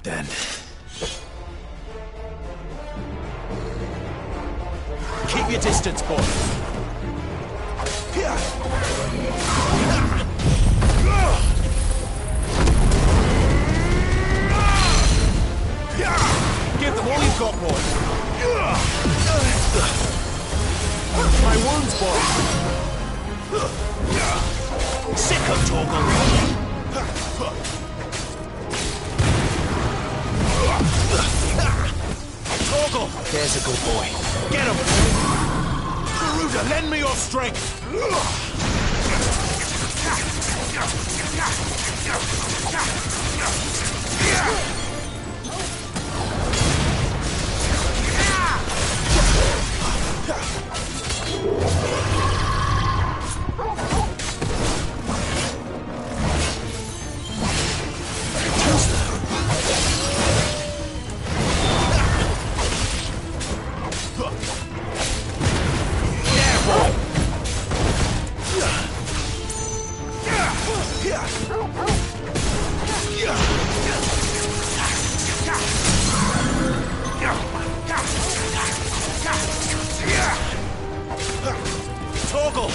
then. Keep your distance, boy. Give them all you've got, boy. My wounds, boy. Sick of Torgal. Torgal! There's a good boy. Get him! Garuda, lend me your strength! Torgal!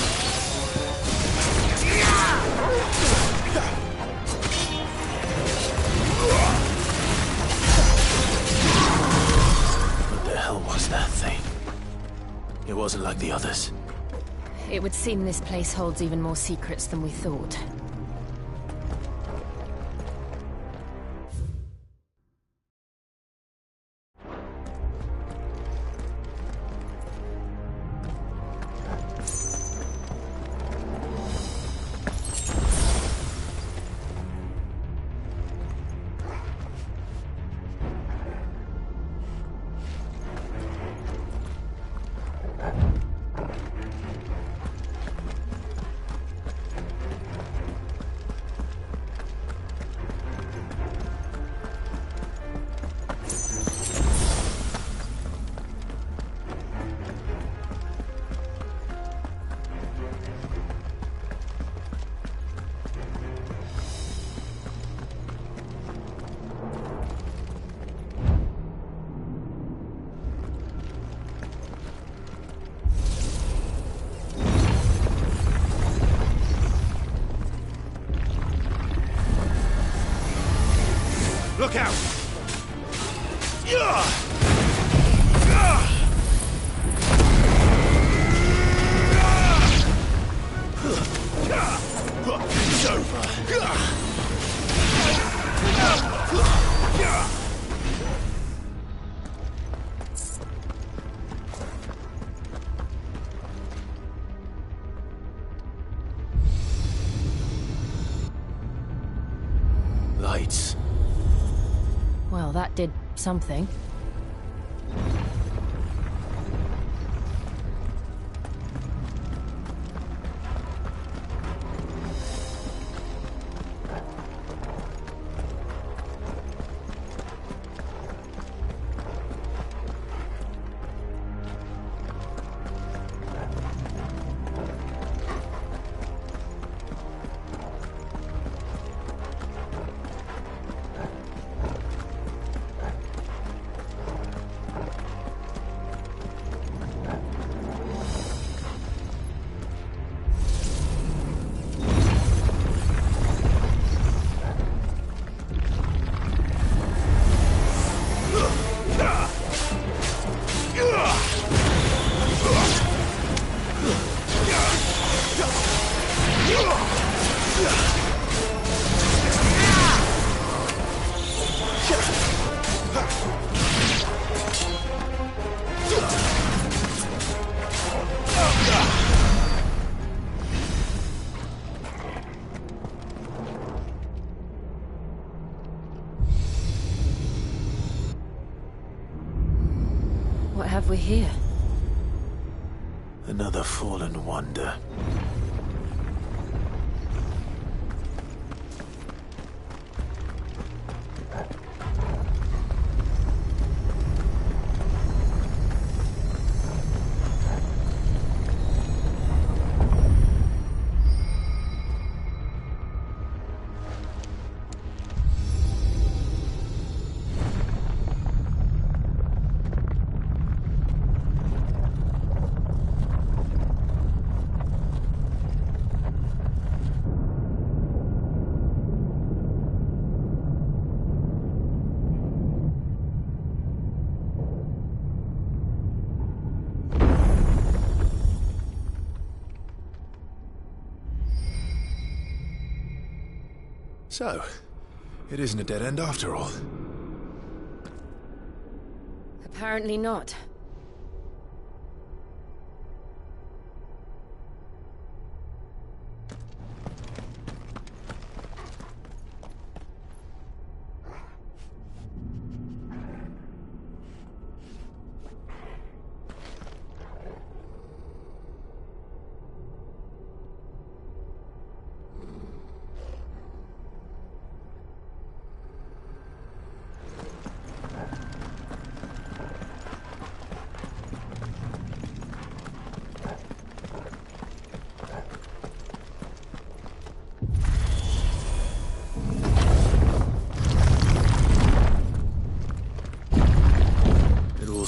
What the hell was that thing? It wasn't like the others. It would seem this place holds even more secrets than we thought. Look out! It's over. Lights. Well, that did something. What have we here? Another fallen wonder. So, it isn't a dead end after all. Apparently not.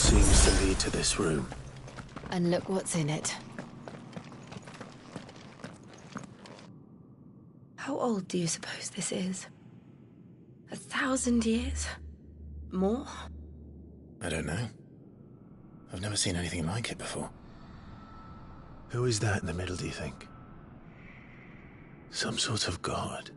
Seems to lead to this room. And look what's in it. How old do you suppose this is? 1,000 years? More? I don't know. I've never seen anything like it before. Who is that in the middle, do you think? Some sort of god?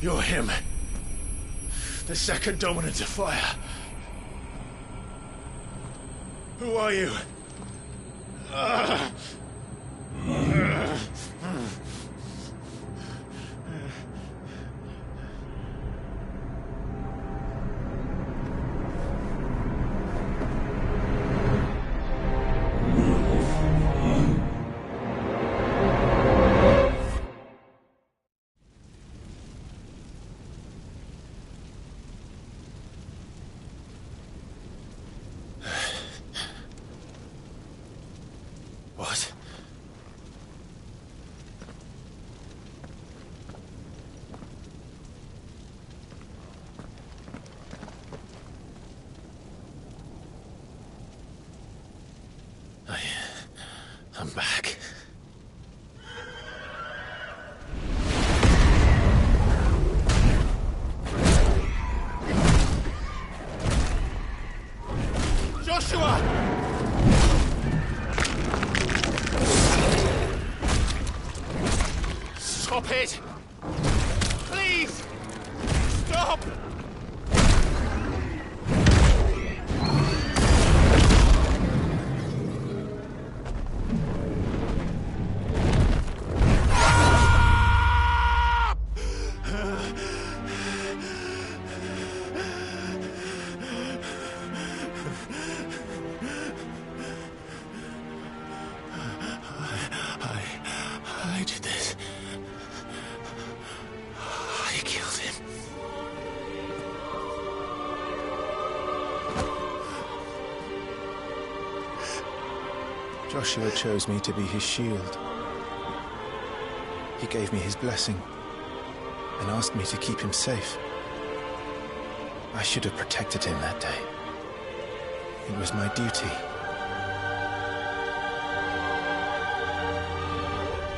You're him. The second dominant of fire. Who are you? What? I'm back. Joshua! Stop it! Please! Stop! I did this. I killed him. Joshua chose me to be his shield. He gave me his blessing and asked me to keep him safe. I should have protected him that day. It was my duty.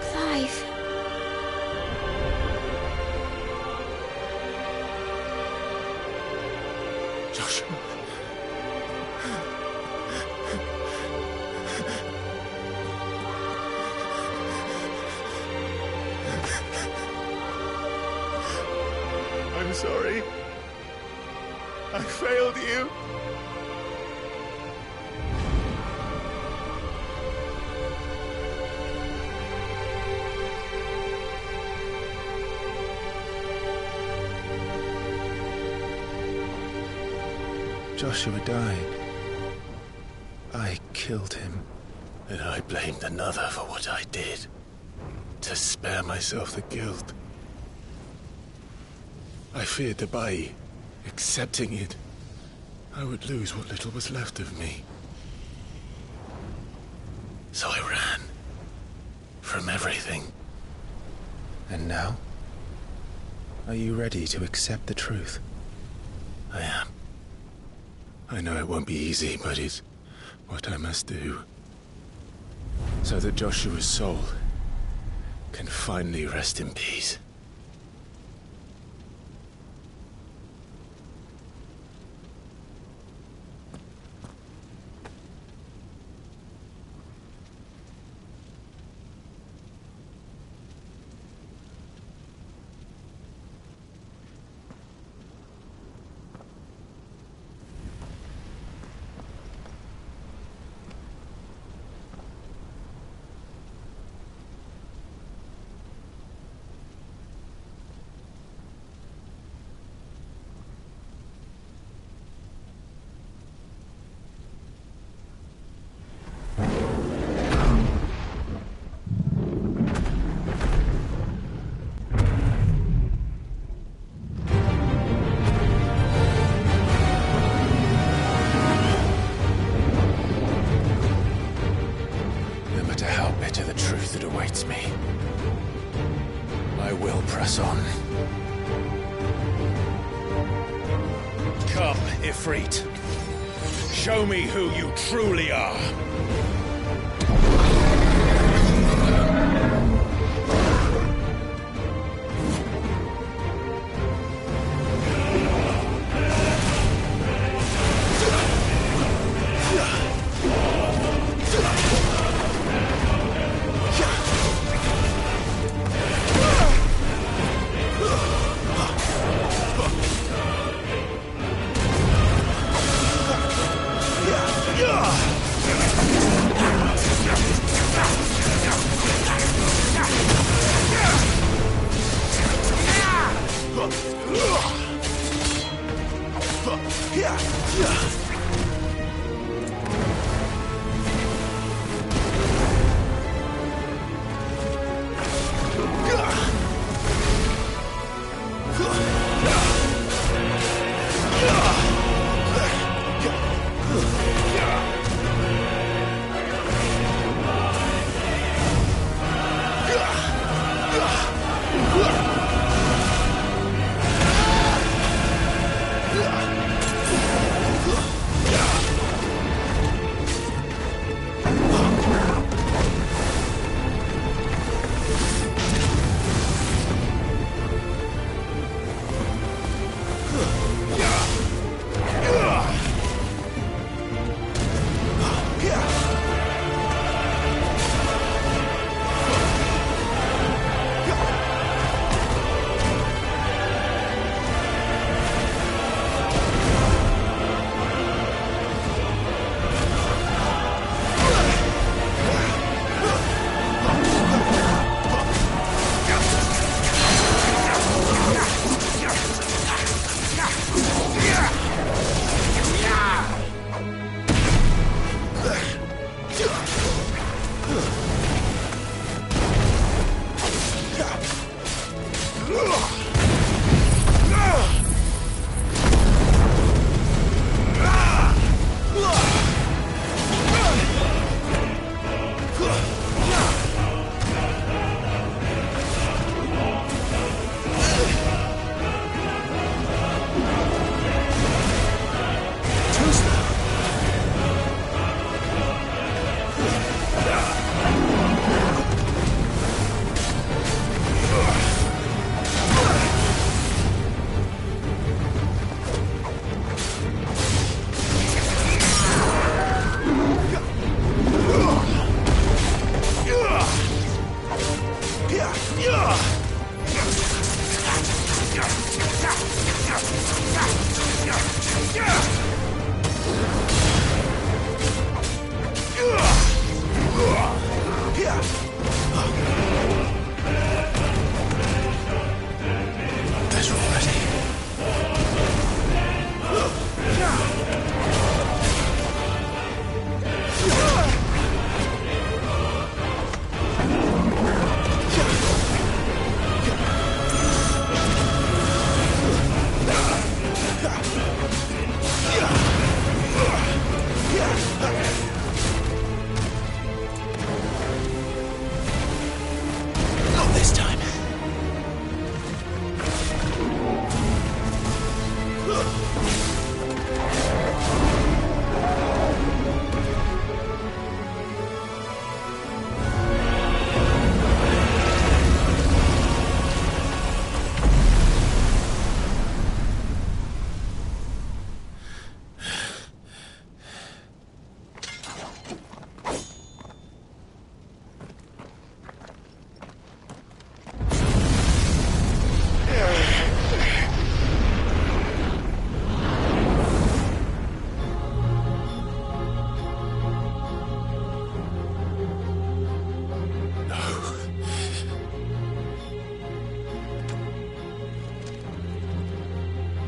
Clive. Joshua. I'm sorry. I failed you. Joshua died. I killed him. And I blamed another for what I did. To spare myself the guilt. I feared that by accepting it, I would lose what little was left of me. So I ran. From everything. And now? Are you ready to accept the truth? I am. I know it won't be easy, but it's what I must do. So that Joshua's soul can finally rest in peace. That awaits me. I will press on. Come, Ifrit. Show me who you truly are.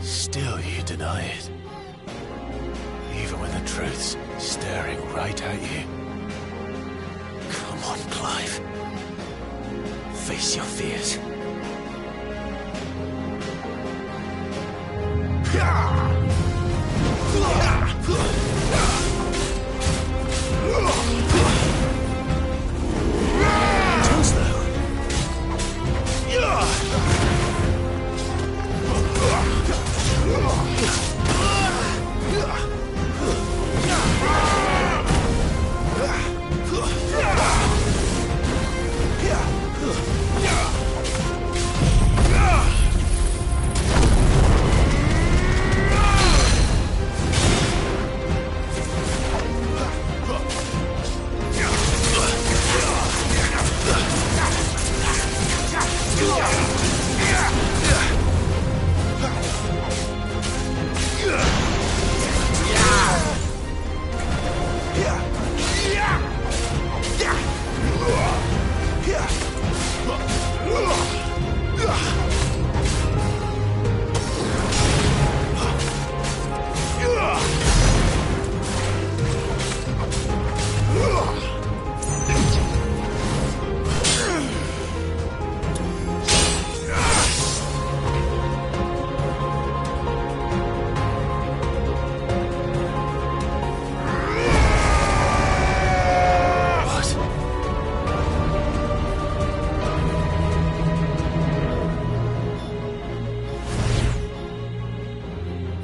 Still you deny it. Even when the truth's staring right at you. Come on, Clive. Face your fears. Too slow.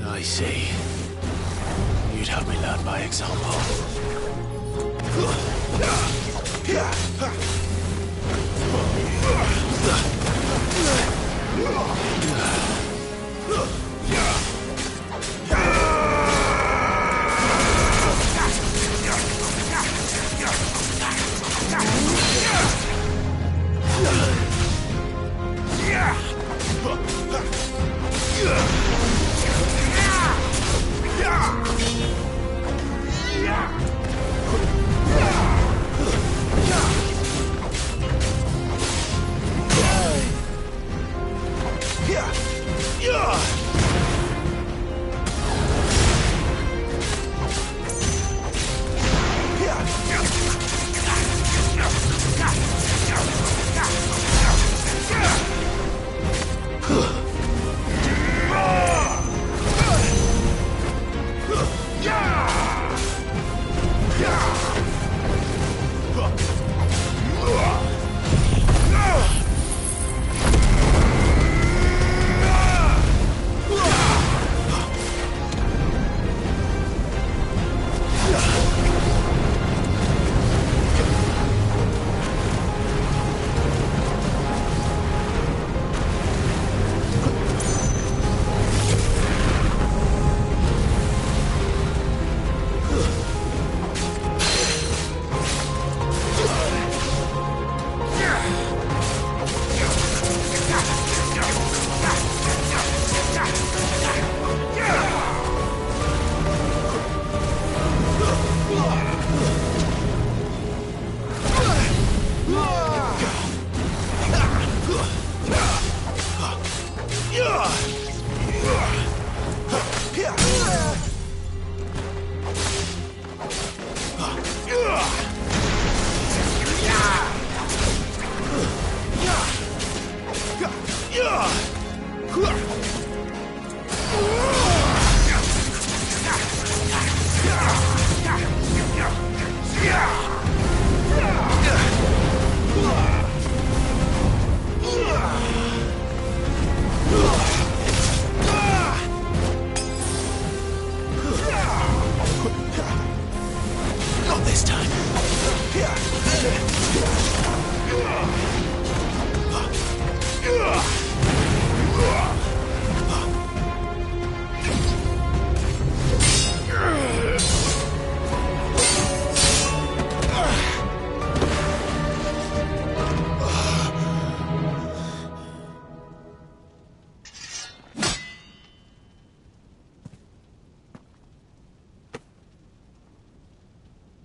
I see. You'd have me learn by example.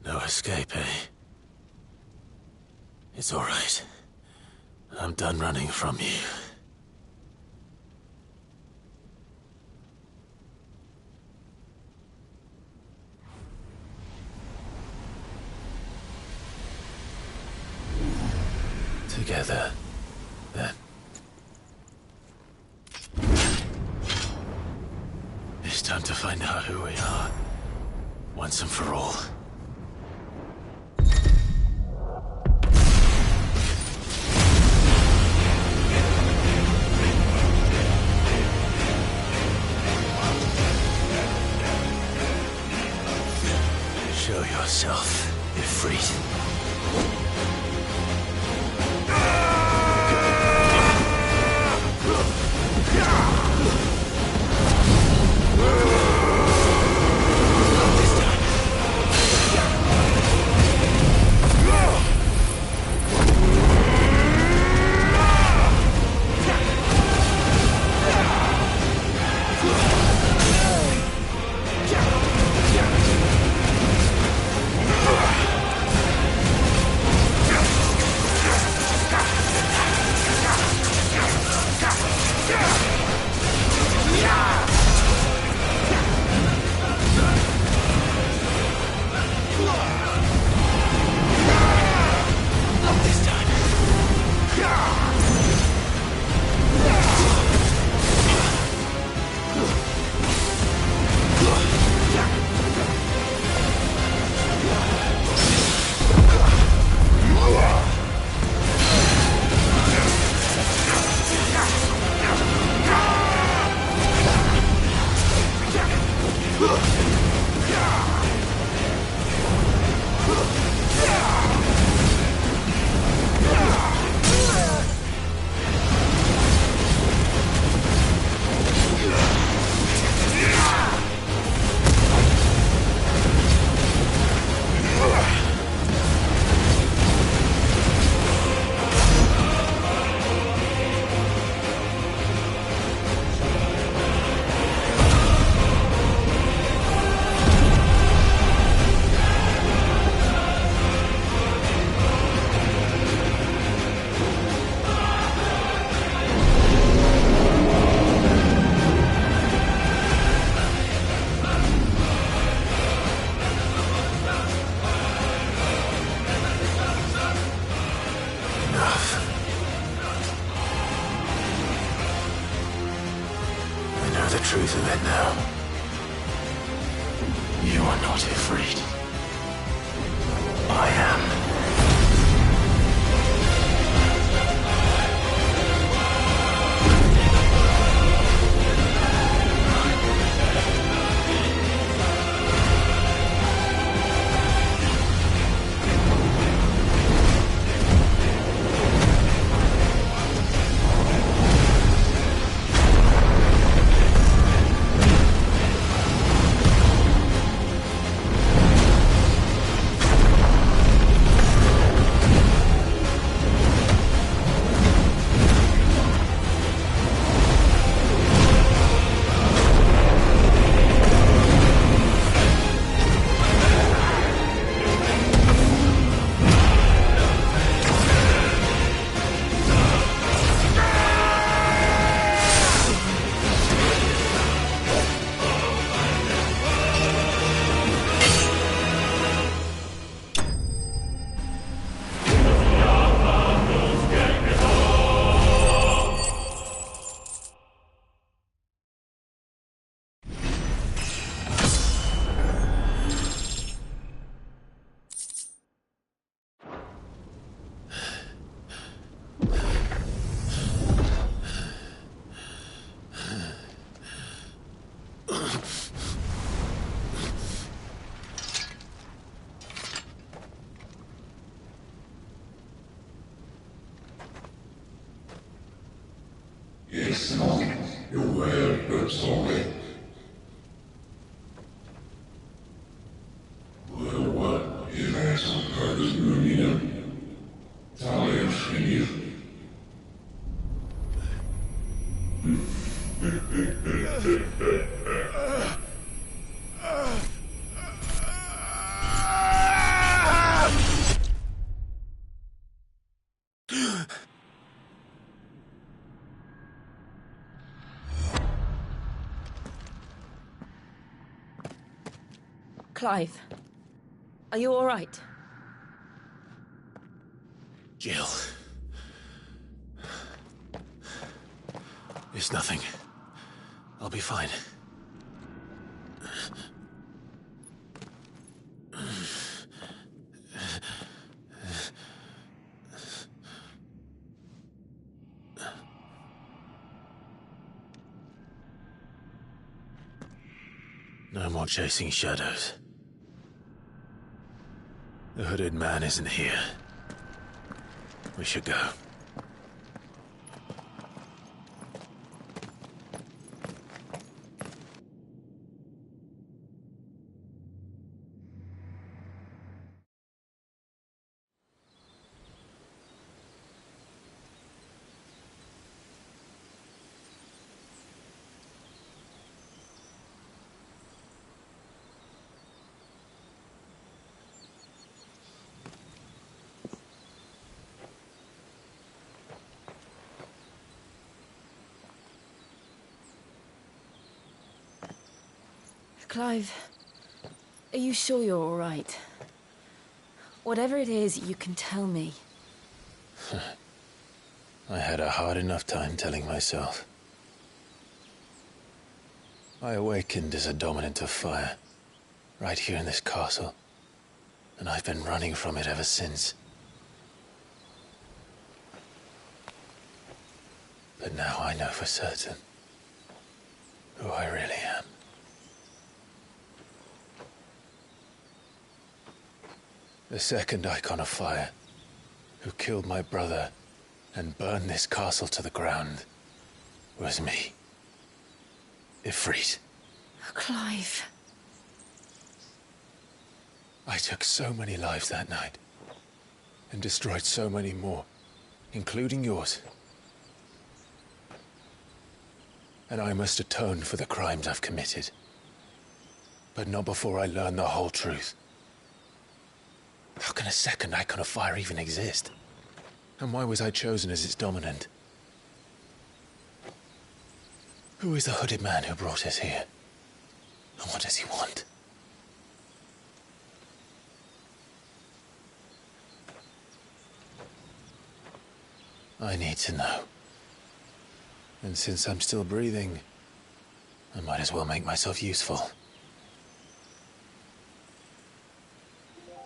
No escape, eh? It's all right. I'm done running from you. together, then. It's time to find out who we are, once and for all. Show yourself, Ifrit. The truth of it now. You are not Ifrit. I am. Clive, are you all right? Jill, It's nothing. I'll be fine. No more chasing shadows. The hooded man isn't here. We should go. Clive, are you sure you're all right? Whatever it is, you can tell me. I had a hard enough time telling myself. I awakened as a dominant of fire, right here in this castle, and I've been running from it ever since. But now I know for certain who I really am. The second icon of fire, who killed my brother and burned this castle to the ground, was me. Ifrit. Oh, Clive. I took so many lives that night, and destroyed so many more, including yours. And I must atone for the crimes I've committed. But not before I learn the whole truth. How can a second icon of fire even exist? And why was I chosen as its dominant? Who is the hooded man who brought us here? And what does he want? I need to know. And since I'm still breathing, I might as well make myself useful.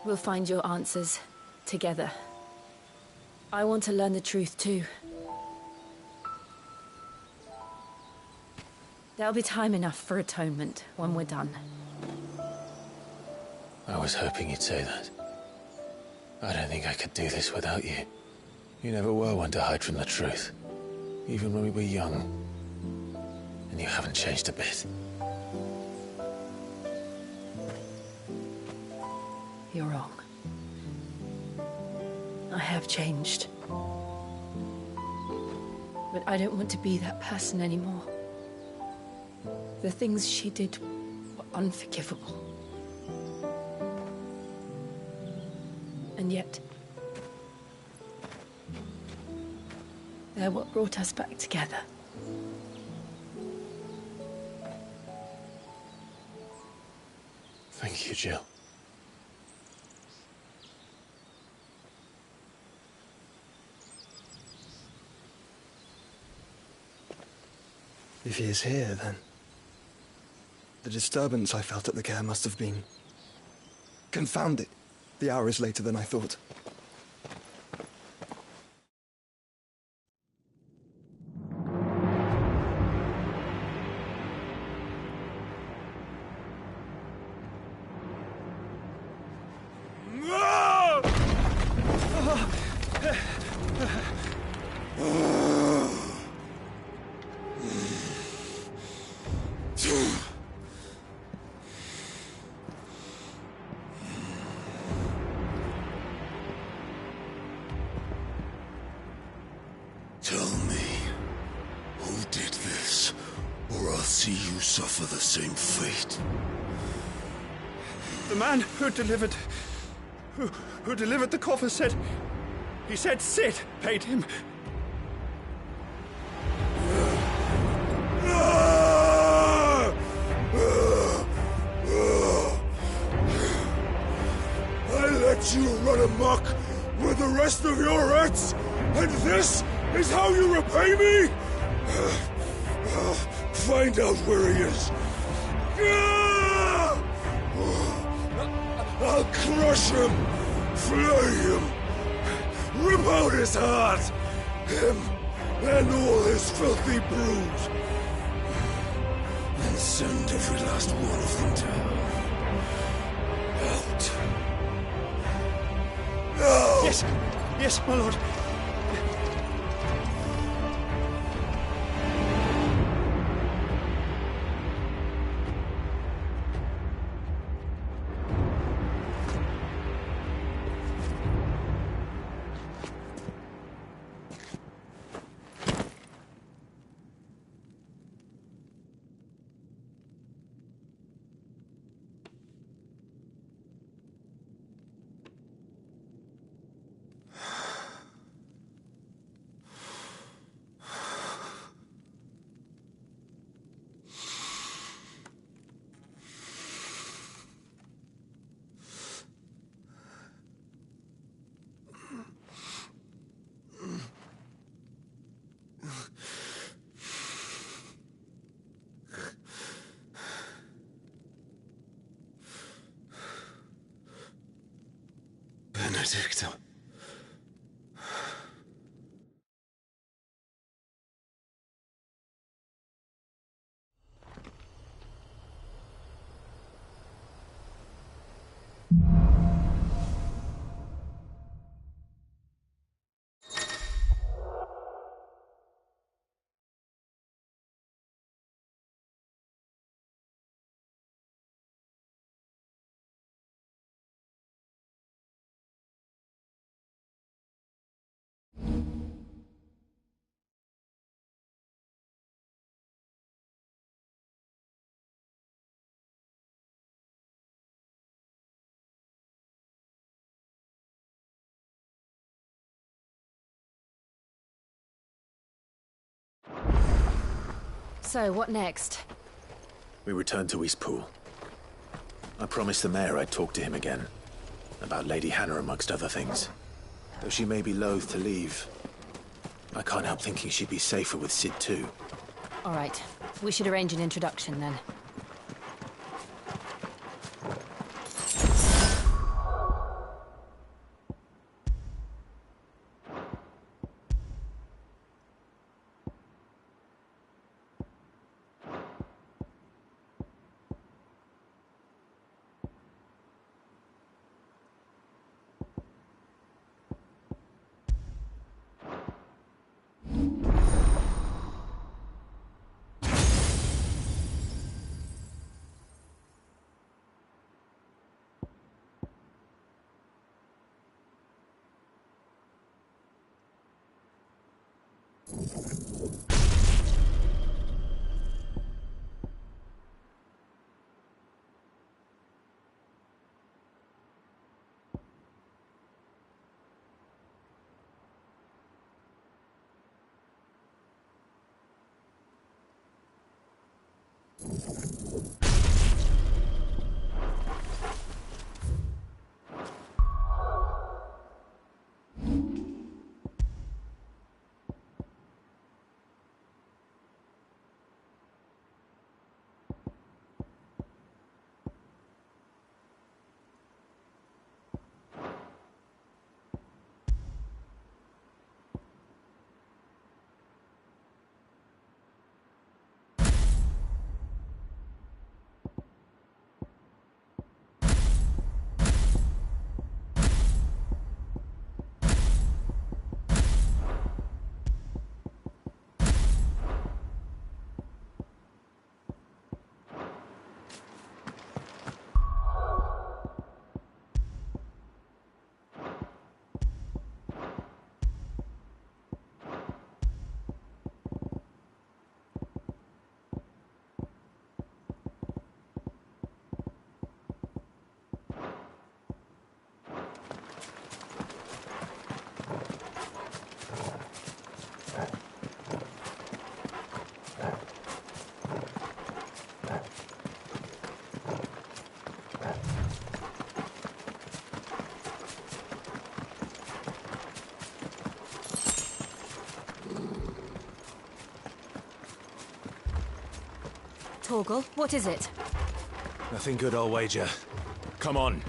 We'll find your answers together. I want to learn the truth too. There'll be time enough for atonement when we're done. I was hoping you'd say that. I don't think I could do this without you. You never were one to hide from the truth, even when we were young. And you haven't changed a bit. You're wrong. I have changed. But I don't want to be that person anymore. The things she did were unforgivable. And yet, they're what brought us back together. Thank you, Jill. If he is here, then the disturbance I felt at the care must have been... Confound it! The hour is later than I thought. Tell me, who did this, or I'll see you suffer the same fate. The man who delivered the coffer said... He said Sid paid him. I let you run amok with the rest of your rats, and this is how you repay me? Find out where he is. I'll crush him, flay him, rip out his heart, him and all his filthy brood, and send every last one of them down. Out. Now! Yes, yes, my lord. Benedicta. So, what next? We return to Eastpool. I promised the mayor I'd talk to him again. About Lady Hannah, amongst other things. Though she may be loath to leave, I can't help thinking she'd be safer with Sid too. All right. We should arrange an introduction then. Torgal, what is it? Nothing good, I'll wager. Come on.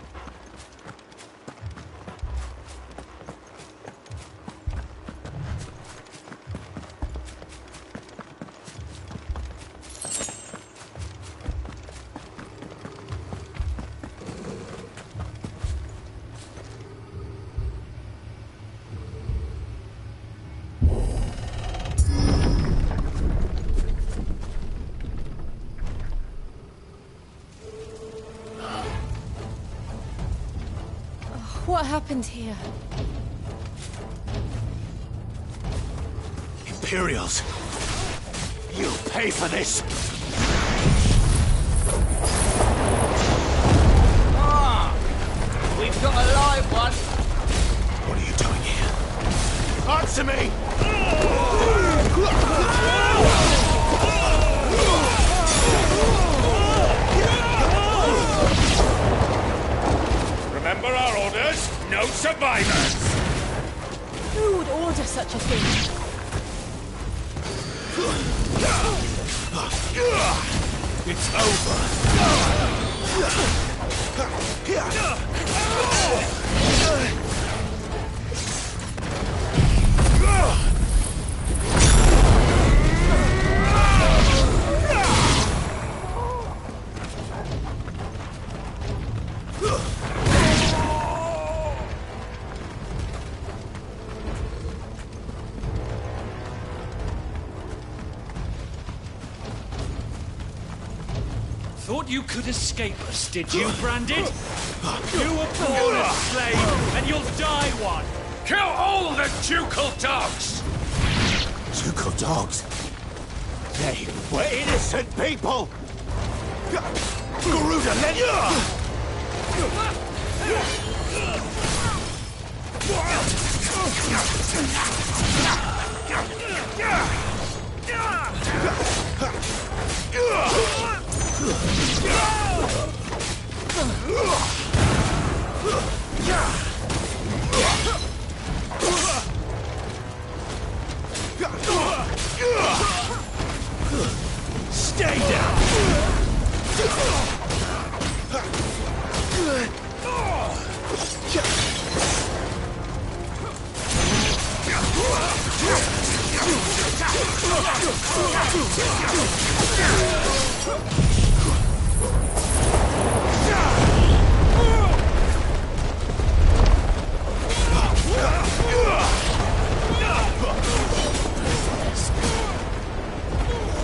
What happened here? Imperials! You'll pay for this! Ah! We've got a live one! What are you doing here? Answer me! Remember our orders? No survivors! Who would order such a thing? It's over! Thought you could escape us, did you, Branded? You were born a slave, and you'll die one! Kill all the ducal dogs! Ducal dogs? They were innocent people! Garuda, let Stay down!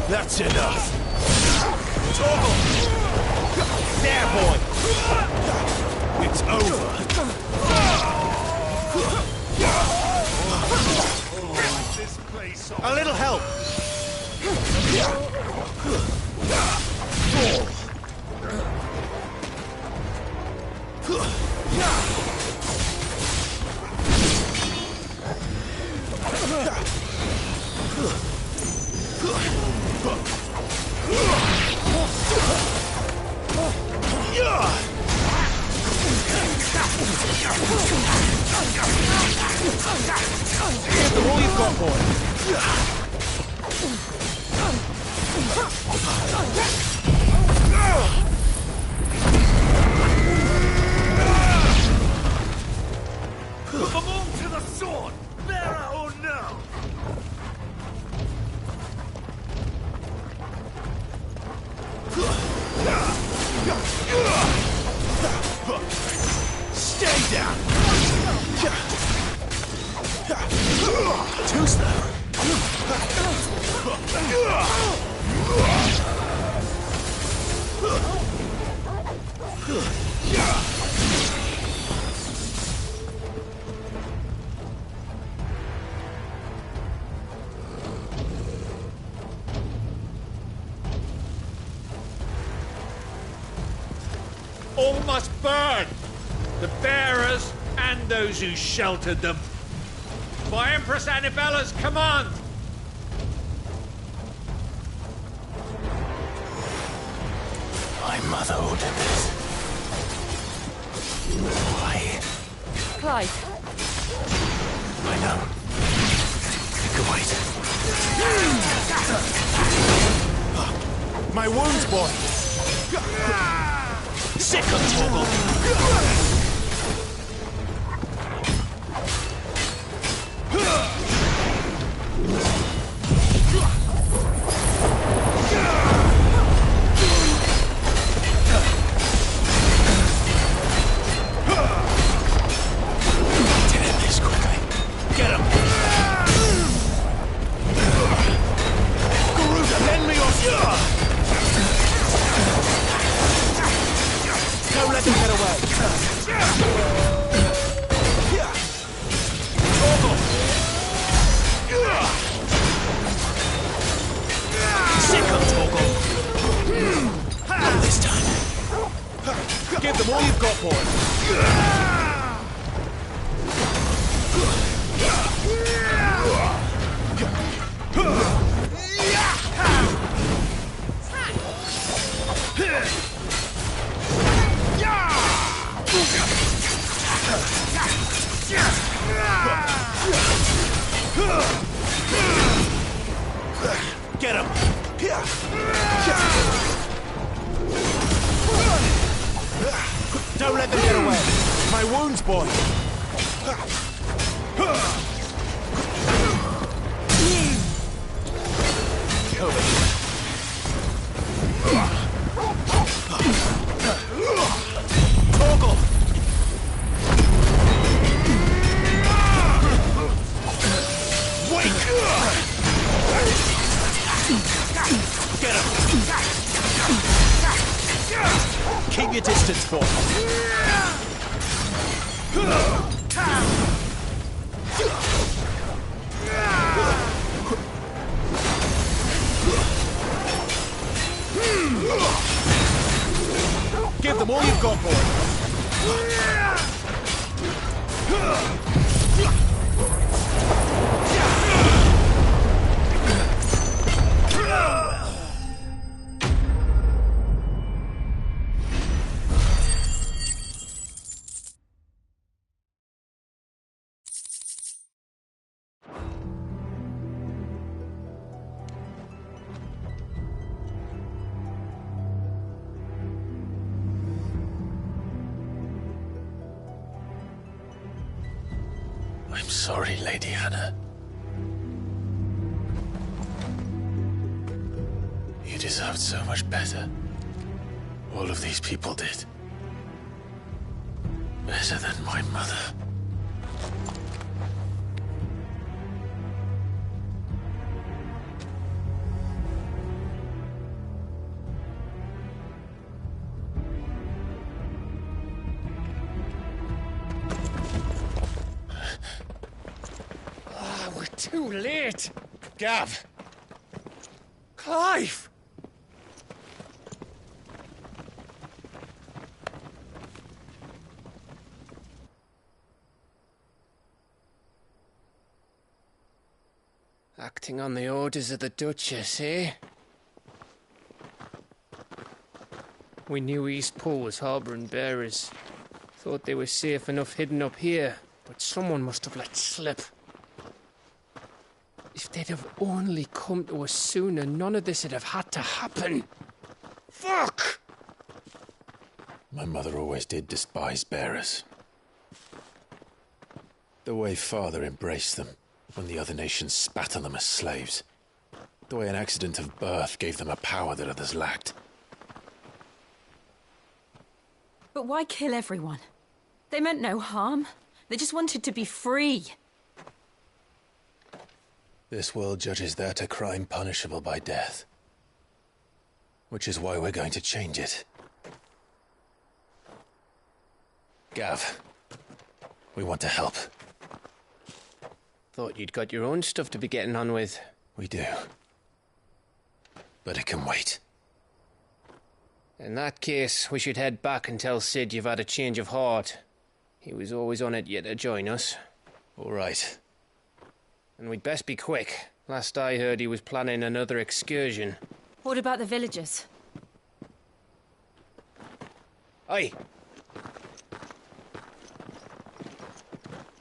That's enough! Torgal! There, boy! It's over! A little help! All you've got, boy. Put them all to the sword, bearer or no! Stay down! Too slow! All must burn! The bearers and those who sheltered them. By Empress Annibella's command! My mother ordered this. Why? Clive, I know. You can wait. My wounds, boy! Sick of Torgal! Don't let them get away! Sick of Torgal! Not this time. Give them all you've got, boy! Get him! Don't let them get away! My wounds, boy! Over here. Torgal! Wake! Get him! Keep your distance, boy! Give them all you've got, boy! I'm sorry, Lady Hannah. You deserved so much better. All of these people did. Better than my mother. We're too late. Gav. Clive. Acting on the orders of the Duchess, eh? We knew Eastpool was harbouring bearers. Thought they were safe enough hidden up here, but someone must have let slip. If they'd have only come to us sooner, none of this would have had to happen. Fuck! My mother always did despise bearers. The way Father embraced them when the other nations spat on them as slaves. The way an accident of birth gave them a power that others lacked. But why kill everyone? They meant no harm. They just wanted to be free. This world judges that a crime punishable by death. Which is why we're going to change it. Gav, we want to help. Thought you'd got your own stuff to be getting on with. We do. But it can wait. In that case, we should head back and tell Sid you've had a change of heart. He was always on it yet to join us. All right. And we'd best be quick. Last I heard, he was planning another excursion. What about the villagers? Aye.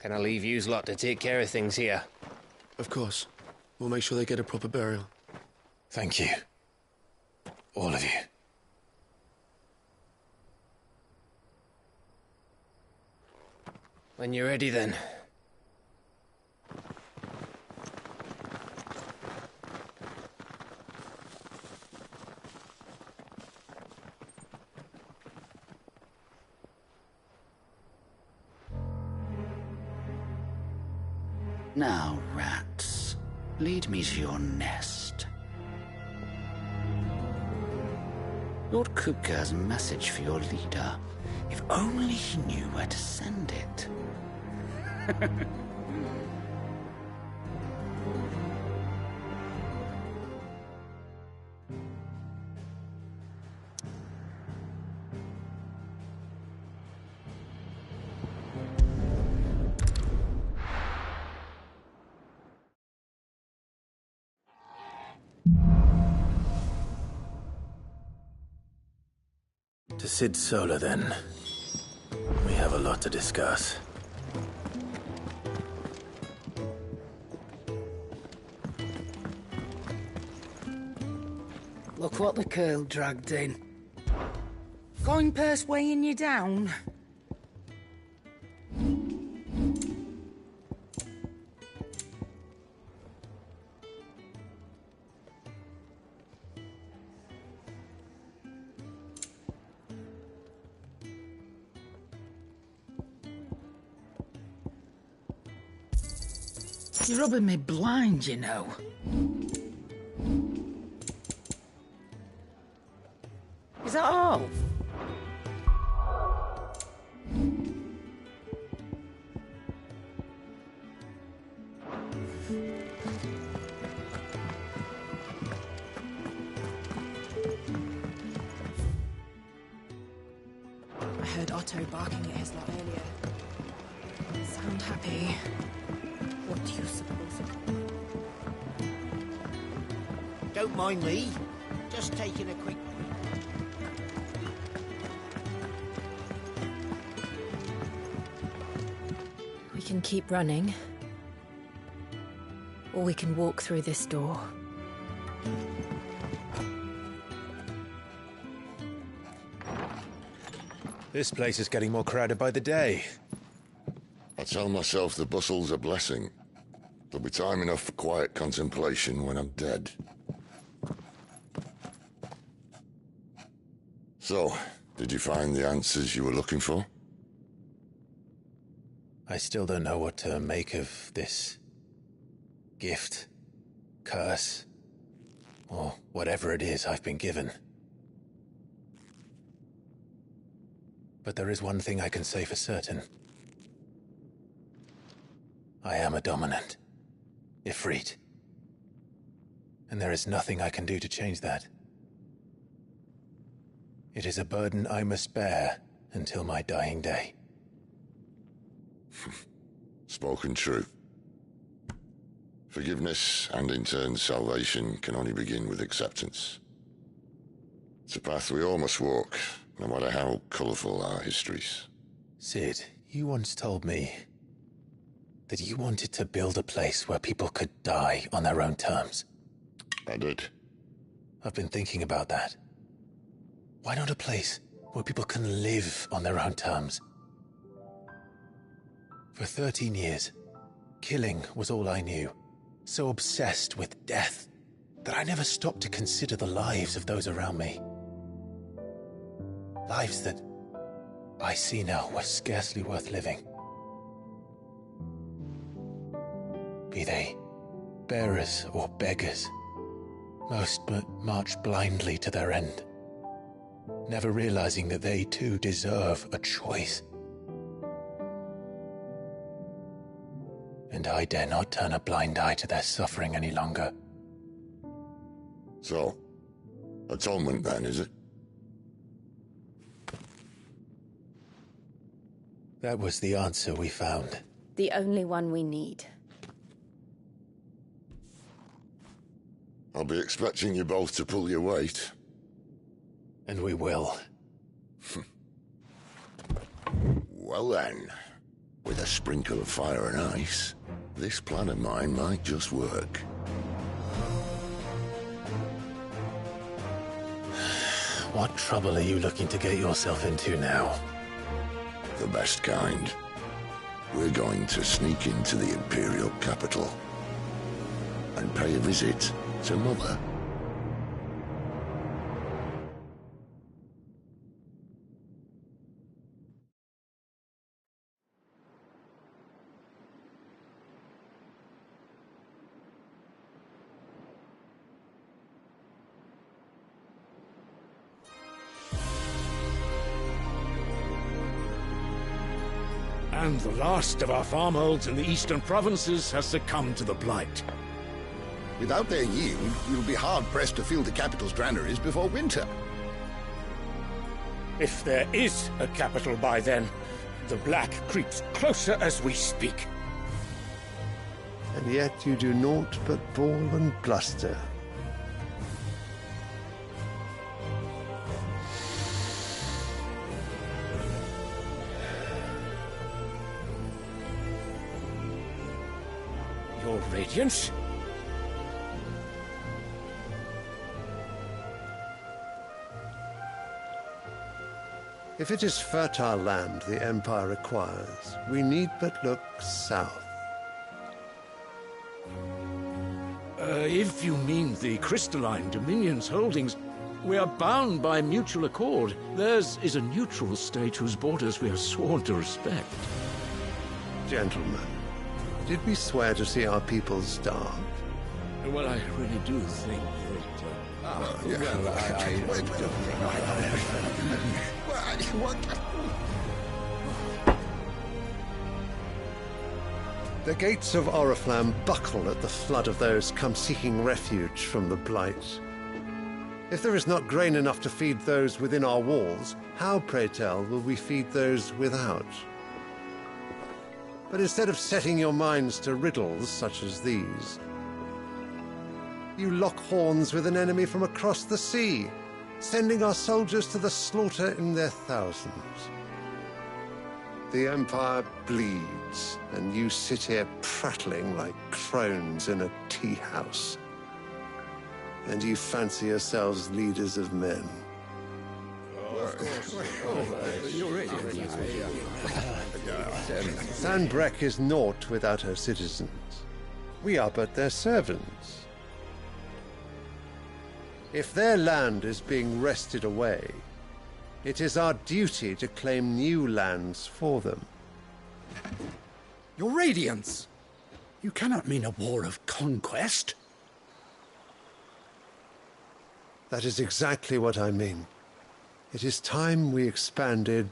Can I leave yous lot to take care of things here? Of course. We'll make sure they get a proper burial. Thank you. All of you. When you're ready, then. Now, rats, lead me to your nest. Lord Kupka has a message for your leader. If only he knew where to send it. To Sid Solar, then. We have a lot to discuss. Look what the curl dragged in. Coin purse weighing you down? You're rubbing me blind, you know. Is that all? I heard Otto barking at his lot earlier. Sound happy. What do you suppose it... Don't mind me. Just taking a quick... We can keep running. Or we can walk through this door. This place is getting more crowded by the day. I tell myself the bustle's a blessing. There'll be time enough for quiet contemplation when I'm dead. So, did you find the answers you were looking for? I still don't know what to make of this gift, curse, or whatever it is I've been given. But there is one thing I can say for certain. I am a dominant, Ifrit. And there is nothing I can do to change that. It is a burden I must bear until my dying day. Spoken true. Forgiveness, and in turn salvation, can only begin with acceptance. It's a path we all must walk, no matter how colourful our histories. Sid, you once told me that you wanted to build a place where people could die on their own terms. I did. I've been thinking about that. Why not a place where people can live on their own terms? For 13 years, killing was all I knew. So obsessed with death that I never stopped to consider the lives of those around me. Lives that I see now were scarcely worth living. Be they bearers or beggars, most march blindly to their end, never realizing that they too deserve a choice. And I dare not turn a blind eye to their suffering any longer. So, atonement then, is it? That was the answer we found. The only one we need. I'll be expecting you both to pull your weight. And we will. Well then, with a sprinkle of fire and ice, this plan of mine might just work. What trouble are you looking to get yourself into now? The best kind. We're going to sneak into the Imperial capital and pay a visit to Mother. And the last of our farmholds in the eastern provinces has succumbed to the blight. Without their yield, we'll be hard-pressed to fill the capital's granaries before winter. If there is a capital by then, the black creeps closer as we speak. And yet you do naught but bawl and bluster. Your Radiance? If it is fertile land the Empire requires, we need but look south. If you mean the crystalline Dominion's holdings, we are bound by mutual accord. Theirs is a neutral state whose borders we are sworn to respect. Gentlemen, did we swear to see our people starve? Well, I really do think that... The gates of Oriflamme buckle at the flood of those come seeking refuge from the blight. If there is not grain enough to feed those within our walls, how, pray tell, will we feed those without? But instead of setting your minds to riddles such as these, you lock horns with an enemy from across the sea, sending our soldiers to the slaughter in their thousands. The Empire bleeds, and you sit here prattling like crones in a tea-house. And you fancy yourselves leaders of men. Sanbreque is naught without her citizens. We are but their servants. If their land is being wrested away, it is our duty to claim new lands for them. Your Radiance! You cannot mean a war of conquest. That is exactly what I mean. It is time we expanded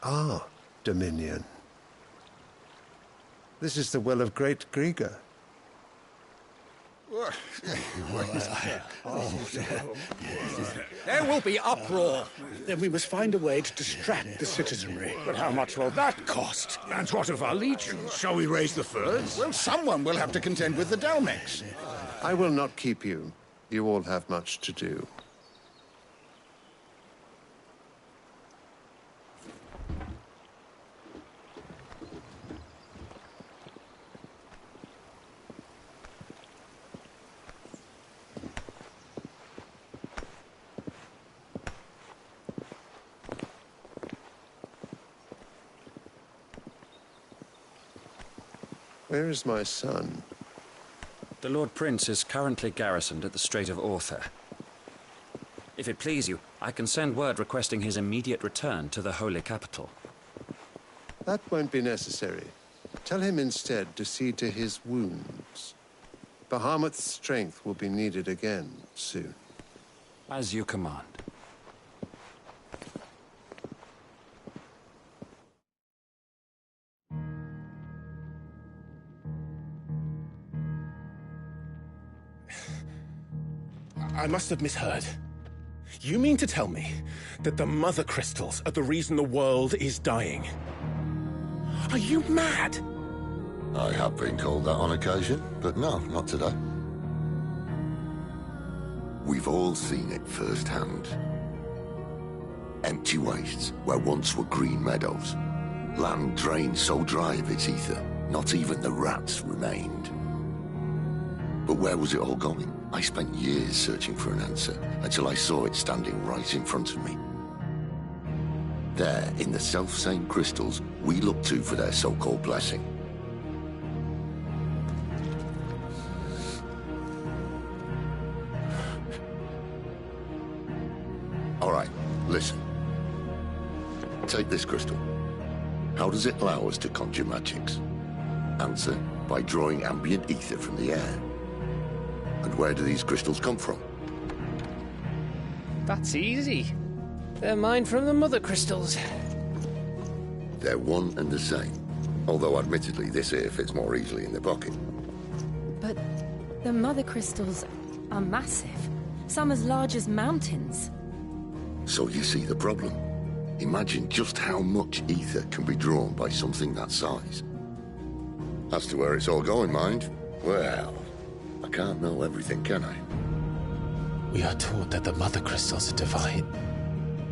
our dominion. This is the will of great Grieger. There will be uproar. Then we must find a way to distract the citizenry. But how much will that cost? And what of our legions? Shall we raise the furs? Well, someone will have to contend with the Dalmex. I will not keep you. You all have much to do. Where is my son? The Lord Prince is currently garrisoned at the Strait of Author. If it please you, I can send word requesting his immediate return to the Holy Capital. That won't be necessary. Tell him instead to see to his wounds. Bahamut's strength will be needed again soon. As you command. I must have misheard. You mean to tell me that the Mother Crystals are the reason the world is dying? Are you mad? I have been called that on occasion, but no, not today. We've all seen it firsthand. Empty wastes where once were green meadows. Land drained so dry of its ether, not even the rats remained. But where was it all going? I spent years searching for an answer until I saw it standing right in front of me. There, in the self-same crystals we look to for their so-called blessing. All right, listen. Take this crystal. How does it allow us to conjure magics? Answer, by drawing ambient ether from the air. And where do these crystals come from? That's easy. They're mine from the mother crystals. They're one and the same. Although admittedly this here fits more easily in the pocket. But the mother crystals are massive. Some as large as mountains. So you see the problem. Imagine just how much ether can be drawn by something that size. As to where it's all going, mind, well, I can't know everything, can I? We are taught that the mother crystals are divine.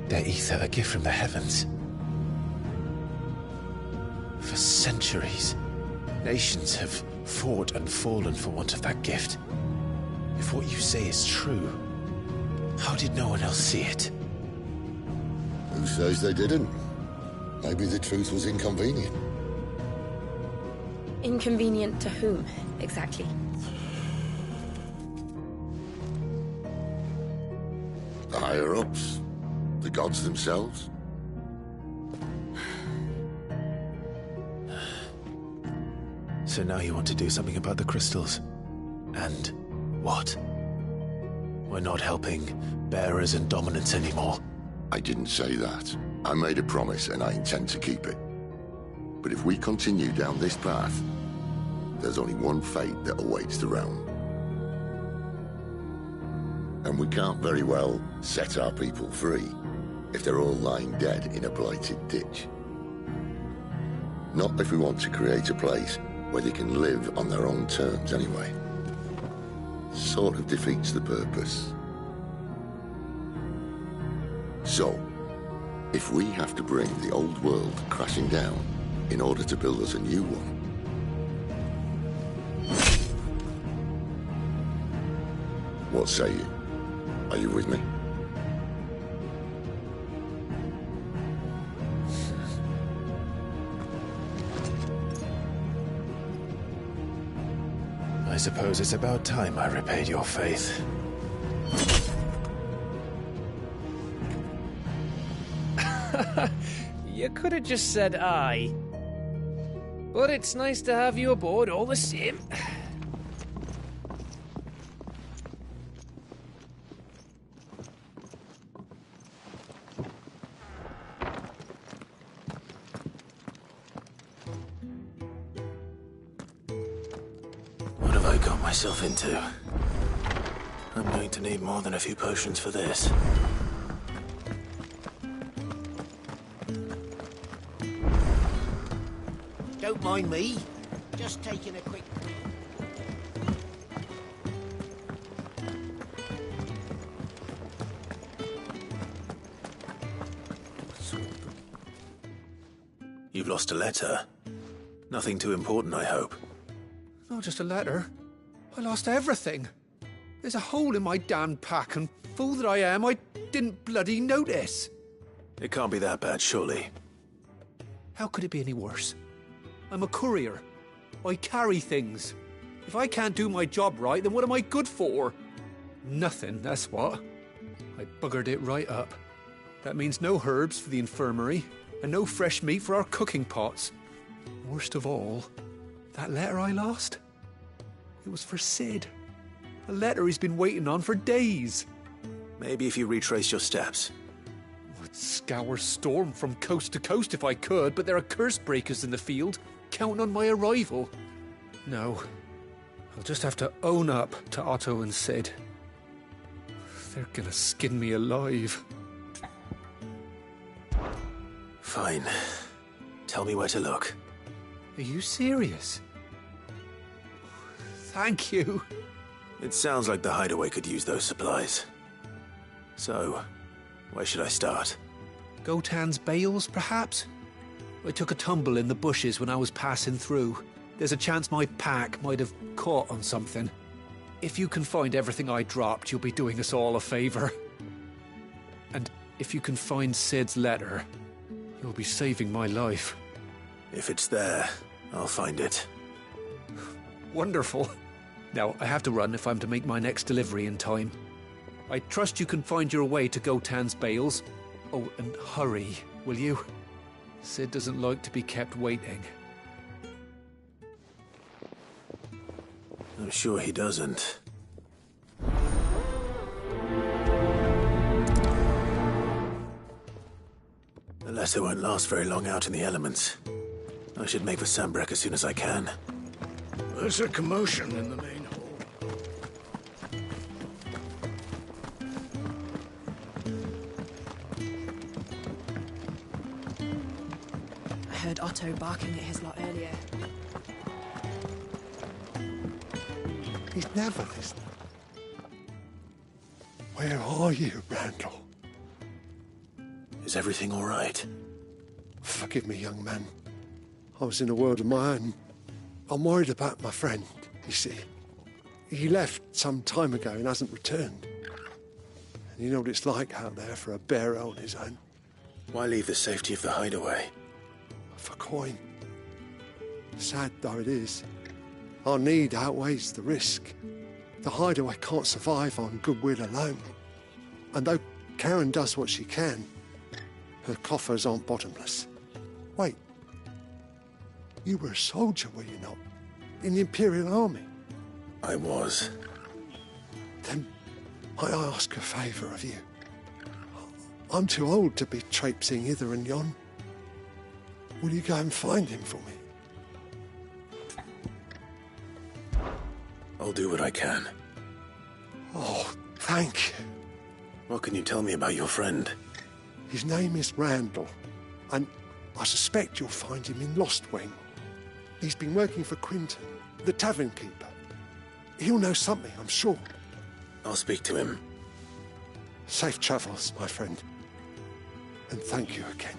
Their ether a gift from the heavens. For centuries, nations have fought and fallen for want of that gift. If what you say is true, how did no one else see it? Who says they didn't? Maybe the truth was inconvenient. Inconvenient to whom, exactly? The higher-ups? The gods themselves? So now you want to do something about the crystals? And what? We're not helping bearers and dominants anymore. I didn't say that. I made a promise and I intend to keep it. But if we continue down this path, there's only one fate that awaits the realm. And we can't very well set our people free if they're all lying dead in a blighted ditch. Not if we want to create a place where they can live on their own terms anyway. Sort of defeats the purpose. So, if we have to bring the old world crashing down in order to build us a new one, what say you? Are you with me? I suppose it's about time I repaid your faith. You could have just said aye. But it's nice to have you aboard all the same. What have I got myself into? I'm going to need more than a few potions for this. Don't mind me. Just taking a quick... You've lost a letter. Nothing too important, I hope. Not just a letter. I lost everything. There's a hole in my damned pack, and fool that I am, I didn't bloody notice. It can't be that bad, surely. How could it be any worse? I'm a courier. I carry things. If I can't do my job right, then what am I good for? Nothing, that's what. I buggered it right up. That means no herbs for the infirmary, and no fresh meat for our cooking pots. Worst of all, that letter I lost? It was for Sid. A letter he's been waiting on for days. Maybe if you retrace your steps. I'd scour Storm from coast to coast if I could, but there are curse breakers in the field, counting on my arrival. No, I'll just have to own up to Otto and Sid. They're gonna skin me alive. Fine. Tell me where to look. Are you serious? Thank you. It sounds like the hideaway could use those supplies. So, where should I start? Gotan's bales, perhaps? I took a tumble in the bushes when I was passing through. There's a chance my pack might have caught on something. If you can find everything I dropped, you'll be doing us all a favour. And if you can find Sid's letter, you'll be saving my life. If it's there, I'll find it. Wonderful. Now, I have to run if I'm to make my next delivery in time. I trust you can find your way to Gotan's bales. Oh, and hurry, will you? Sid doesn't like to be kept waiting. I'm sure he doesn't. The letter won't last very long out in the elements. I should make for Sambrek as soon as I can. There's a commotion in the main hall. I heard Otto barking at his lot earlier. He's never listening. Where are you, Randall? Is everything all right? Forgive me, young man. I was in a world of my own. I'm worried about my friend, you see. He left some time ago and hasn't returned. And you know what it's like out there for a bearer on his own. Why leave the safety of the hideaway? For coin. Sad though it is, our need outweighs the risk. The hideaway can't survive on goodwill alone. And though Karen does what she can, her coffers aren't bottomless. Wait. You were a soldier, were you not? In the Imperial Army? I was. Then might I ask a favour of you? I'm too old to be traipsing hither and yon. Will you go and find him for me? I'll do what I can. Oh, thank you. What can you tell me about your friend? His name is Randall, and I suspect you'll find him in Lostwing. He's been working for Quinton, the tavern keeper. He'll know something, I'm sure. I'll speak to him. Safe travels, my friend. And thank you again.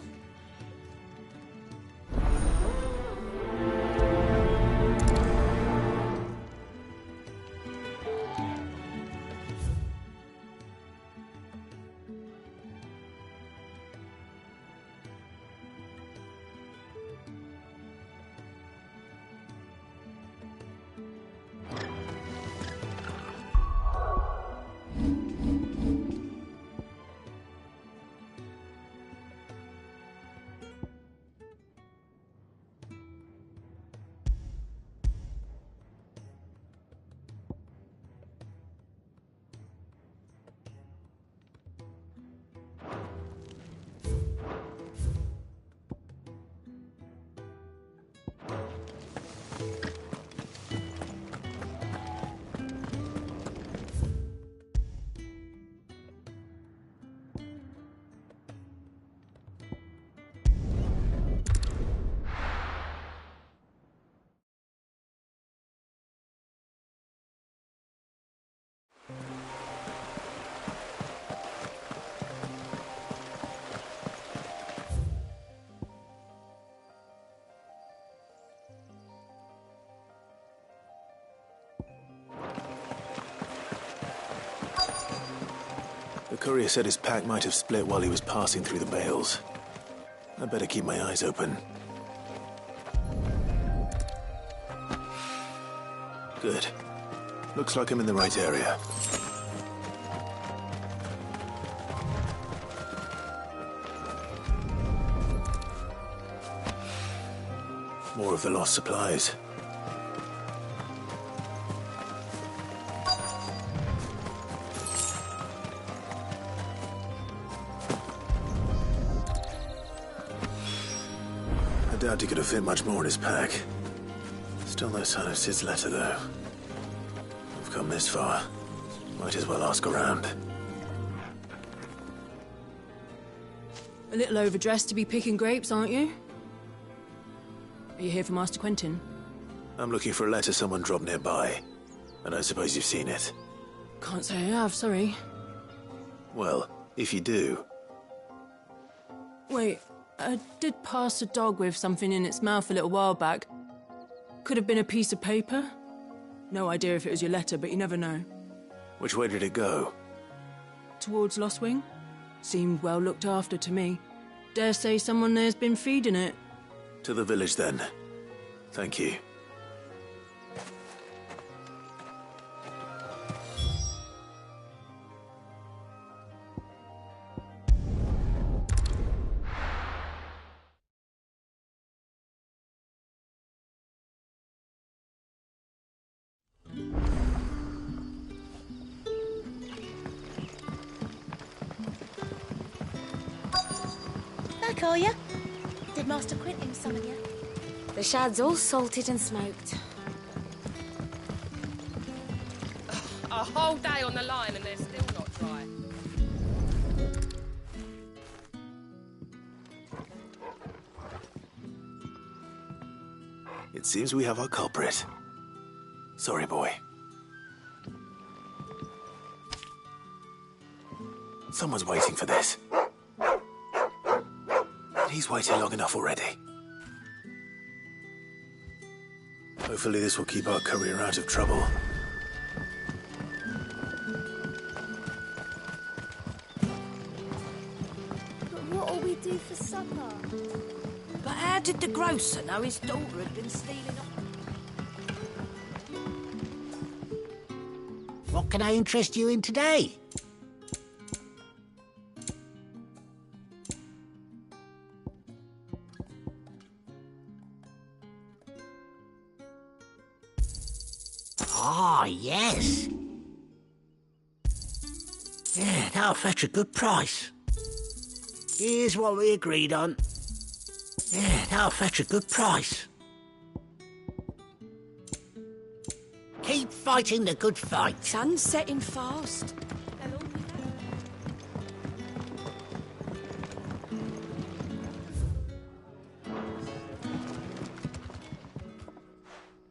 The courier said his pack might have split while he was passing through the bales. I'd better keep my eyes open. Good. Looks like I'm in the right area. More of the lost supplies. I doubt he could have fit much more in his pack. Still no sign of Sid's letter, though. I've come this far. Might as well ask around. A little overdressed to be picking grapes, aren't you? Are you here for Master Quentin? I'm looking for a letter someone dropped nearby. And I suppose you've seen it. Can't say I have, sorry. Well, if you do... Wait, I did pass a dog with something in its mouth a little while back. Could have been a piece of paper. No idea if it was your letter, but you never know. Which way did it go? Towards Lost Wing? Seemed well looked after to me. Dare say someone there's been feeding it. To the village, then. Thank you. Back, are ya? Did Master Quentin summon you? The shad's all salted and smoked. A whole day on the line and they're still not dry. It seems we have our culprit. Sorry, boy. Someone's waiting for this. And he's waited long enough already. Hopefully this will keep our courier out of trouble. But what'll we do for supper? But how did the grocer know his daughter had been stealing off? What can I interest you in today? Ah, yes. Yeah, that'll fetch a good price. Here's what we agreed on. Yeah, that'll fetch a good price. Keep fighting the good fight. Sun's setting fast.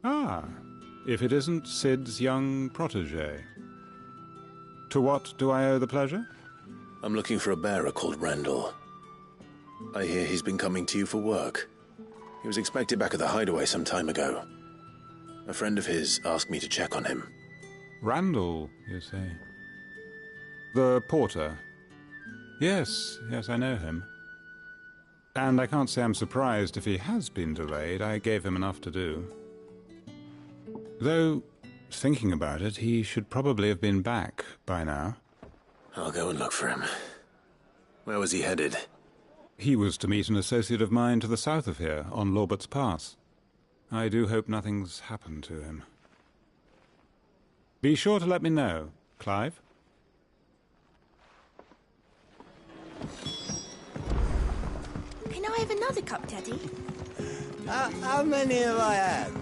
Ah, if it isn't Sid's young protege. To what do I owe the pleasure? I'm looking for a bearer called Randall. I hear he's been coming to you for work. He was expected back at the hideaway some time ago. A friend of his asked me to check on him. Randall, you say? The porter? Yes, I know him. And I can't say I'm surprised if he has been delayed. I gave him enough to do. Though, thinking about it, he should probably have been back by now. I'll go and look for him. Where was he headed? He was to meet an associate of mine to the south of here, on Lorbert's Pass. I do hope nothing's happened to him. Be sure to let me know, Clive. Can I have another cup, Daddy? How many have I had?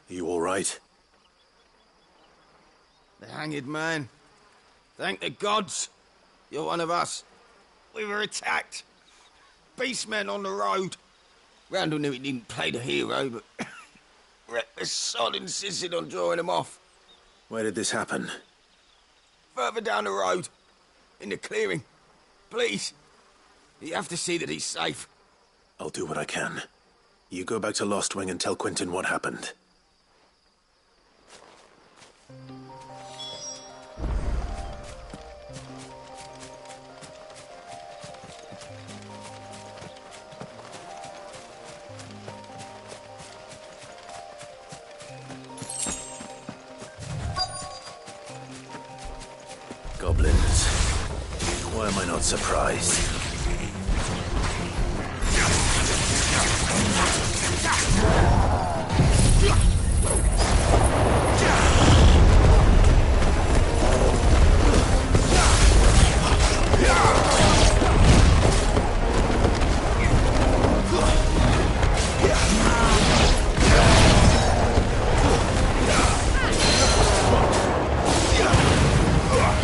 You all right? The hanged man. Thank the gods. You're one of us. We were attacked. Beastmen on the road. Randall knew he didn't play the hero, but reckless sod insisted on drawing him off. Where did this happen? Further down the road. In the clearing. Please. You have to see that he's safe. I'll do what I can. You go back to Lost Wing and tell Quentin what happened. Goblins. Why am I not surprised?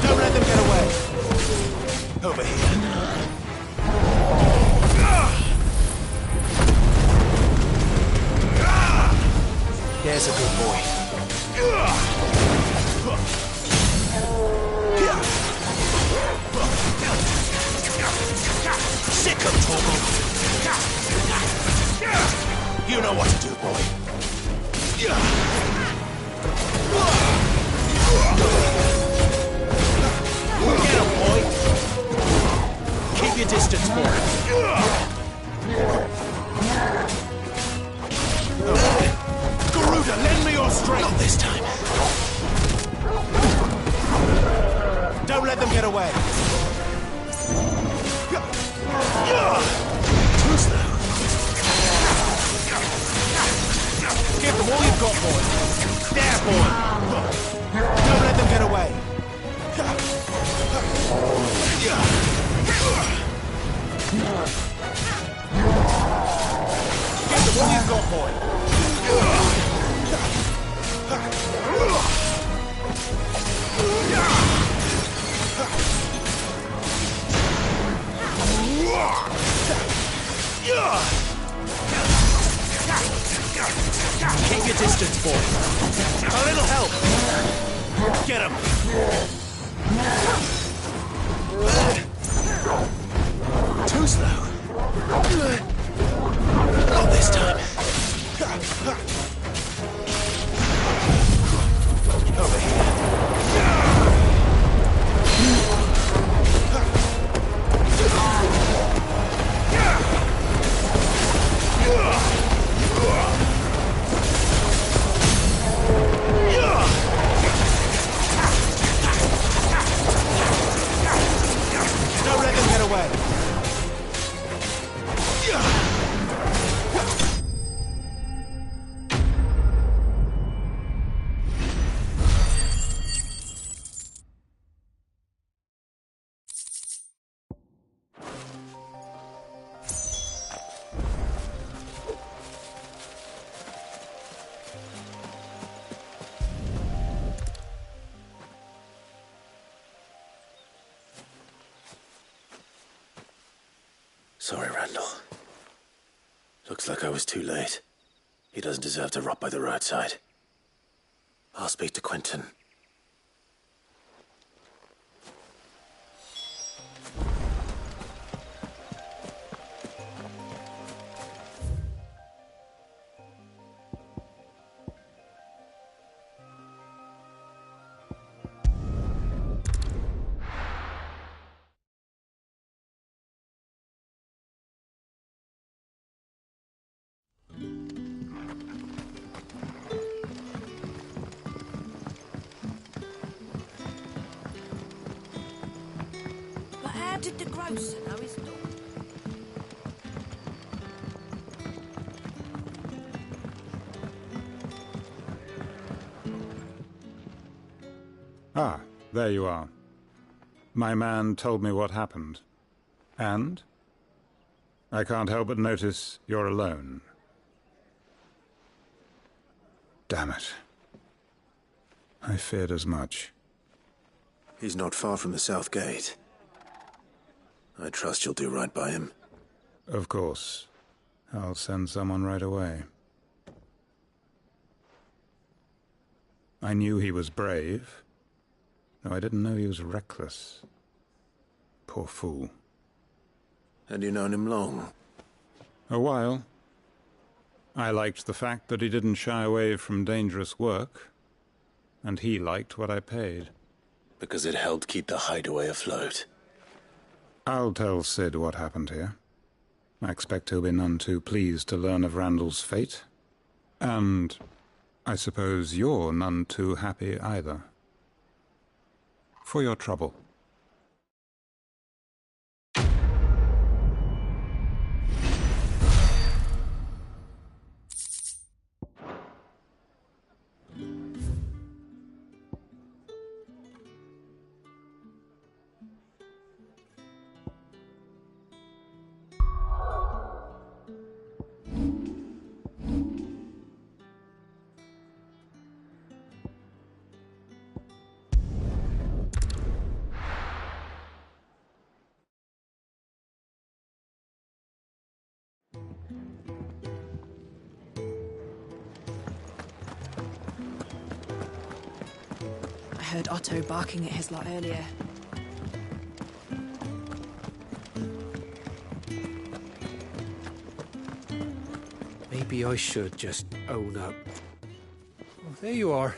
Don't let them get away. Over here. There's a good boy. Sick of Torgal. You know what to do, boy. Get him, boy. Keep your distance, boy. Garuda, lend me your strength. Not this time. Don't let them get away. Too slow. Give them all you've got, boy. There, boy. Don't let them get away. Give them all you've got, boy. Keep your distance, boy. A little help. Get him. Too slow. Not this time. Over here. Don't let them get away. Sorry, Randall. Looks like I was too late. He doesn't deserve to rot by the roadside. I'll speak to Quentin. But how did the grocer know his daughter? Ah, there you are. My man told me what happened. And? I can't help but notice you're alone. Damn it. I feared as much. He's not far from the South Gate. I trust you'll do right by him. Of course. I'll send someone right away. I knew he was brave, though I didn't know he was reckless. Poor fool. And you known him long? A while. I liked the fact that he didn't shy away from dangerous work, and he liked what I paid. Because it helped keep the hideaway afloat. I'll tell Sid what happened here. I expect he'll be none too pleased to learn of Randall's fate. And I suppose you're none too happy either. For your trouble. heard Otto barking at his lot earlier. Maybe I should just own up. Oh, there you are.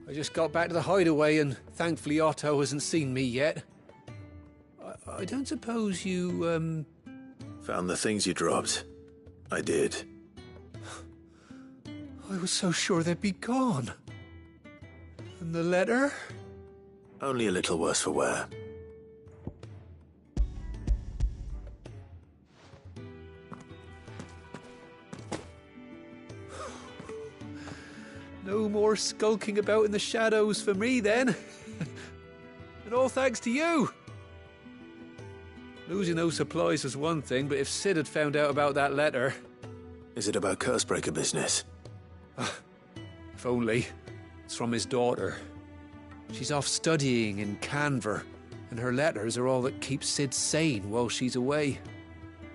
I just got back to the hideaway and thankfully Otto hasn't seen me yet. I don't suppose you, Found the things you dropped. I did. I was so sure they'd be gone. And the letter? Only a little worse for wear. No more skulking about in the shadows for me, then. And all thanks to you. Losing those supplies was one thing, but if Sid had found out about that letter... Is it about Cursebreaker business? If only. It's from his daughter. She's off studying in Canver, and her letters are all that keep Sid sane while she's away.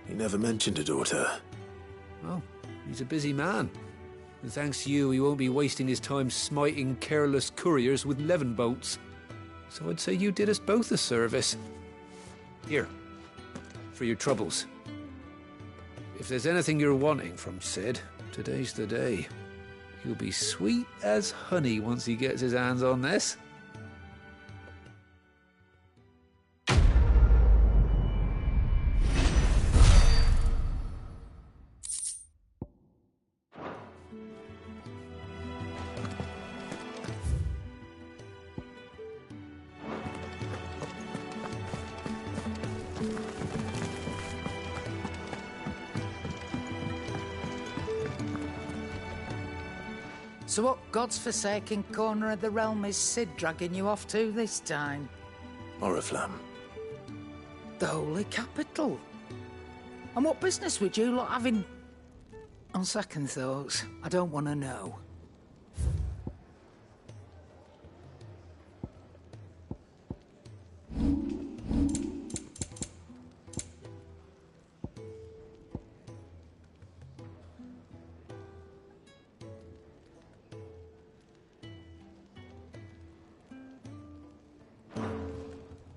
He never mentioned a daughter. Well, he's a busy man. And thanks to you, he won't be wasting his time smiting careless couriers with levin bolts. So I'd say you did us both a service. Here, for your troubles. If there's anything you're wanting from Sid, today's the day. He'll be sweet as honey once he gets his hands on this. So what God's forsaken corner of the realm is Sid dragging you off to this time? Oriflamme. The Holy Capital. And what business would you lot have in... On second thoughts, I don't want to know.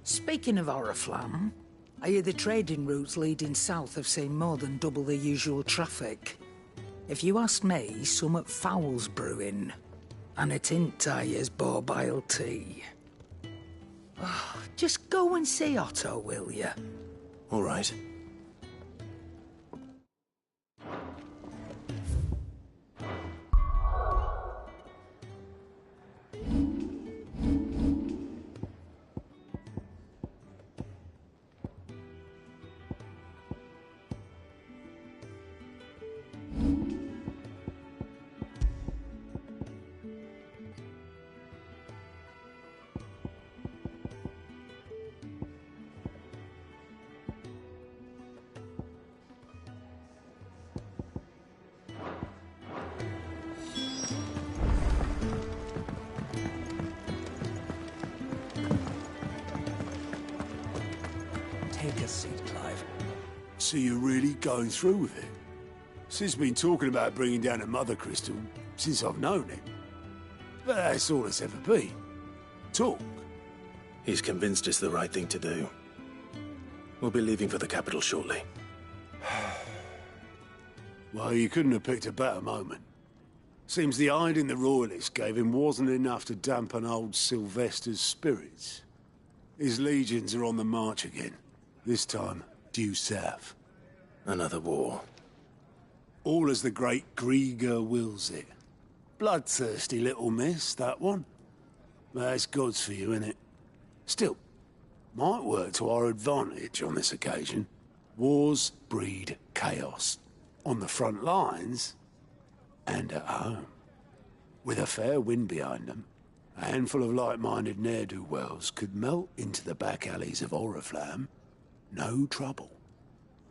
Speaking of Oriflamme, I hear the trading routes leading south have seen more than double the usual traffic. If you ask me, somewhat foul's brewing. And it ain't Tyre's borbile tea. Oh, just go and see Otto, will you? All right. Take a seat, Clive. So you're really going through with it? Sid's been talking about bringing down a mother crystal since I've known him. But that's all it's ever been. Talk. He's convinced it's the right thing to do. We'll be leaving for the capital shortly. Well, you couldn't have picked a better moment. Seems the hiding the Royalists gave him wasn't enough to dampen old Sylvester's spirits. His legions are on the march again. This time, due south. Another war. All as the great Grieger wills it. Bloodthirsty little miss, that one. That's God's for you, innit? Still, might work to our advantage on this occasion. Wars breed chaos. On the front lines, and at home. With a fair wind behind them, a handful of like-minded ne'er-do-wells could melt into the back alleys of Oriflamme. No trouble.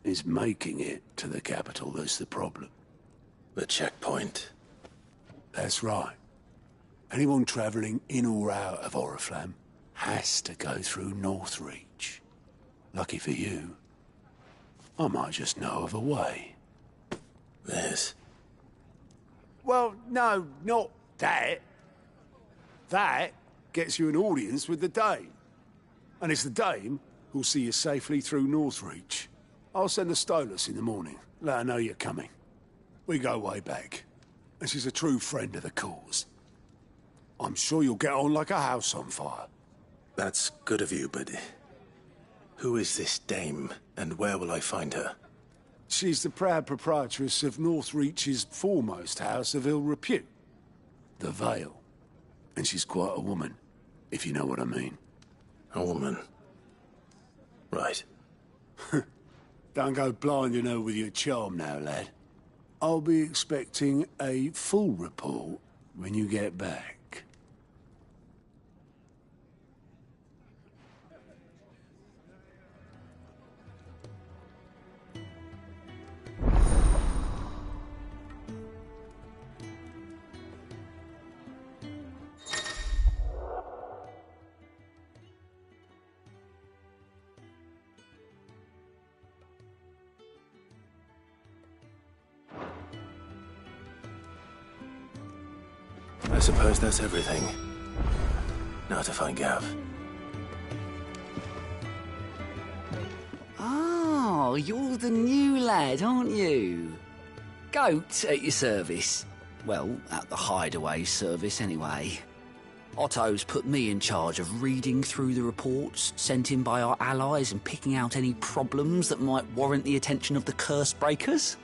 Is making it to the capital that's the problem. The checkpoint. That's right. Anyone travelling in or out of Oriflamme has to go through Northreach. Lucky for you, I might just know of a way. This? Well, no, not that. That gets you an audience with the Dame. And it's the Dame who'll see you safely through Northreach. I'll send the Stolas in the morning. Let her know you're coming. We go way back. And she's a true friend of the cause. I'm sure you'll get on like a house on fire. That's good of you, but who is this dame, and where will I find her? She's the proud proprietress of Northreach's foremost house of ill repute, the Vale. And she's quite a woman, if you know what I mean. A woman? Right. Don't go blinding her with your charm now, lad. I'll be expecting a full report when you get back. I suppose that's everything. Now to find Gav. Oh, you're the new lad, aren't you? Goat at your service. Well, at the hideaway service, anyway. Otto's put me in charge of reading through the reports sent in by our allies and picking out any problems that might warrant the attention of the curse breakers.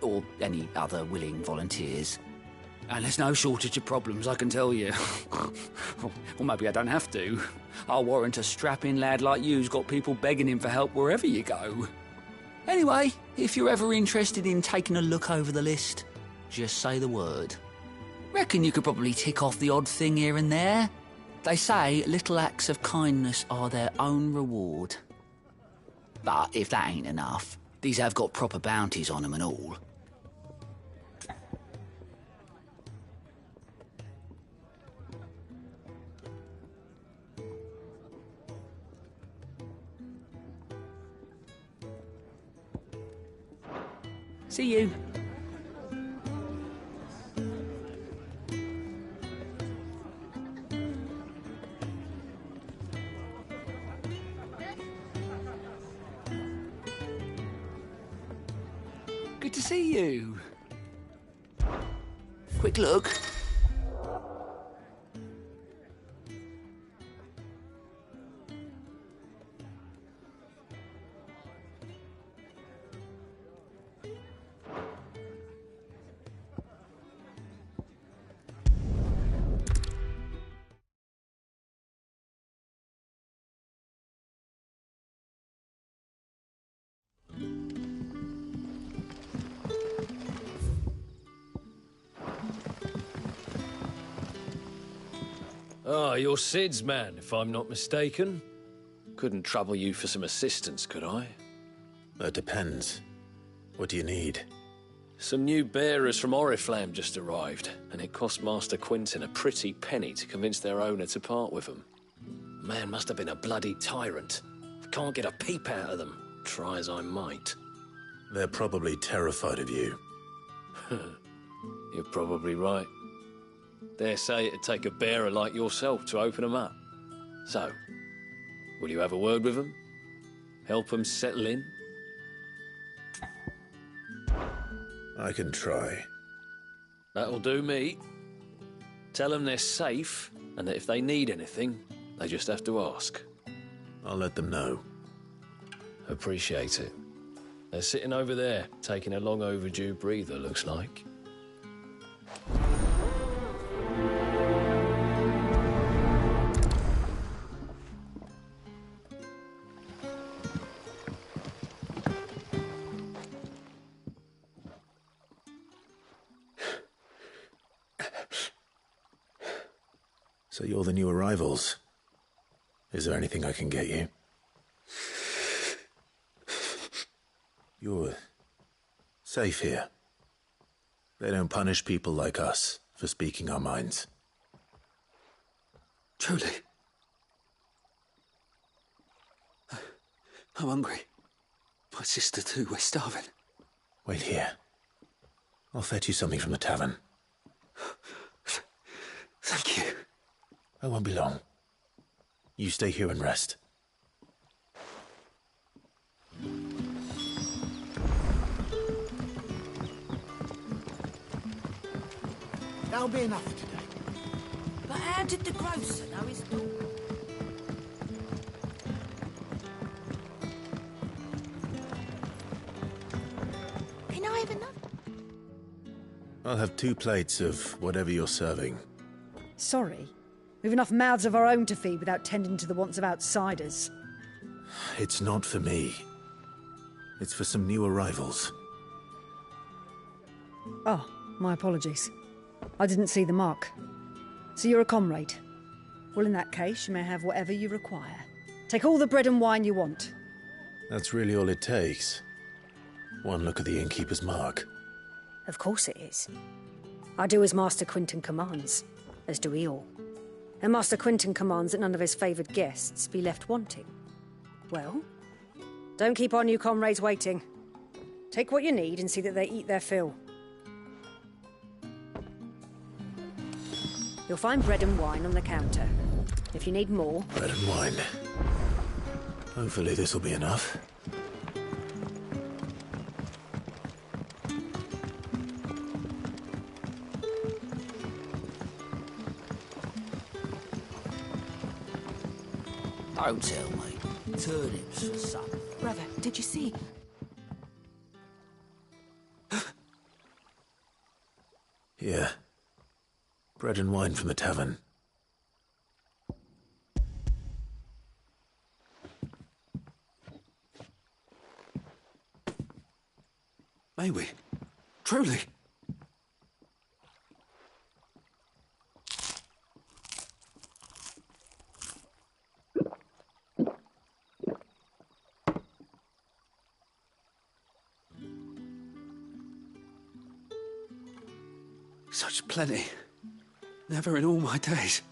Or any other willing volunteers. And there's no shortage of problems, I can tell you. Or maybe I don't have to. I'll warrant a strapping lad like you's got people begging him for help wherever you go. Anyway, if you're ever interested in taking a look over the list, just say the word. Reckon you could probably tick off the odd thing here and there. They say little acts of kindness are their own reward. But if that ain't enough, these have got proper bounties on them and all. See you. Good to see you. Quick look. Ah, you're Sid's man, if I'm not mistaken. Couldn't trouble you for some assistance, could I? That depends. What do you need? Some new bearers from Oriflamme just arrived, and it cost Master Quinton a pretty penny to convince their owner to part with them. Man must have been a bloody tyrant. I can't get a peep out of them, try as I might. They're probably terrified of you. You're probably right. Dare say it'd take a bearer like yourself to open them up. So, will you have a word with them? Help them settle in? I can try. That'll do me. Tell them they're safe, and that if they need anything, they just have to ask. I'll let them know. Appreciate it. They're sitting over there, taking a long overdue breather, looks like. So you're the new arrivals. Is there anything I can get you? You're safe here. They don't punish people like us for speaking our minds. Truly. I'm hungry. My sister too, we're starving. Wait here. I'll fetch you something from the tavern. Thank you. I won't be long. You stay here and rest. That'll be enough for today. But how did the grocer know his door? Can I have another? I'll have 2 plates of whatever you're serving. Sorry. We've enough mouths of our own to feed without tending to the wants of outsiders. It's not for me. It's for some new arrivals. Oh, my apologies. I didn't see the mark. So you're a comrade. Well, in that case, you may have whatever you require. Take all the bread and wine you want. That's really all it takes. One look at the innkeeper's mark. Of course it is. I do as Master Quinton commands, as do we all. And Master Quinton commands that none of his favoured guests be left wanting. Well, don't keep our new comrades waiting. Take what you need and see that they eat their fill. You'll find bread and wine on the counter. If you need more... Bread and wine. Hopefully this'll be enough. Don't tell me. Turnips for supper. Brother, did you see? Here. Bread and wine from the tavern. May we? Truly? Such plenty. Never in all my days.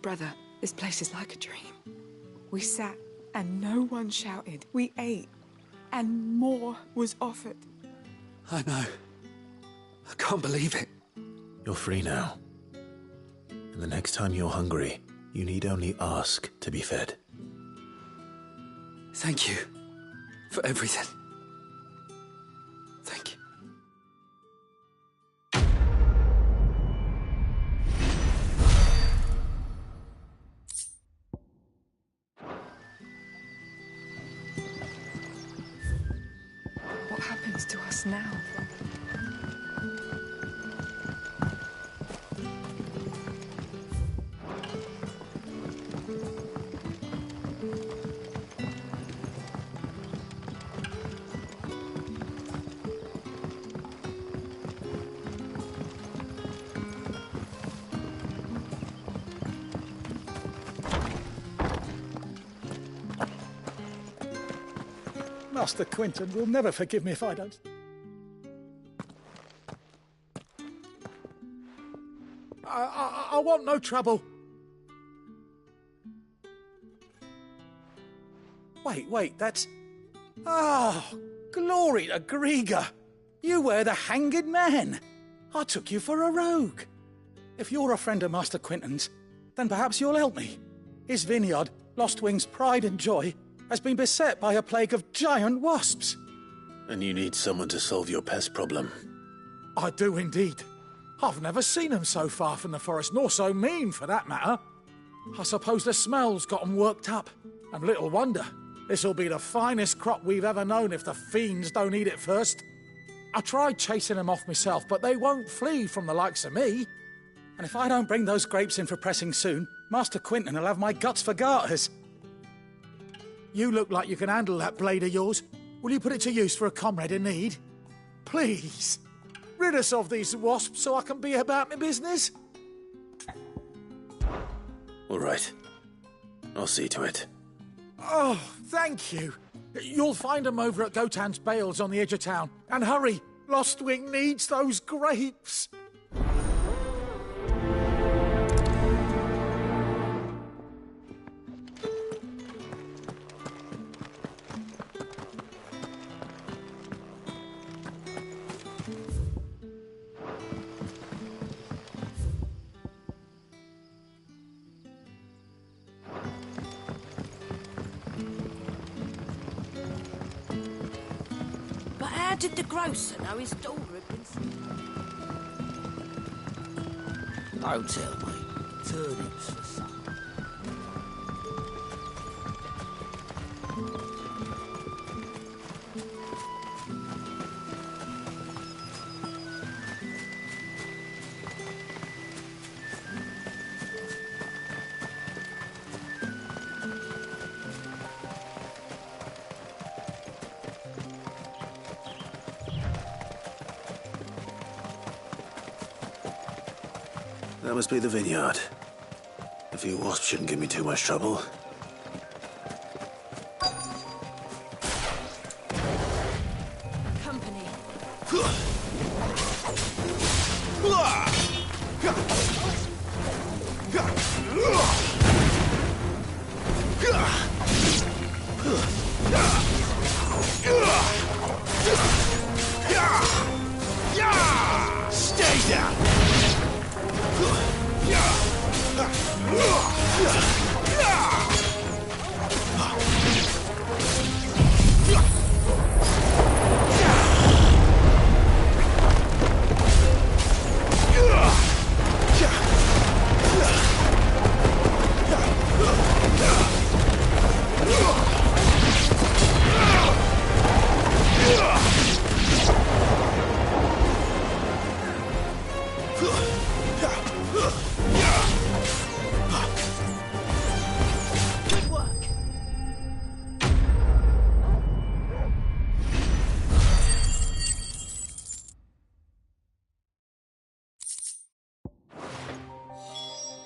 Brother, this place is like a dream. We sat and no one shouted. We ate and more was offered. I know. I can't believe it. You're free now. And the next time you're hungry, you need only ask to be fed. Thank you for everything. Thank you. What happens to us now? Master Quinton will never forgive me if I don't. I want no trouble. Wait, that's... Oh, glory to Grieger. You were the hanged man. I took you for a rogue. If you're a friend of Master Quinton's, then perhaps you'll help me. His vineyard, Lostwing's pride and joy, has been beset by a plague of giant wasps. And you need someone to solve your pest problem. I do indeed. I've never seen them so far from the forest, nor so mean, for that matter. I suppose the smell's got 'em worked up, and little wonder. This'll be the finest crop we've ever known if the fiends don't eat it first. I tried chasing them off myself, but they won't flee from the likes of me. And if I don't bring those grapes in for pressing soon, Master Quinton will have my guts for garters. You look like you can handle that blade of yours. Will you put it to use for a comrade in need? Please, rid us of these wasps so I can be about my business. All right. I'll see to it. Oh, thank you. You'll find them over at Gotan's Bales on the edge of town. And hurry, Lostwing needs those grapes. How did the grocer know his daughter had been... Don't tell me. Turnips for some. That must be the vineyard. A few wasps shouldn't give me too much trouble. Company. Stay down!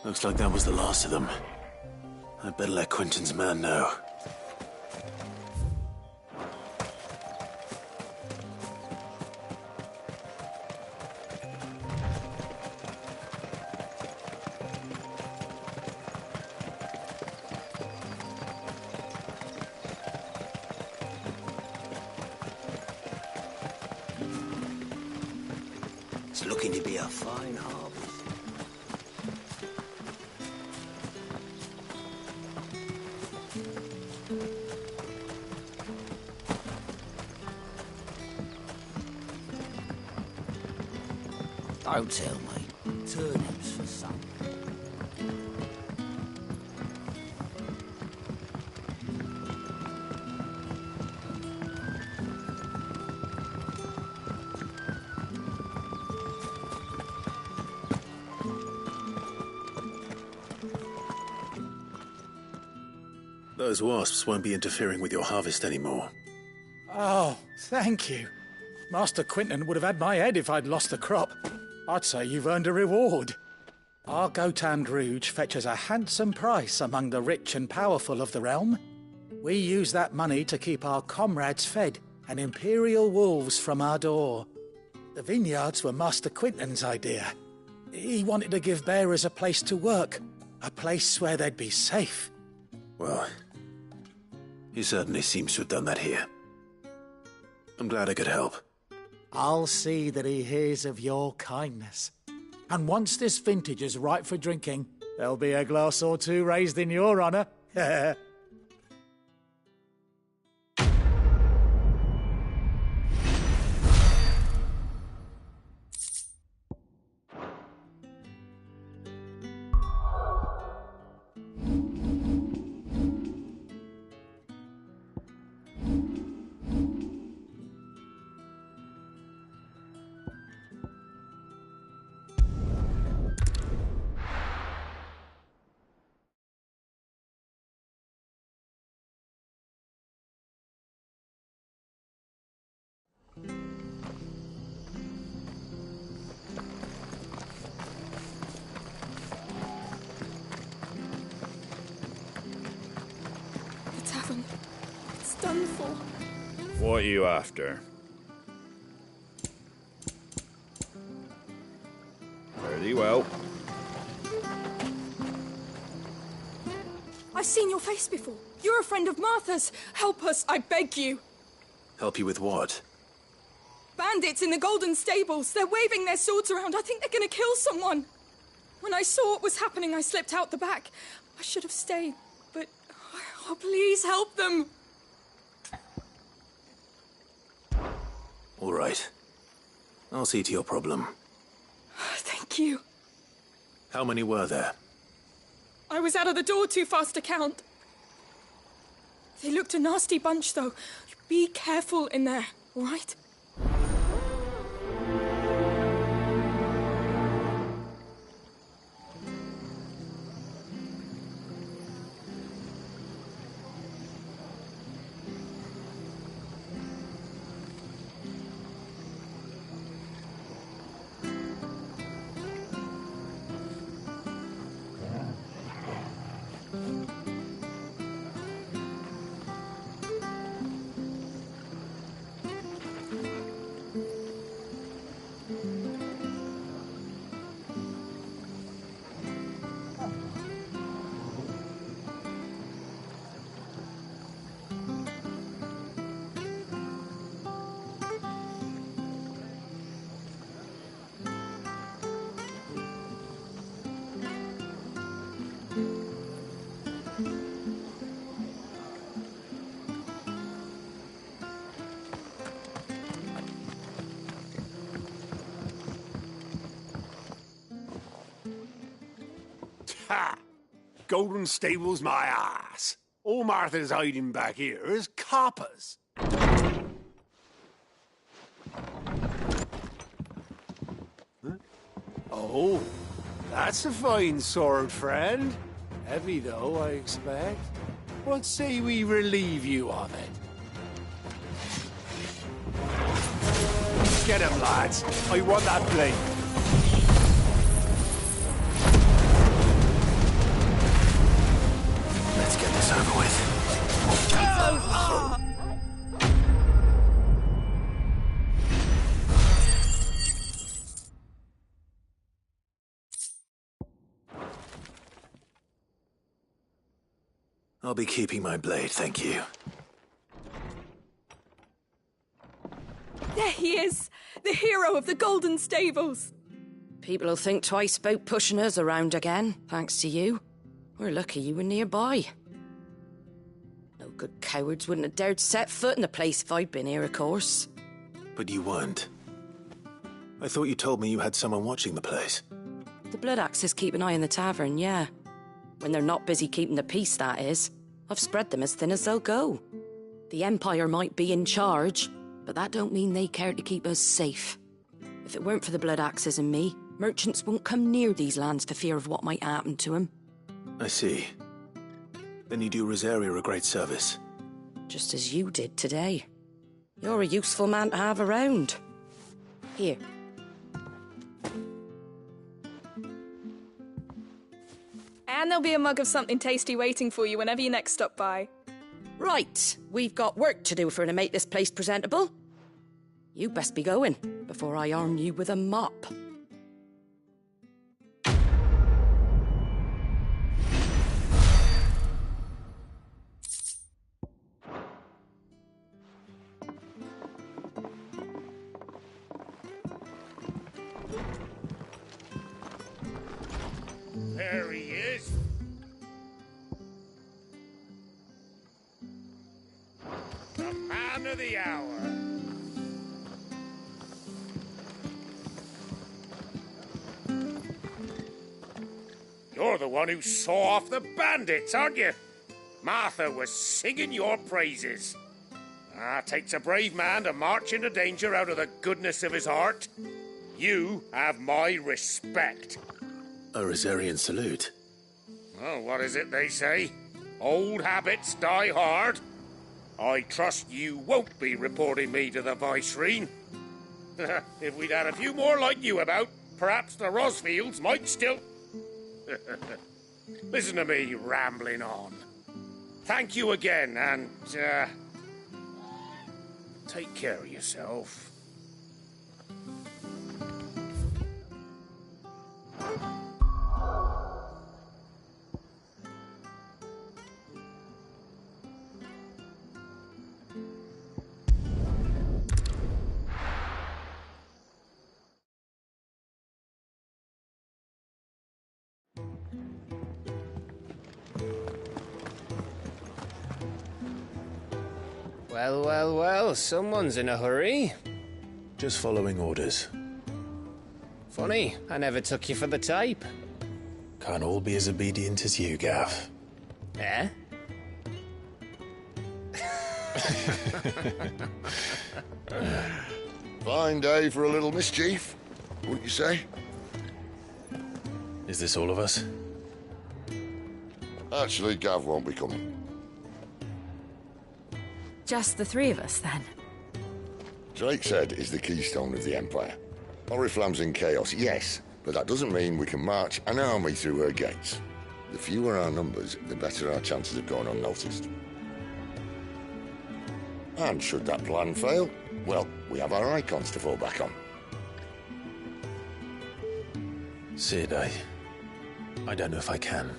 Looks like that was the last of them. I'd better let Quentin's man know. It's looking to be a fine harvest. Don't tell me. Turnips for some. Those wasps won't be interfering with your harvest anymore. Oh, thank you. Master Quentin would have had my head if I'd lost the crop. I'd say you've earned a reward. Our Gotand Rouge fetches a handsome price among the rich and powerful of the realm. We use that money to keep our comrades fed and imperial wolves from our door. The vineyards were Master Quentin's idea. He wanted to give bearers a place to work, a place where they'd be safe. Well, he certainly seems to have done that here. I'm glad I could help. I'll see that he hears of your kindness. And once this vintage is ripe for drinking, there'll be a glass or two raised in your honour. The tavern. It's done for. What are you after? Very well. I've seen your face before. You're a friend of Martha's. Help us, I beg you. Help you with what? Bandits in the Golden Stables. They're waving their swords around. I think they're going to kill someone. When I saw what was happening, I slipped out the back. I should have stayed, but... Oh, please help them. All right. I'll see to your problem. Thank you. How many were there? I was out of the door too fast to count. They looked a nasty bunch, though. Be careful in there, all right? Ha! Golden Stable's my ass. All Martha's hiding back here is coppers. Huh? Oh, that's a fine sword, friend. Heavy, though, I expect. What say we relieve you of it? Get him, lads. I want that blade. Let's get this over with. I'll be keeping my blade, thank you. There he is! The hero of the Golden Stables! People'll think twice about pushing us around again, thanks to you. We're lucky you were nearby. No good cowards wouldn't have dared set foot in the place if I'd been here, of course. But you weren't. I thought you told me you had someone watching the place. The Blood Axes keep an eye on the tavern, yeah. When they're not busy keeping the peace, that is. I've spread them as thin as they'll go. The Empire might be in charge, but that don't mean they care to keep us safe. If it weren't for the Blood Axes and me, merchants won't come near these lands for fear of what might happen to them. I see. Then you do Rosaria a great service. Just as you did today. You're a useful man to have around. Here. And there'll be a mug of something tasty waiting for you whenever you next stop by. Right, we've got work to do if we're to make this place presentable. You best be going, before I arm you with a mop. There he is. The man of the hour. You're the one who saw off the bandits, aren't you? Martha was singing your praises. Takes a brave man to march into danger out of the goodness of his heart. You have my respect. A Rosarian salute. Oh, what is it they say? Old habits die hard. I trust you won't be reporting me to the Viceroy. If we'd had a few more like you about, perhaps the Rosfields might still... Listen to me rambling on. Thank you again, and, take care of yourself. Well, well, well, someone's in a hurry. Just following orders. Funny, I never took you for the type. Can't all be as obedient as you, Gav. Eh? Fine day for a little mischief, wouldn't you say? Is this all of us? Actually, Gav won't be coming. Just the three of us, then? Drake's Head is the keystone of the Empire. Oriflamme's in chaos, yes, but that doesn't mean we can march an army through her gates. The fewer our numbers, the better our chances of going unnoticed. And should that plan fail, well, we have our icons to fall back on. Sid, I don't know if I can.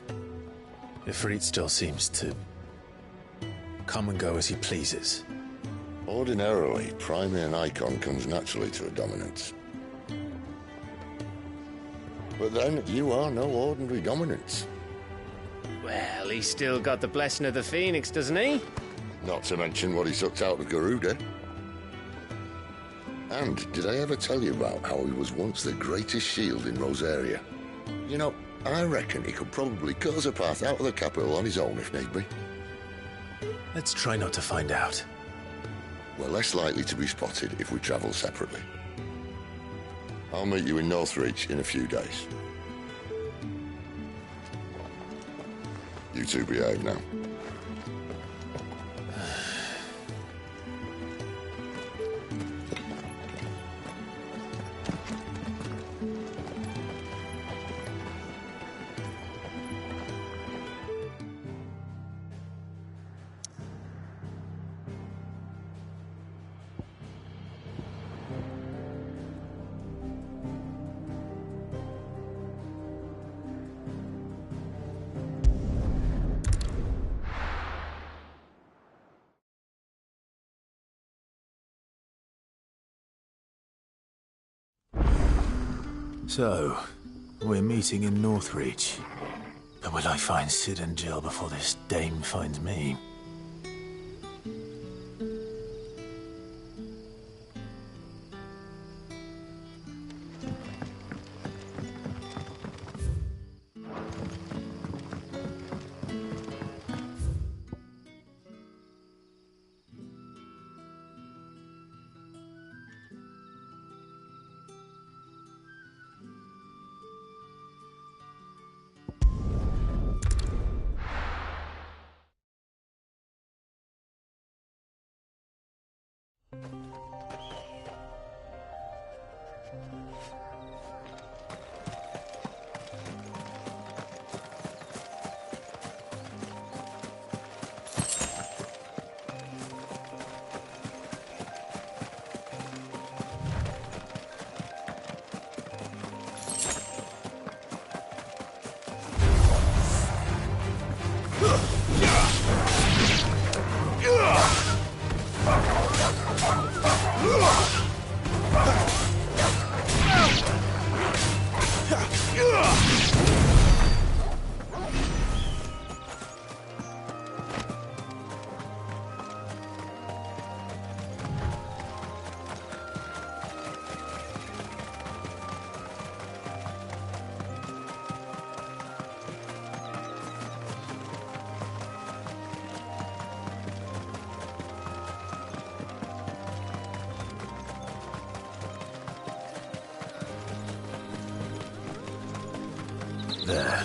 Ifrit still seems to come and go as he pleases. Ordinarily, priming an icon comes naturally to a dominance. But then, you are no ordinary dominance. Well, he's still got the blessing of the Phoenix, doesn't he? Not to mention what he sucked out of Garuda. And did I ever tell you about how he was once the greatest shield in Rosaria? You know, I reckon he could probably cut us a path out of the capital on his own if need be. Let's try not to find out. We're less likely to be spotted if we travel separately. I'll meet you in Northreach in a few days. You two behave now. So, we're meeting in Northreach. But will I find Sid and Jill before this dame finds me? There.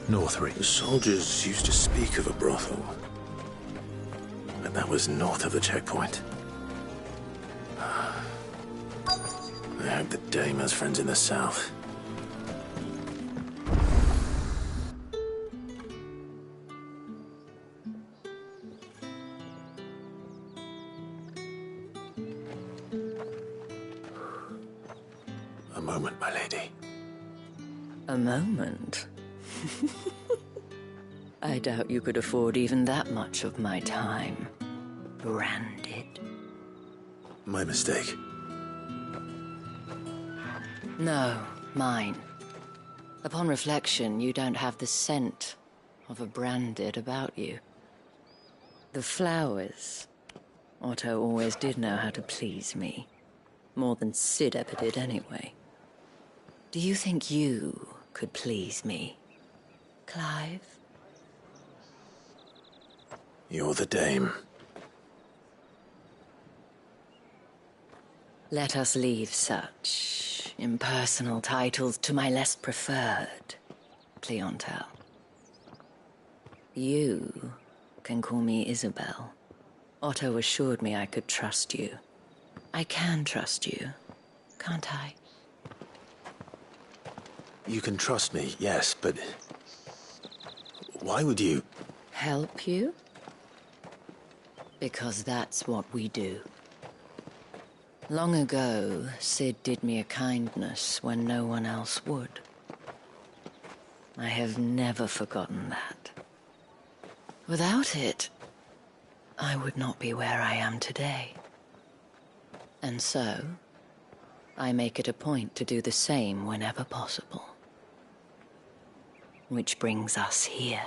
Northreach. The soldiers used to speak of a brothel. But that was north of the checkpoint. I hope the dame has friends in the south. A moment, my lady. A moment? I doubt you could afford even that much of my time. Branded. My mistake. No, mine. Upon reflection, you don't have the scent of a branded about you. The flowers Otto always did know how to please me. More than Sid ever did, anyway. Do you think you could please me, Clive? You're the dame. Let us leave such impersonal titles to my less preferred clientele. You can call me Isabel. Otto assured me I could trust you. I can trust you, can't I? You can trust me, yes, but... why would you... Help you? Because that's what we do. Long ago, Sid did me a kindness when no one else would. I have never forgotten that. Without it, I would not be where I am today. And so, I make it a point to do the same whenever possible. Which brings us here.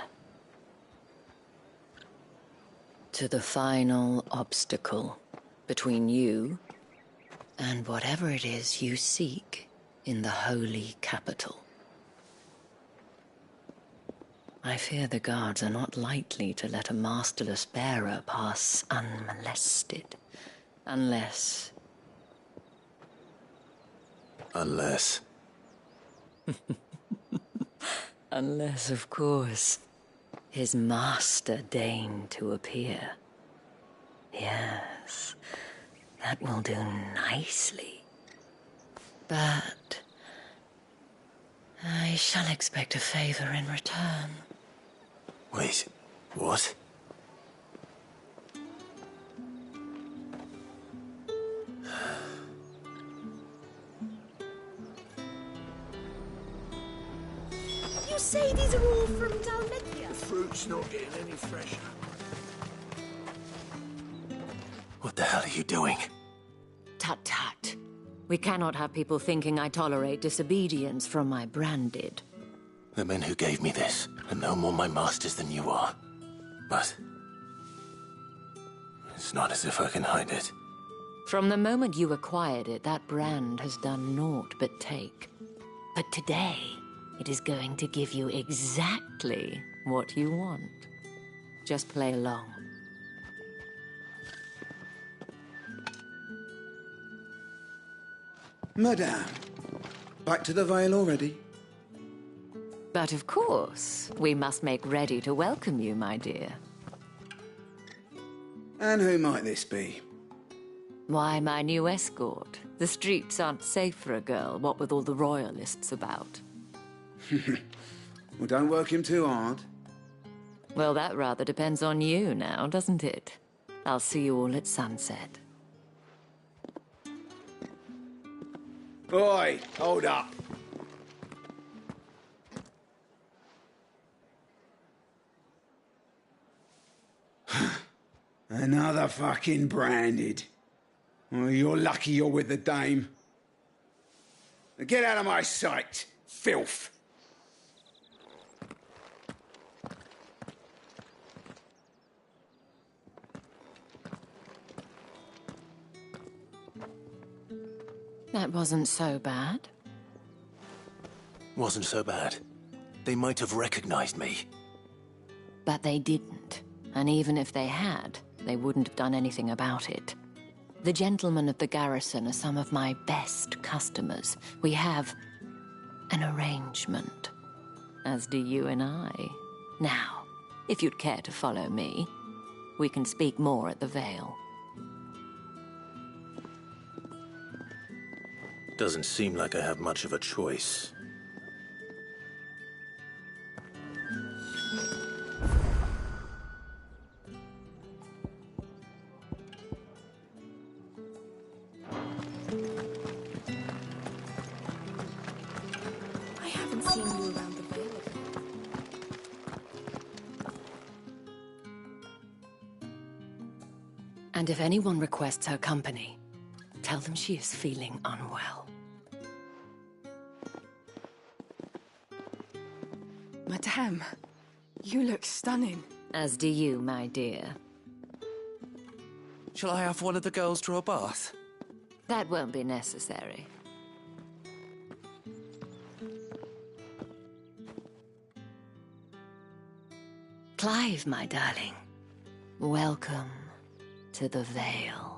To the final obstacle between you and whatever it is you seek in the holy capital. I fear the guards are not likely to let a masterless bearer pass unmolested. Unless... Unless... Unless, of course, his master deigned to appear. Yes, that will do nicely. But... I shall expect a favor in return. Wait, what? You say these are all from Dalmetia? The fruit's not getting any fresher. What the hell are you doing? Tut-tut. We cannot have people thinking I tolerate disobedience from my branded. The men who gave me this are no more my masters than you are. But... it's not as if I can hide it. From the moment you acquired it, that brand has done naught but take. But today, it is going to give you exactly what you want. Just play along. Madame, back to the Vale already? But of course, we must make ready to welcome you, my dear. And who might this be? Why, my new escort. The streets aren't safe for a girl, what with all the royalists about. Well, don't work him too hard. Well, that rather depends on you now, doesn't it? I'll see you all at sunset. Oi, hold up. Another fucking branded. Well, you're lucky you're with the dame. Now get out of my sight, filth. That wasn't so bad. Wasn't so bad. They might have recognized me. But they didn't. And even if they had, they wouldn't have done anything about it. The gentlemen of the garrison are some of my best customers. We have an arrangement, as do you and I. Now, if you'd care to follow me, we can speak more at the Vale. Doesn't seem like I have much of a choice. I haven't seen you around the Vale. And if anyone requests her company, tell them she is feeling unwell. Madame, you look stunning. As do you, my dear. Shall I have one of the girls draw a bath? That won't be necessary. Clive, my darling. Welcome to the Vale.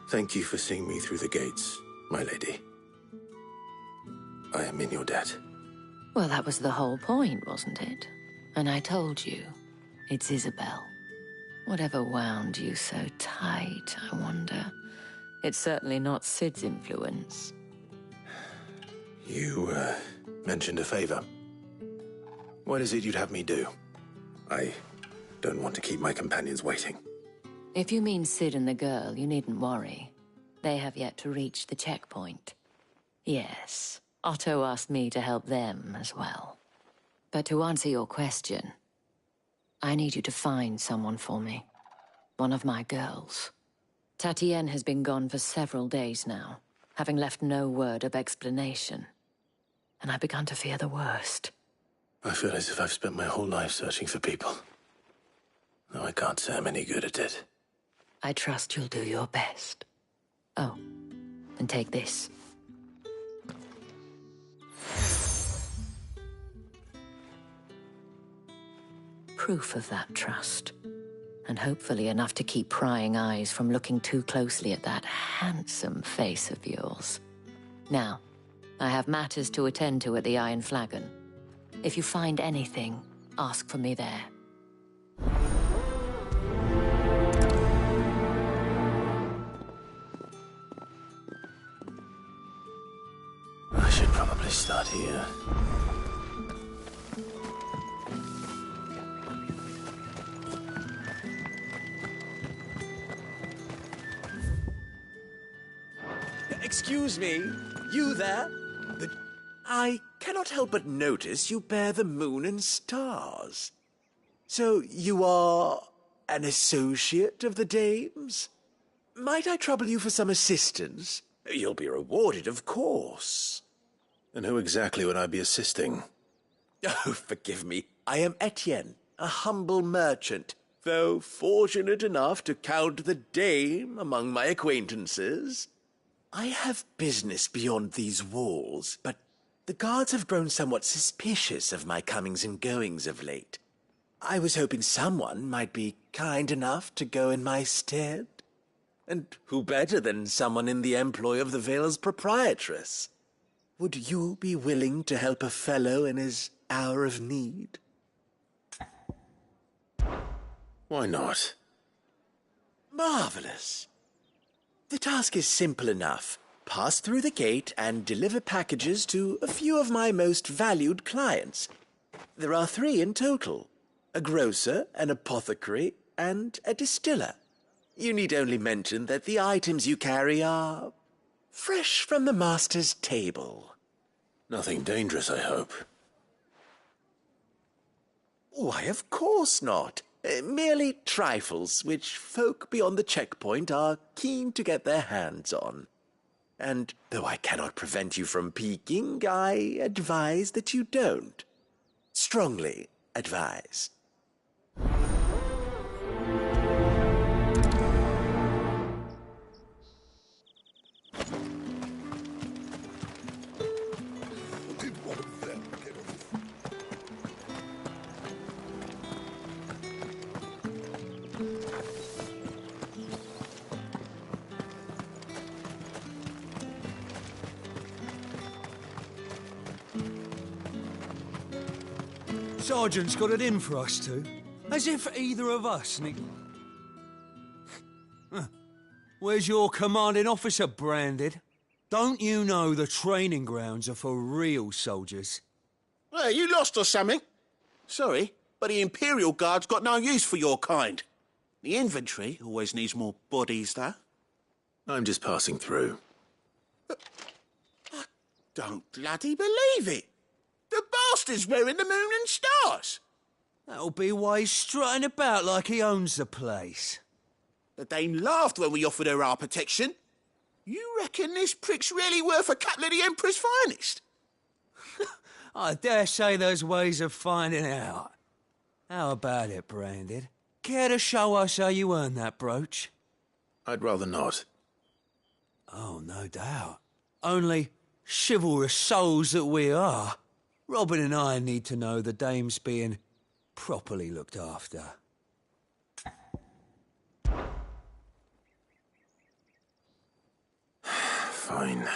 Thank you for seeing me through the gates, my lady. I am in your debt. Well, that was the whole point, wasn't it? And I told you, it's Isabel. Whatever wound you so tight, I wonder. It's certainly not Sid's influence. You, mentioned a favor. What is it you'd have me do? I don't want to keep my companions waiting. If you mean Sid and the girl, you needn't worry. They have yet to reach the checkpoint. Yes, Otto asked me to help them as well. But to answer your question, I need you to find someone for me. One of my girls. Tatienne has been gone for several days now, having left no word of explanation. And I've begun to fear the worst. I feel as if I've spent my whole life searching for people. Though I can't say I'm any good at it. I trust you'll do your best. Oh, and take this. Proof of that trust. And hopefully enough to keep prying eyes from looking too closely at that handsome face of yours. Now, I have matters to attend to at the Iron Flagon. If you find anything, ask for me there. I should probably start here. Excuse me, you there? I cannot help but notice you bear the moon and stars. So you are an associate of the dames? Might I trouble you for some assistance? You'll be rewarded, of course. And who exactly would I be assisting? Oh, forgive me. I am Etienne, a humble merchant, though fortunate enough to count the dame among my acquaintances. I have business beyond these walls, but the guards have grown somewhat suspicious of my comings and goings of late. I was hoping someone might be kind enough to go in my stead. And who better than someone in the employ of the Vale's proprietress? Would you be willing to help a fellow in his hour of need? Why not? Marvelous. The task is simple enough. Pass through the gate and deliver packages to a few of my most valued clients. There are 3 in total. A grocer, an apothecary, and a distiller. You need only mention that the items you carry are fresh from the master's table. Nothing dangerous, I hope. Why, of course not. Merely trifles which folk beyond the checkpoint are keen to get their hands on. And though I cannot prevent you from peeking, I advise that you don't. Strongly advise. Sergeant's got it in for us two. As if either of us need... Where's your commanding officer, Branded? Don't you know the training grounds are for real soldiers? Well, you lost or something? Sorry, but the Imperial Guard's got no use for your kind. The infantry always needs more bodies, though. I'm just passing through. I don't bloody believe it. The bastard's wearing the moon and stars. That'll be why he's strutting about like he owns the place. The dame laughed when we offered her our protection. You reckon this prick's really worth a couple of the Emperor's finest? I dare say there's ways of finding out. How about it, Branded? Care to show us how you earned that brooch? I'd rather not. Oh, no doubt. Only chivalrous souls that we are, Robin and I need to know the dame's being properly looked after. Fine.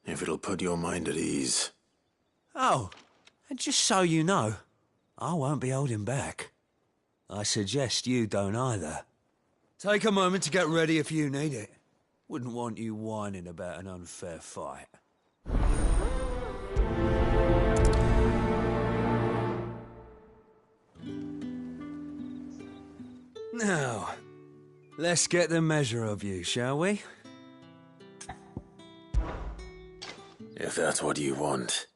If it'll put your mind at ease. Oh, and just so you know, I won't be holding back. I suggest you don't either. Take a moment to get ready if you need it. Wouldn't want you whining about an unfair fight. Now, let's get the measure of you, shall we? If that's what you want.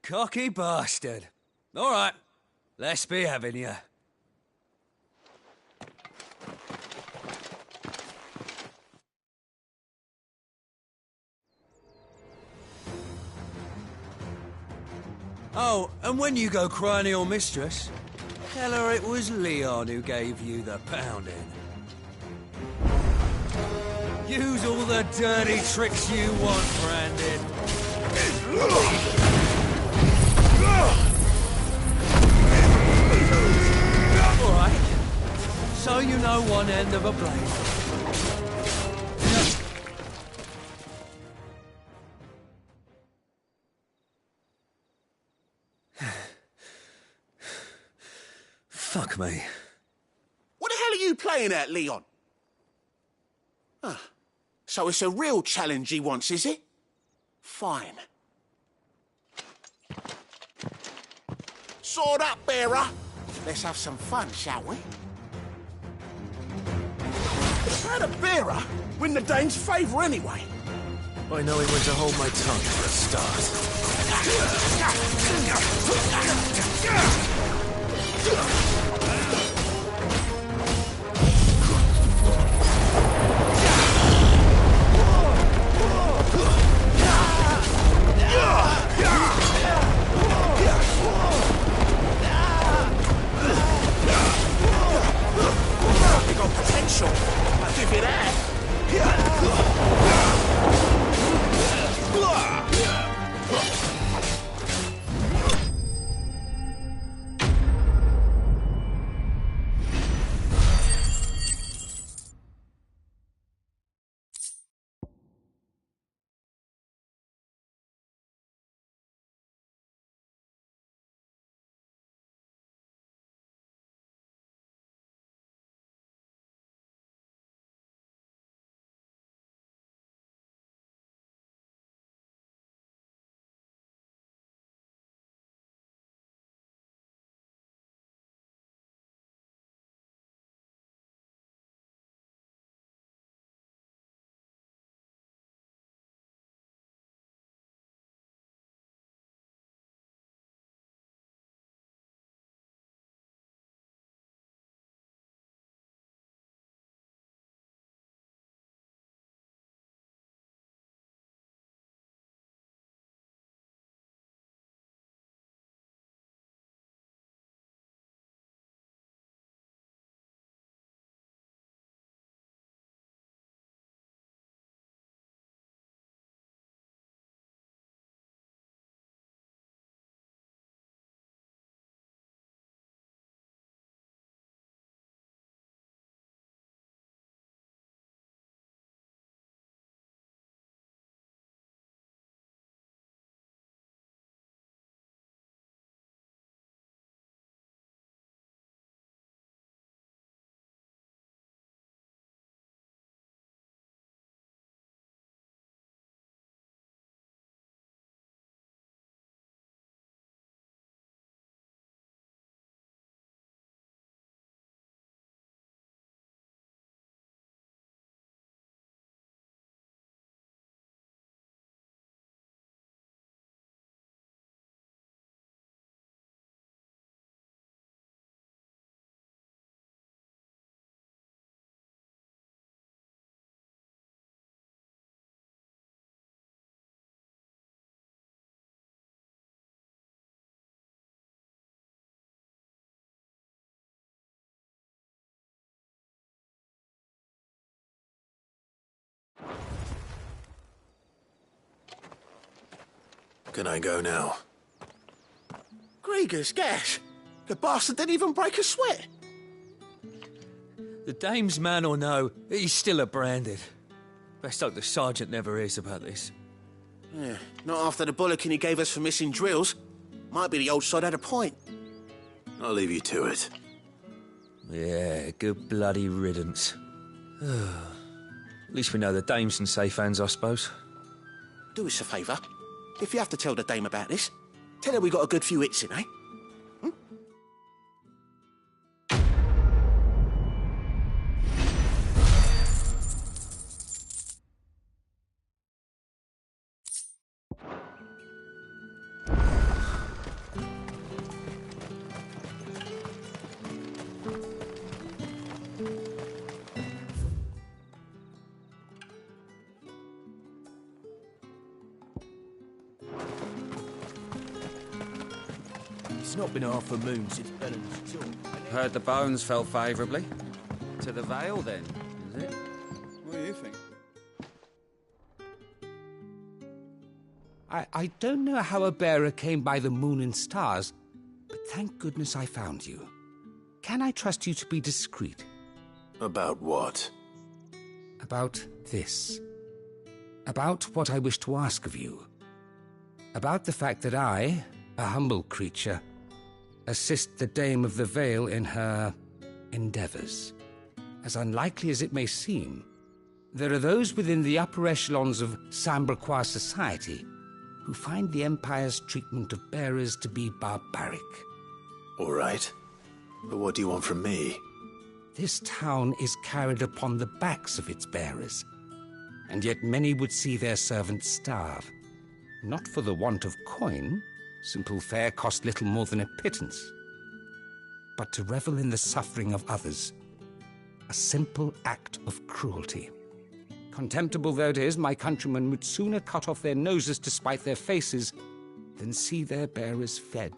Cocky bastard. All right, let's be having you. Oh, and when you go crying to your mistress, tell her it was Leon who gave you the pounding. Use all the dirty tricks you want, Branded. All right, so you know one end of a blade. Fuck me. What the hell are you playing at, Leon? Ah, so it's a real challenge he wants, is it? Fine. Sword up, bearer. Let's have some fun, shall we? How'd a bearer win the Dane's favour anyway? By knowing when to hold my tongue for a start. You got potential. I'll give you that. Can I go now? Grieger's gas! The bastard didn't even break a sweat! The dame's man or no, he's still a branded. Best hope the sergeant never hears about this. Yeah, not after the bullocking he gave us for missing drills. Might be the old sod had a point. I'll leave you to it. Yeah, good bloody riddance. At least we know the dame's in safe hands, I suppose. Do us a favour. If you have to tell the dame about this, tell her we got a good few hits in, eh? It's not been half a moon since Bellen's tour. Heard the bones fell favourably. To the Vale, then, is it? What do you think? I don't know how a bearer came by the moon and stars, but thank goodness I found you. Can I trust you to be discreet? About what? About this. About what I wish to ask of you. About the fact that I, a humble creature, assist the Dame of the Vale in her endeavours. As unlikely as it may seem, there are those within the upper echelons of Sambrequois society who find the Empire's treatment of bearers to be barbaric. All right. But what do you want from me? This town is carried upon the backs of its bearers, and yet many would see their servants starve. Not for the want of coin, simple fare cost little more than a pittance, but to revel in the suffering of others, a simple act of cruelty. Contemptible though it is, my countrymen would sooner cut off their noses to spite their faces than see their bearers fed.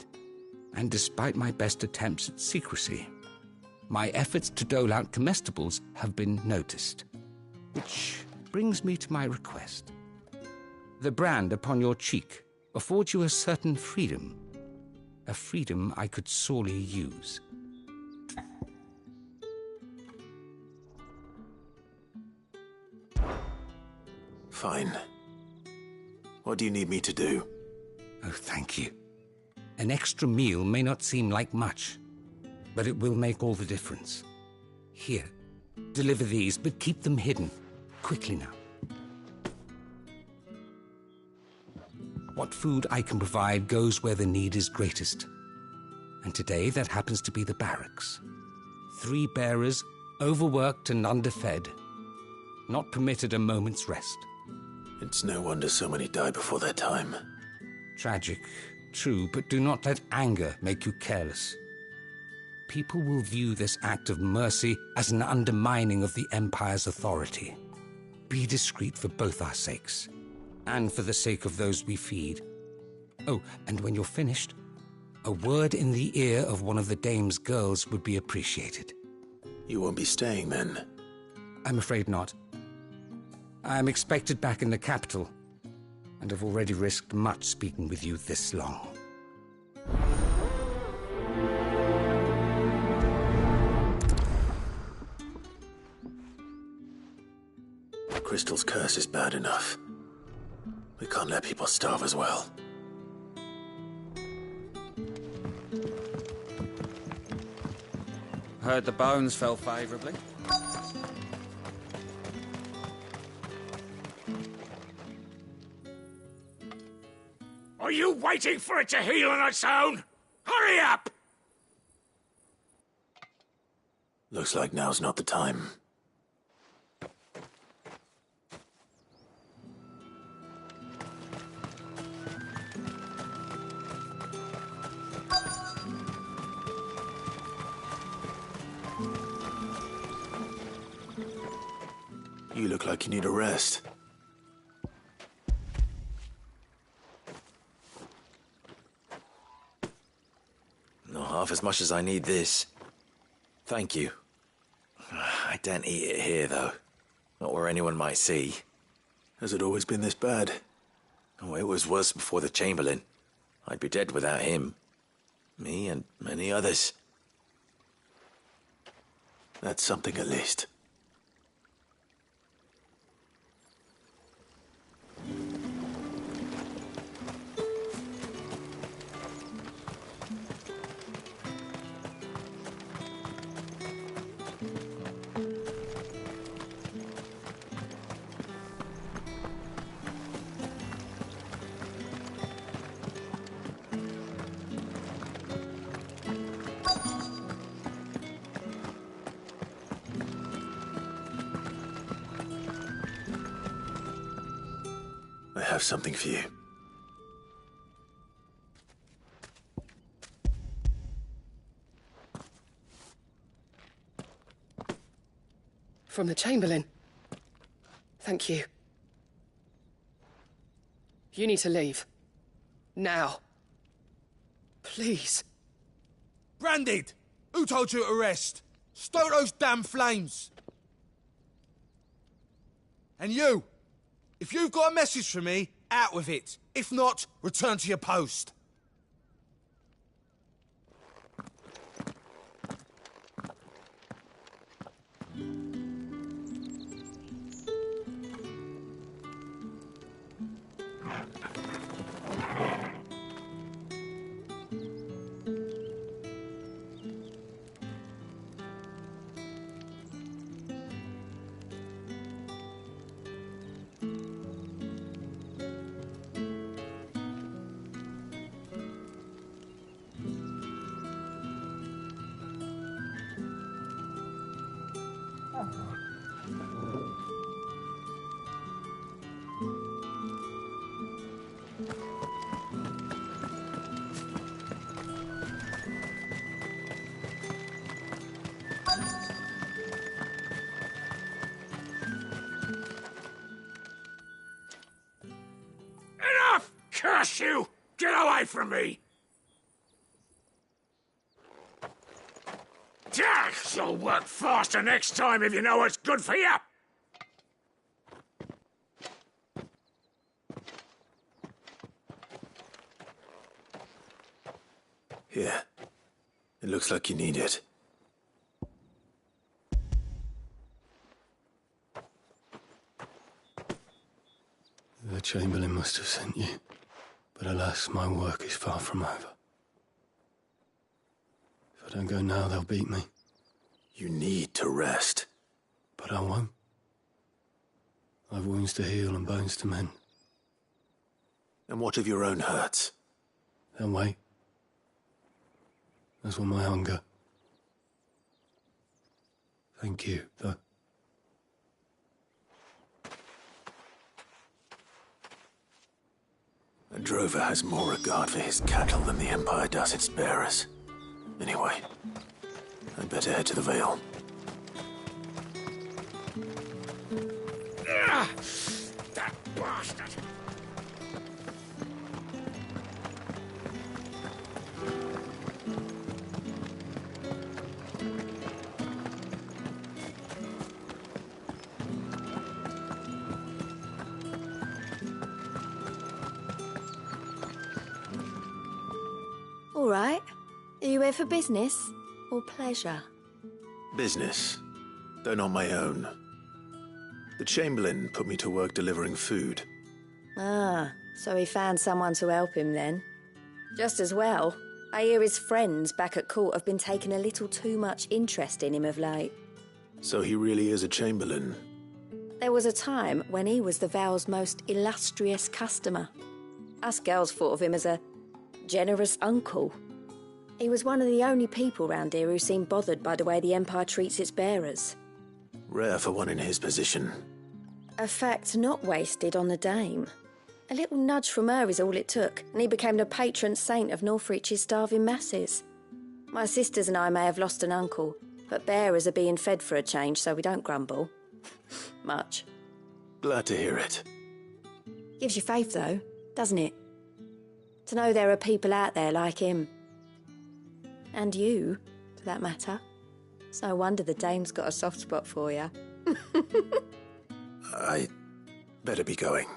And despite my best attempts at secrecy, my efforts to dole out comestibles have been noticed. Which brings me to my request. The brand upon your cheek affords you a certain freedom, a freedom I could sorely use. Fine. What do you need me to do? Oh, thank you. An extra meal may not seem like much, but it will make all the difference. Here, deliver these, but keep them hidden. Quickly now. What food I can provide goes where the need is greatest. And today that happens to be the barracks. 3 bearers, overworked and underfed, not permitted a moment's rest. It's no wonder so many die before their time. Tragic, true, but do not let anger make you careless. People will view this act of mercy as an undermining of the Empire's authority. Be discreet for both our sakes, and for the sake of those we feed. Oh, and when you're finished, a word in the ear of one of the Dame's girls would be appreciated. You won't be staying, then? I'm afraid not. I'm expected back in the capital, and have already risked much speaking with you this long. Crystal's curse is bad enough. We can't let people starve as well. Heard the bones fell favourably. Are you waiting for it to heal on its own? Hurry up! Looks like now's not the time. You look like you need a rest. Not half as much as I need this. Thank you. I don't eat it here, though. Not where anyone might see. Has it always been this bad? Oh, it was worse before the Chamberlain. I'd be dead without him. Me and many others. That's something at least. I have something for you. From the Chamberlain. Thank you. You need to leave. Now. Please. Branded! Who told you to rest? Stoke those damn flames! And you! If you've got a message for me, out with it. If not, return to your post. Enough! Curse you! Get away from me! You'll work faster next time if you know what's good for you! Here. It looks like you need it. The Chamberlain must have sent you, but alas, my work is far from over. If I don't go now, they'll beat me. You need to rest. But I won't. I've wounds to heal and bones to mend. And what of your own hurts? They'll wait. As will my hunger. Thank you, though. A drover has more regard for his cattle than the Empire does its bearers. Anyway, I'd better head to the Vale. That bastard! All right. Are you here for business or pleasure? Business, though not my own. The Chamberlain put me to work delivering food. Ah, so he found someone to help him then. Just as well. I hear his friends back at court have been taking a little too much interest in him of late. So he really is a Chamberlain. There was a time when he was the Vale's most illustrious customer. Us girls thought of him as a generous uncle. He was one of the only people round here who seemed bothered by the way the Empire treats its bearers. Rare for one in his position. A fact not wasted on the dame. A little nudge from her is all it took, and he became the patron saint of Northreach's starving masses. My sisters and I may have lost an uncle, but bearers are being fed for a change, so we don't grumble. Much. Glad to hear it. Gives you faith, though, doesn't it? To know there are people out there like him. And you, for that matter. It's no wonder the dame's got a soft spot for you. I better be going.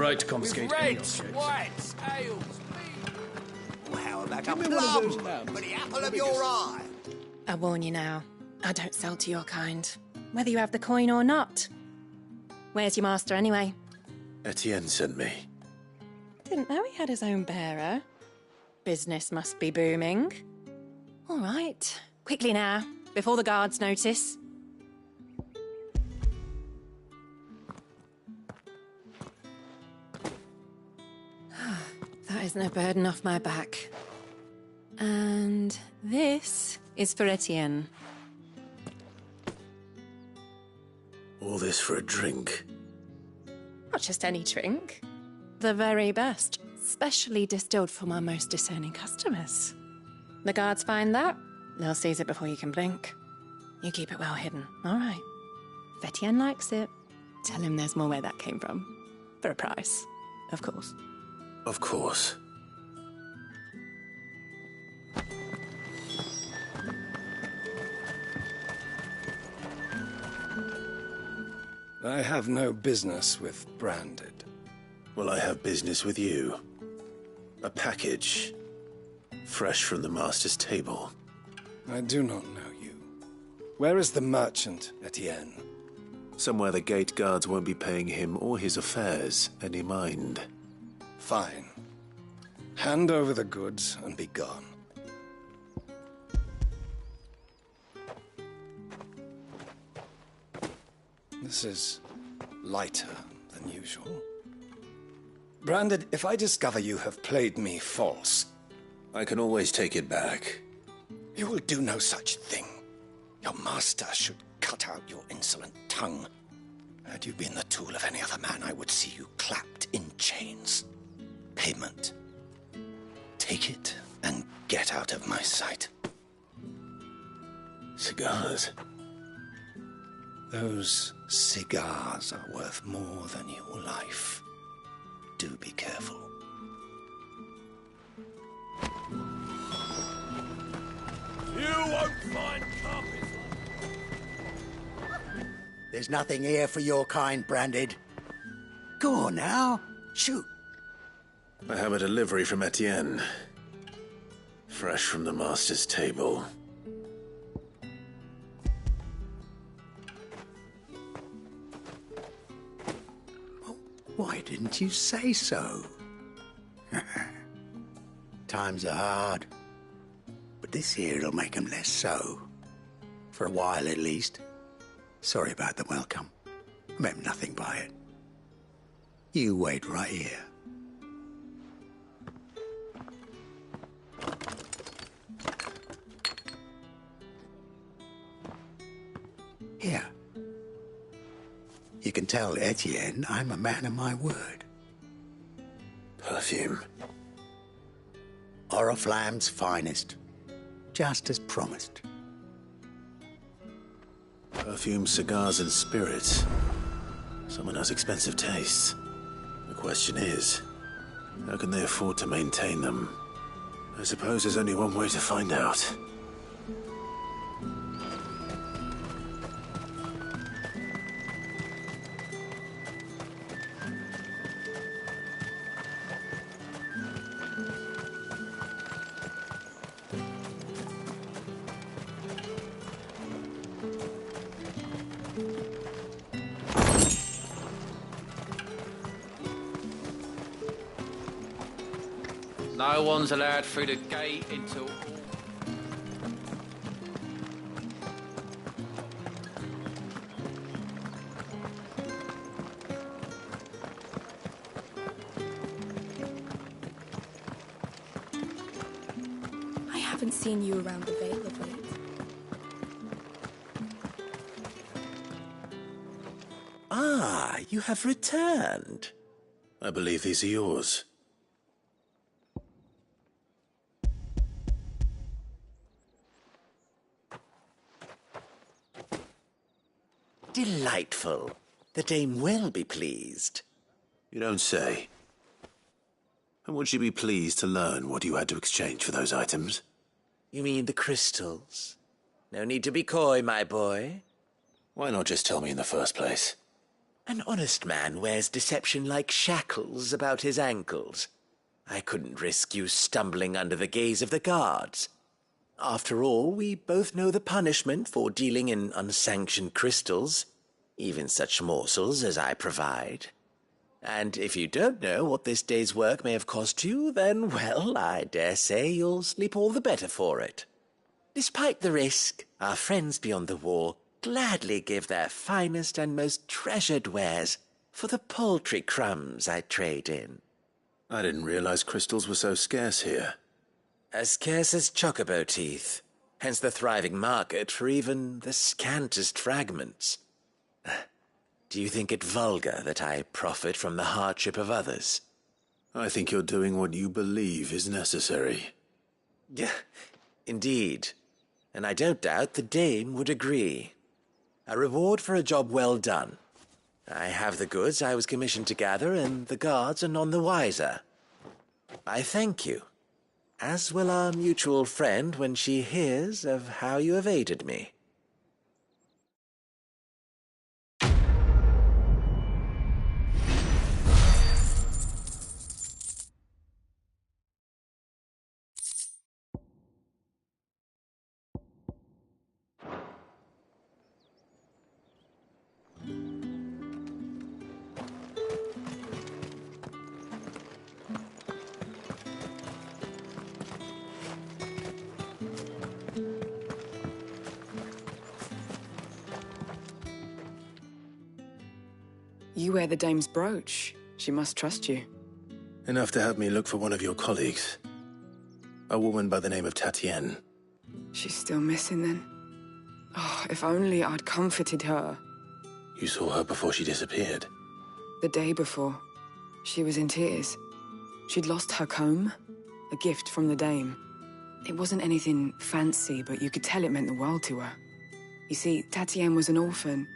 right to confiscate any Reds, objects. whites, ales, How about Give a me one of those plum lambs. for the apple of your eye? I warn you now, I don't sell to your kind, whether you have the coin or not. Where's your master anyway? Etienne sent me. Didn't know he had his own bearer. Business must be booming. All right, quickly now, before the guards notice. That isn't a burden off my back. And this is for Etienne. All this for a drink. Not just any drink. The very best, specially distilled for my most discerning customers. The guards find that, they'll seize it before you can blink. You keep it well hidden, all right? If Etienne likes it, tell him there's more where that came from. For a price, of course. Of course. I have no business with Branded. Well, I have business with you. A package. Fresh from the master's table. I do not know you. Where is the merchant, Etienne? Somewhere the gate guards won't be paying him or his affairs any mind. Fine. Hand over the goods and be gone. This is lighter than usual. Branded, if I discover you have played me false... I can always take it back. You will do no such thing. Your master should cut out your insolent tongue. Had you been the tool of any other man, I would see you clapped in chains. Payment. Take it and get out of my sight. Cigars. Those cigars are worth more than your life. Do be careful. You won't find carpet. There's nothing here for your kind, Branded. Go on now. Shoot. I have a delivery from Etienne. Fresh from the master's table. Why didn't you say so? Times are hard. But this here'll make 'em less so. For a while, at least. Sorry about the welcome. I meant nothing by it. You wait right here. Here. You can tell Etienne I'm a man of my word. Perfume. Oriflamme's finest. Just as promised. Perfume, cigars, and spirits. Someone has expensive tastes. The question is, how can they afford to maintain them? I suppose there's only one way to find out. No one's allowed through the gate until... I haven't seen you around the Vale of late. Ah, you have returned. I believe these are yours. Delightful. The dame will be pleased. You don't say. And would she be pleased to learn what you had to exchange for those items? You mean the crystals? No need to be coy, my boy. Why not just tell me in the first place? An honest man wears deception like shackles about his ankles. I couldn't risk you stumbling under the gaze of the guards. After all, we both know the punishment for dealing in unsanctioned crystals, even such morsels as I provide. And if you don't know what this day's work may have cost you, then, well, I dare say you'll sleep all the better for it. Despite the risk, our friends beyond the wall gladly give their finest and most treasured wares for the paltry crumbs I trade in. I didn't realize crystals were so scarce here. As scarce as chocobo teeth, hence the thriving market for even the scantest fragments. Do you think it vulgar that I profit from the hardship of others? I think you're doing what you believe is necessary. Yeah, indeed. And I don't doubt the dame would agree. A reward for a job well done. I have the goods I was commissioned to gather, and the guards are none the wiser. I thank you, as will our mutual friend when she hears of how you have aided me. You wear the dame's brooch. She must trust you. Enough to have me look for one of your colleagues. A woman by the name of Tatienne. She's still missing then? Oh, if only I'd comforted her. You saw her before she disappeared? The day before. She was in tears. She'd lost her comb, a gift from the dame. It wasn't anything fancy, but you could tell it meant the world to her. You see, Tatienne was an orphan,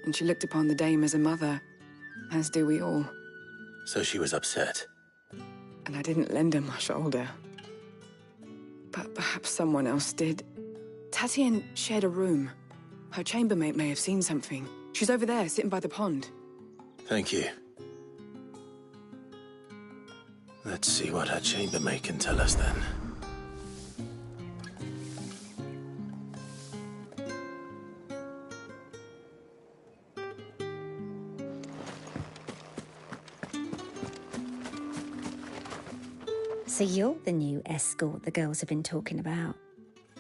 and she looked upon the dame as a mother, as do we all. So she was upset. And I didn't lend her my shoulder. But perhaps someone else did. Tatienne shared a room. Her chambermaid may have seen something. She's over there, sitting by the pond. Thank you. Let's see what her chambermaid can tell us then. So you're the new escort the girls have been talking about.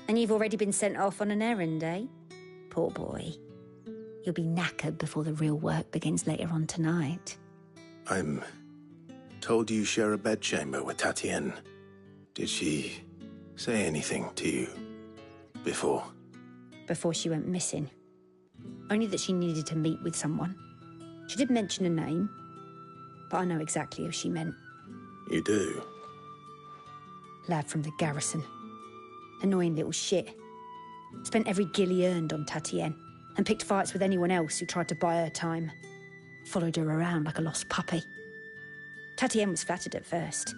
And you've already been sent off on an errand, eh? Poor boy. You'll be knackered before the real work begins later on tonight. I'm told you share a bedchamber with Tatienne. Did she say anything to you before? Before she went missing. Only that she needed to meet with someone. She did mention a name, but I know exactly who she meant. You do? Lad from the garrison. Annoying little shit. Spent every guil he earned on Tatienne, and picked fights with anyone else who tried to buy her time. Followed her around like a lost puppy. Tatienne was flattered at first,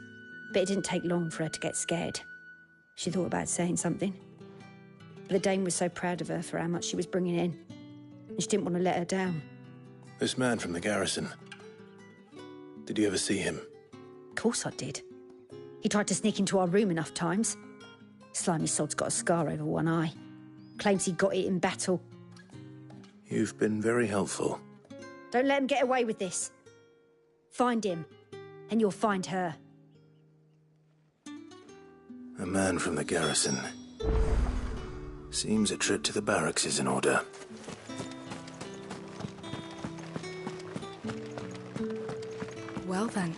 but it didn't take long for her to get scared. She thought about saying something. But the dame was so proud of her for how much she was bringing in, and she didn't want to let her down. This man from the garrison. Did you ever see him? Of course I did. He tried to sneak into our room enough times. Slimy sod's got a scar over one eye. Claims he got it in battle. You've been very helpful. Don't let him get away with this. Find him, and you'll find her. A man from the garrison. Seems a trip to the barracks is in order. Well then.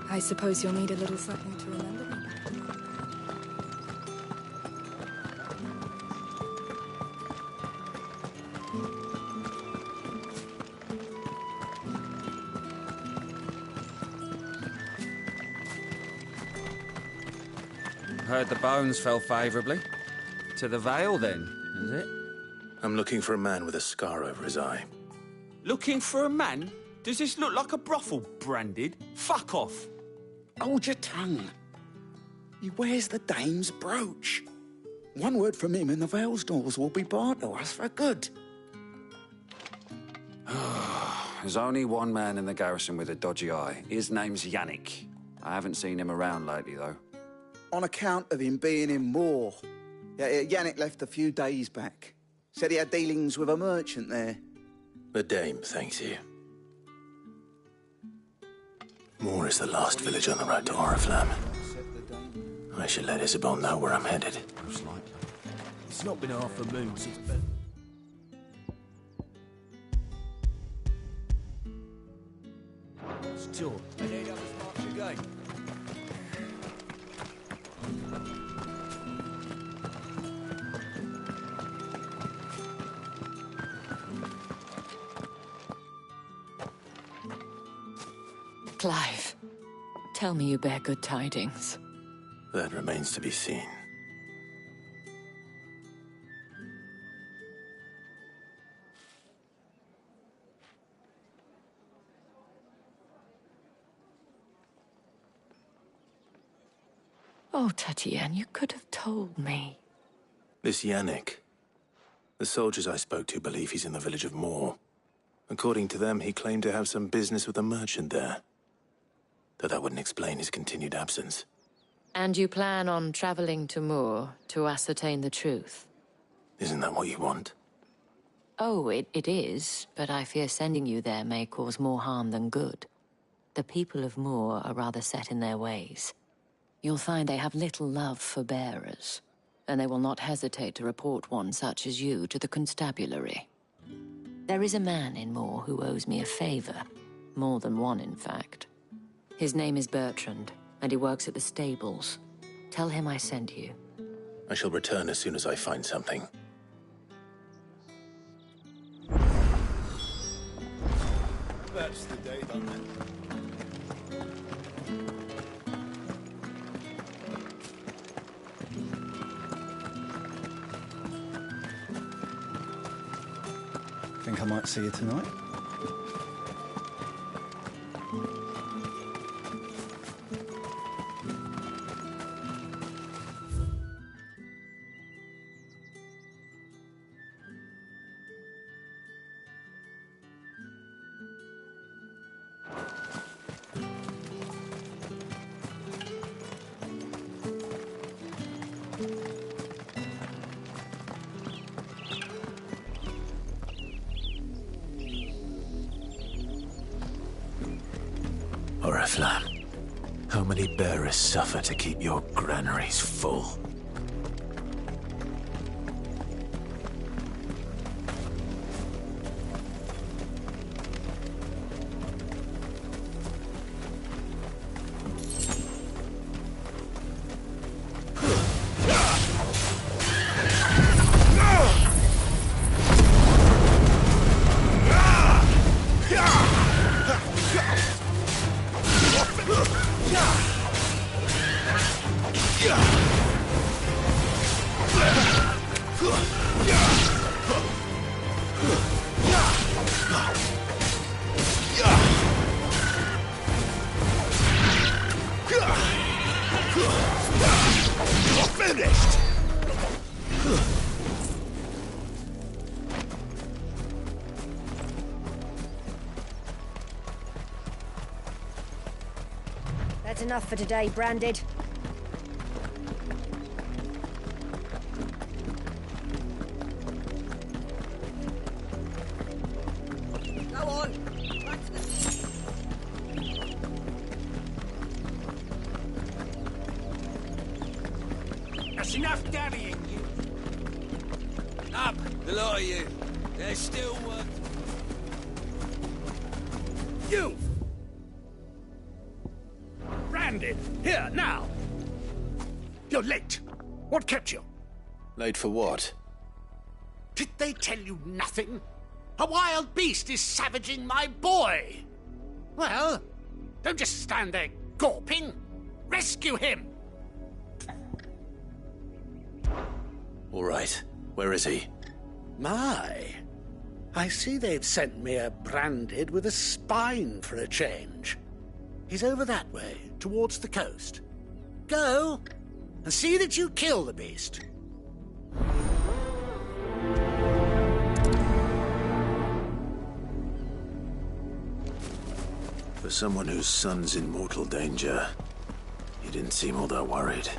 I suppose you'll need a little something to remember me by. Heard the bones fell favourably. To the Vale, then, is it? I'm looking for a man with a scar over his eye. Looking for a man? Does this look like a brothel, Branded? Fuck off. Hold your tongue. He wears the dame's brooch. One word from him and the Vale's doors will be barred to us for good. There's only one man in the garrison with a dodgy eye. His name's Yannick. I haven't seen him around lately, though. On account of him being in Moor. Yeah, Yannick left a few days back. Said he had dealings with a merchant there. The dame thanks you. Moor is the last village on the road to Oriflamme. I should let Isabel know where I'm headed. It's not been half a moon since... Still, I need up as much again. Clive, tell me you bear good tidings. That remains to be seen. Oh, Tatienne, you could have told me. This Yannick. The soldiers I spoke to believe he's in the village of Moor. According to them, he claimed to have some business with a merchant there. Though that wouldn't explain his continued absence. And you plan on traveling to Moor to ascertain the truth? Isn't that what you want? Oh, it is, but I fear sending you there may cause more harm than good. The people of Moor are rather set in their ways. You'll find they have little love for bearers, and they will not hesitate to report one such as you to the constabulary. There is a man in Moor who owes me a favor. More than one, in fact. His name is Bertrand, and he works at the stables. Tell him I sent you. I shall return as soon as I find something. That's the day, doesn't it? Think I might see you tonight? Oriflamme, how many bearers suffer to keep your granaries full? Finished! That's enough for today, Branded. Go on! That's enough dallying, you. Up, the lot of you. There's still work. You! Branded! Here, now! You're late. What kept you? Late for what? Did they tell you nothing? A wild beast is savaging my boy! Well, don't just stand there gawping. Rescue him! All right. Where is he? My, I see they've sent me a branded with a spine for a change. He's over that way, towards the coast. Go, and see that you kill the beast. For someone whose son's in mortal danger, he didn't seem all that worried.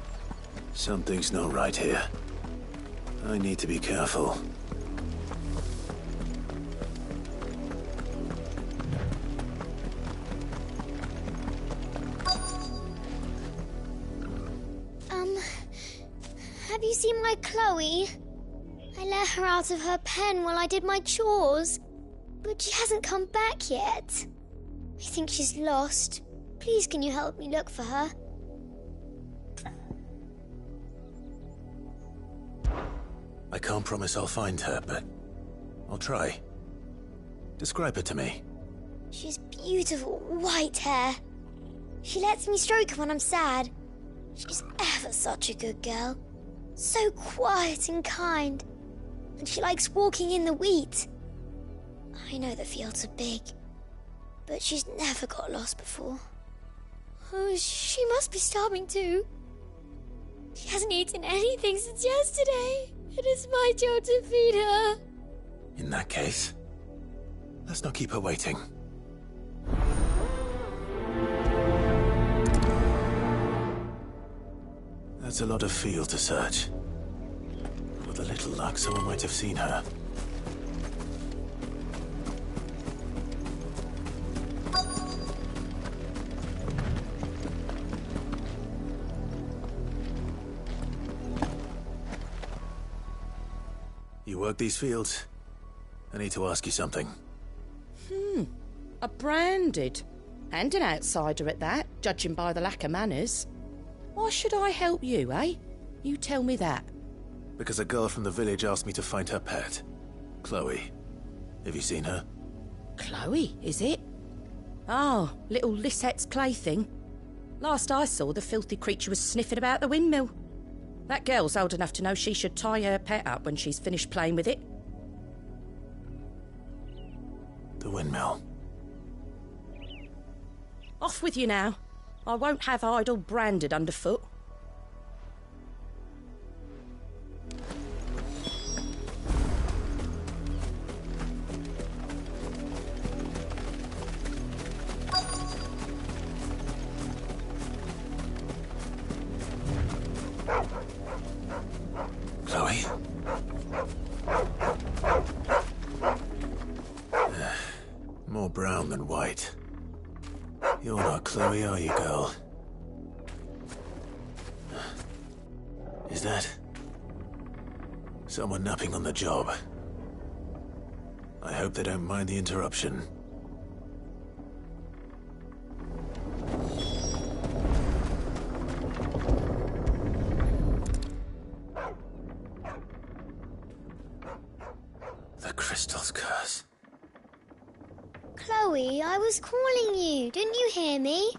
Something's not right here. I need to be careful. Have you seen my Chloe? I let her out of her pen while I did my chores, but she hasn't come back yet. I think she's lost. Please, can you help me look for her? I can't promise I'll find her, but I'll try. Describe her to me. She's beautiful white hair. She lets me stroke her when I'm sad. She's ever such a good girl. So quiet and kind. And she likes walking in the wheat. I know the fields are big, but she's never got lost before. Oh, she must be starving too. She hasn't eaten anything since yesterday. It is my job to feed her. In that case, let's not keep her waiting. That's a lot of field to search. With a little luck, someone might have seen her. You work these fields? I need to ask you something. A branded. And an outsider at that, judging by the lack of manners. Why should I help you, eh? You tell me that. Because a girl from the village asked me to find her pet, Chloe. Have you seen her? Chloe, is it? Oh, little Lisette's plaything. Last I saw, the filthy creature was sniffing about the windmill. That girl's old enough to know she should tie her pet up when she's finished playing with it. The windmill. Off with you now. I won't have idle branded underfoot. Chloe? More brown than white. You're not Chloe, are you, girl? Is that someone napping on the job? I hope they don't mind the interruption. The crystal's curse. Chloe, I was calling you. Didn't you hear me?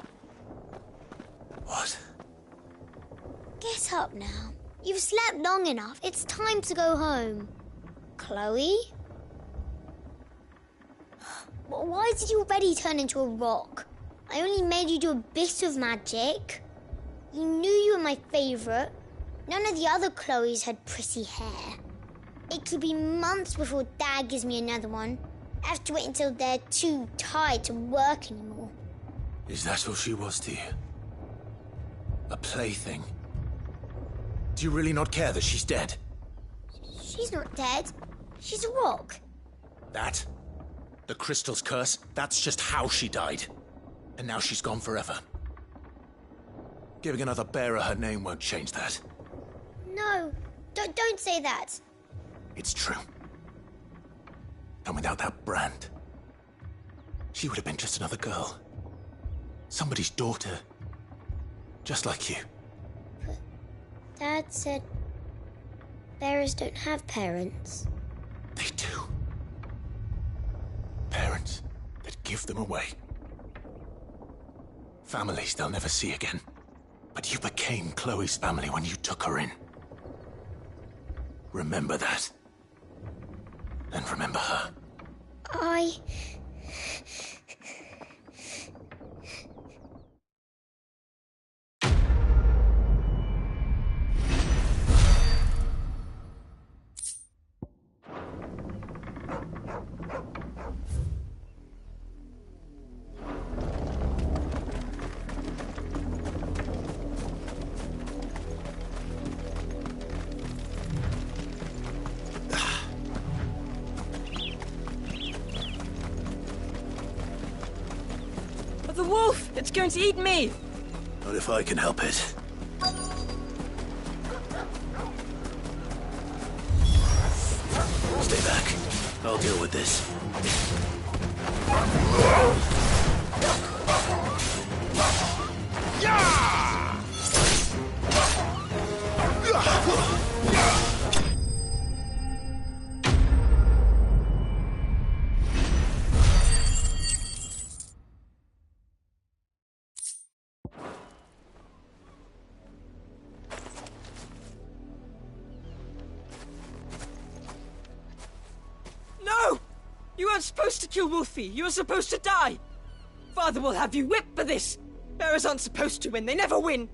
What? Get up now. You've slept long enough. It's time to go home. Chloe? Why did you already turn into a rock? I only made you do a bit of magic. You knew you were my favourite. None of the other Chloes had pretty hair. It could be months before Dad gives me another one. I have to wait until they're too tired to work anymore. Is that all she was to you? A plaything? Do you really not care that she's dead? She's not dead. She's a rock. That? The crystal's curse? That's just how she died. And now she's gone forever. Giving another bearer her name won't change that. No, don't say that. It's true. And without that brand, she would have been just another girl. Somebody's daughter. Just like you. But Dad said bearers don't have parents. They do. Parents that give them away. Families they'll never see again. But you became Chloe's family when you took her in. Remember that. And remember her. The wolf! It's going to eat me! Not if I can help it. Stay back. I'll deal with this. No! You weren't supposed to kill Wolfie. You were supposed to die. Father will have you whipped for this. Bearers aren't supposed to win. They never win.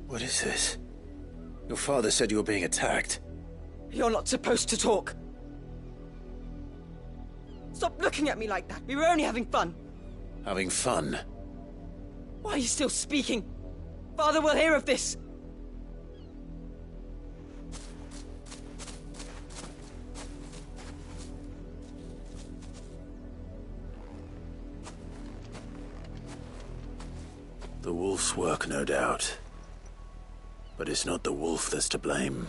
What is this? Your father said you were being attacked. You're not supposed to talk. Stop looking at me like that. We were only having fun. Having fun? Why are you still speaking? Father will hear of this. The wolf's work, no doubt. But it's not the wolf that's to blame.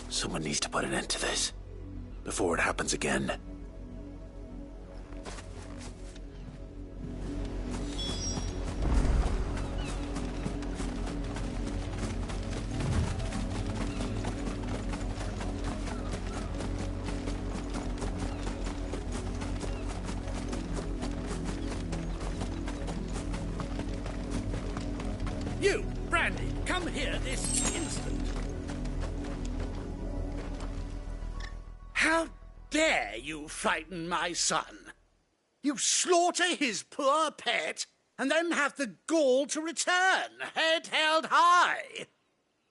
Someone needs to put an end to this, before it happens again. You, Brandy, come here this instant. How dare you frighten my son? You slaughter his poor pet, and then have the gall to return, head held high.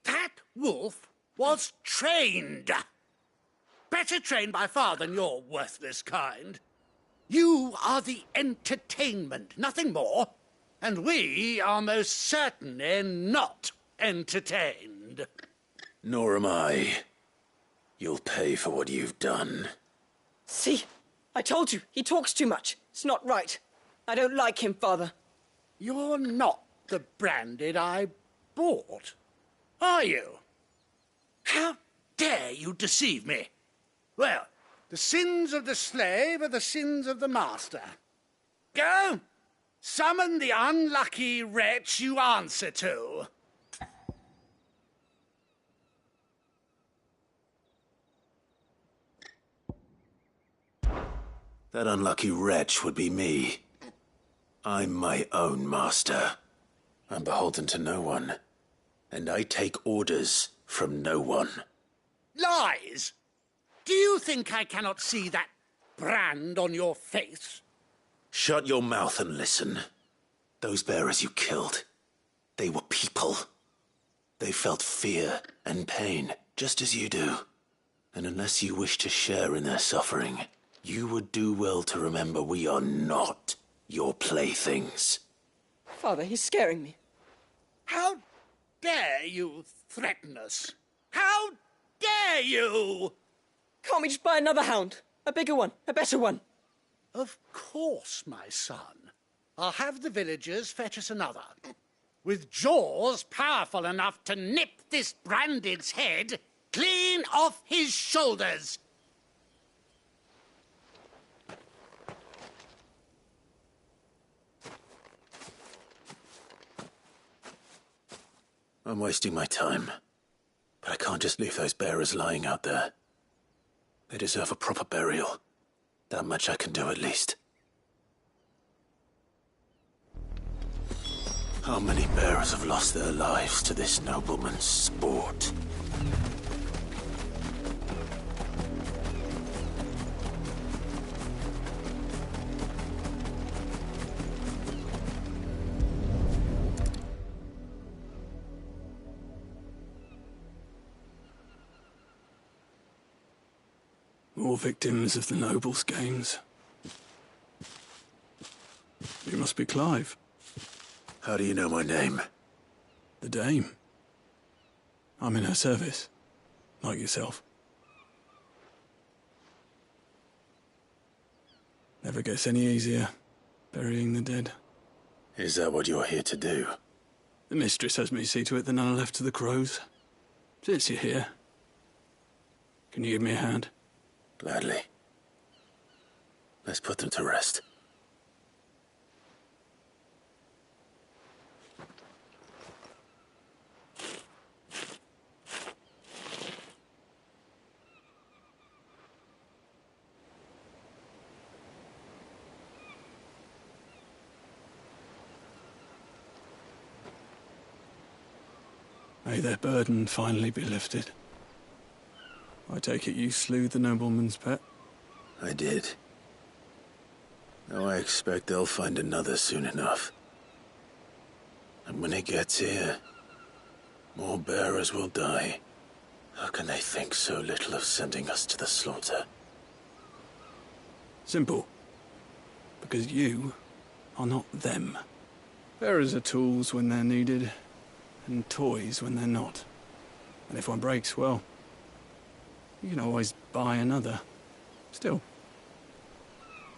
That wolf was trained. Better trained by far than your worthless kind. You are the entertainment, nothing more. And we are most certainly not entertained. Nor am I. You'll pay for what you've done. See? I told you, he talks too much. It's not right. I don't like him, Father. You're not the Branded I bought, are you? How dare you deceive me? Well, the sins of the slave are the sins of the master. Go! Summon the unlucky wretch you answer to. That unlucky wretch would be me. I'm my own master. I'm beholden to no one. And I take orders from no one. Lies! Do you think I cannot see that brand on your face? Shut your mouth and listen. Those bearers you killed, they were people. They felt fear and pain, just as you do. And unless you wish to share in their suffering, you would do well to remember we are not your playthings. Father, he's scaring me. How dare you threaten us? How dare you? Can't we just buy another hound? A bigger one, a better one. Of course, my son. I'll have the villagers fetch us another. With jaws powerful enough to nip this Branded's head clean off his shoulders. I'm wasting my time. But I can't just leave those bearers lying out there. They deserve a proper burial. That much I can do at least. How many bearers have lost their lives to this nobleman's sport? More victims of the nobles' games. You must be Clive. How do you know my name? The Dame. I'm in her service, like yourself. Never gets any easier, burying the dead. Is that what you're here to do? The mistress has me see to it that none are left to the crows. Since you're here, can you give me a hand? Gladly. Let's put them to rest. May their burden finally be lifted. I take it you slew the nobleman's pet? I did. Now I expect they'll find another soon enough. And when it gets here, more bearers will die. How can they think so little of sending us to the slaughter? Simple. Because you are not them. Bearers are tools when they're needed, and toys when they're not. And if one breaks, well, you can always buy another. Still,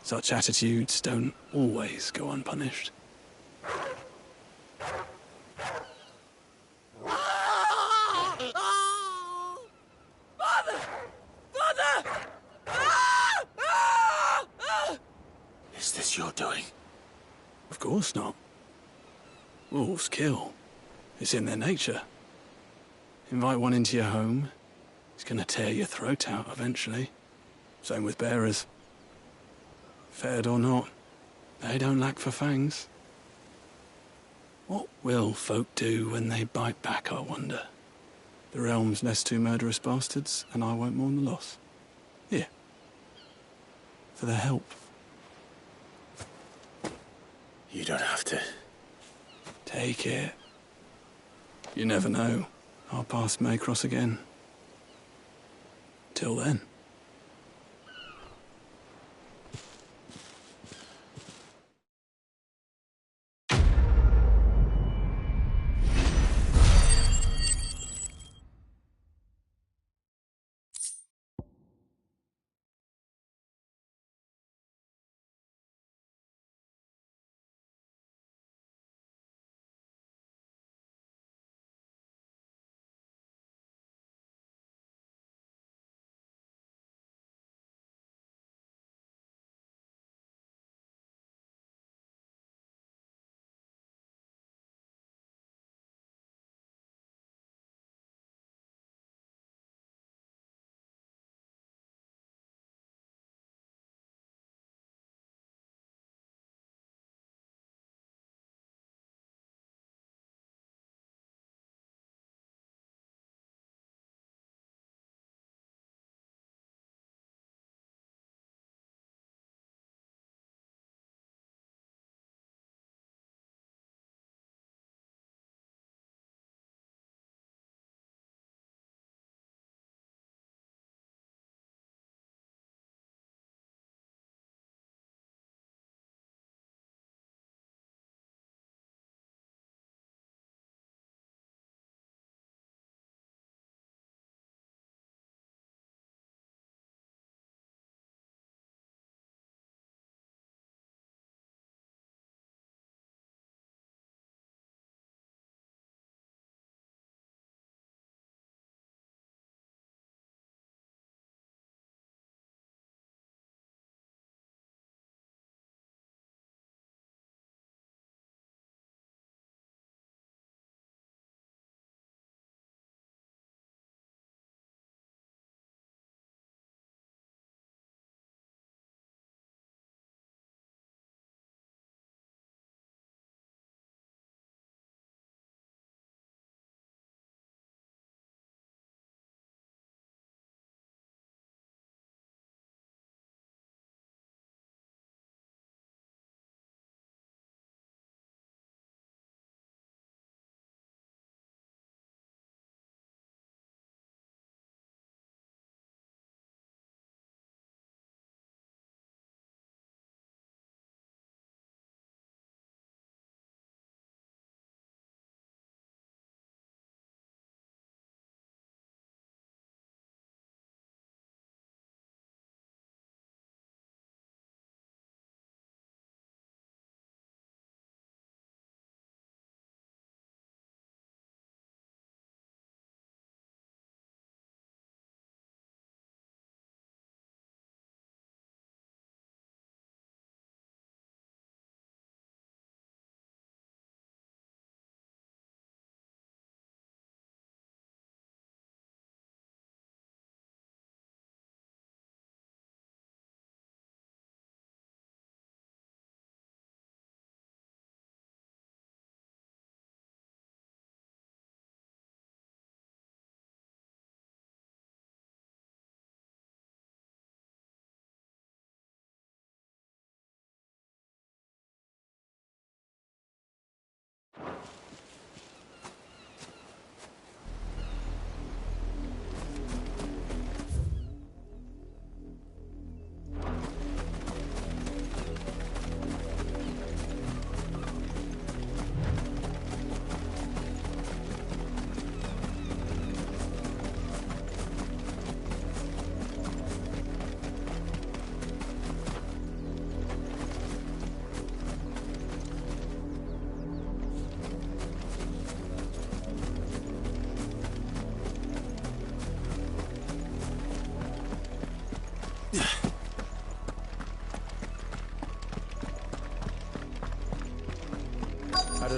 such attitudes don't always go unpunished. Father! Father! Is this your doing? Of course not. Wolves kill. It's in their nature. Invite one into your home, he's gonna tear your throat out eventually. Same with bearers. Fed or not, they don't lack for fangs. What will folk do when they bite back, I wonder? The realm's nest two murderous bastards, and I won't mourn the loss. Here. For their help. You don't have to. Take it. You never know. Our paths may cross again. Till then.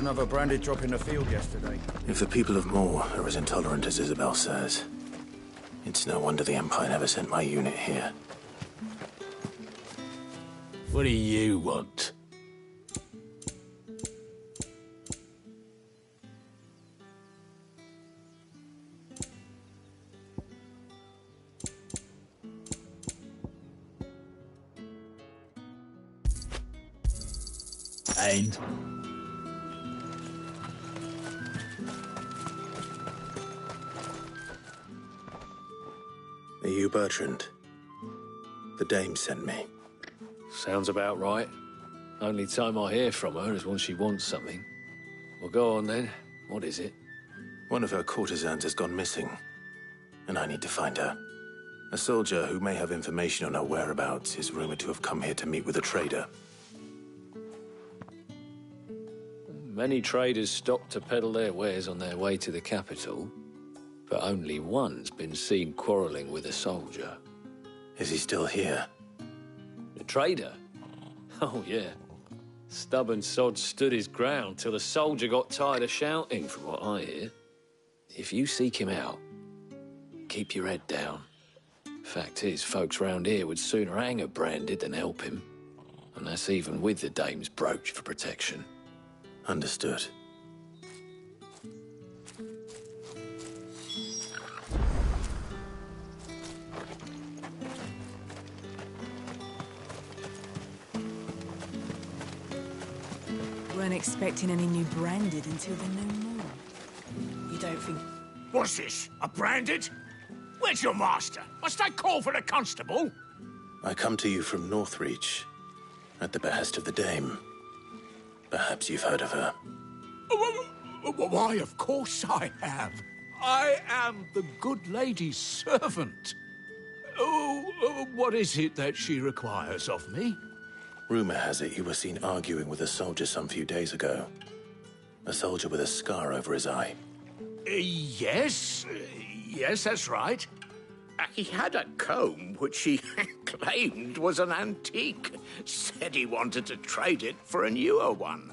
another branded drop in the field yesterday. If the people of Moor are as intolerant as Isabel says, it's no wonder the Empire never sent my unit here. What do you want? And? Are you Bertrand? The dame sent me. Sounds about right. Only time I hear from her is when she wants something. Well, go on then. What is it? One of her courtesans has gone missing, and I need to find her. A soldier who may have information on her whereabouts is rumored to have come here to meet with a trader. Many traders stop to peddle their wares on their way to the capital, but only one's been seen quarrelling with a soldier. Is he still here? The trader? Oh, yeah. Stubborn sod stood his ground till the soldier got tired of shouting, from what I hear. If you seek him out, keep your head down. Fact is, folks round here would sooner hang a branded than help him. And that's even with the dame's brooch for protection. Understood. Weren't expecting any new branded until the new moon. You don't think... What's this? A branded? Where's your master? Must I call for the constable? I come to you from Northreach, at the behest of the dame. Perhaps you've heard of her. Why, of course I have. I am the good lady's servant. What is it that she requires of me? Rumor has it you were seen arguing with a soldier some few days ago. A soldier with a scar over his eye. Yes, that's right. He had a comb which he claimed was an antique. Said he wanted to trade it for a newer one.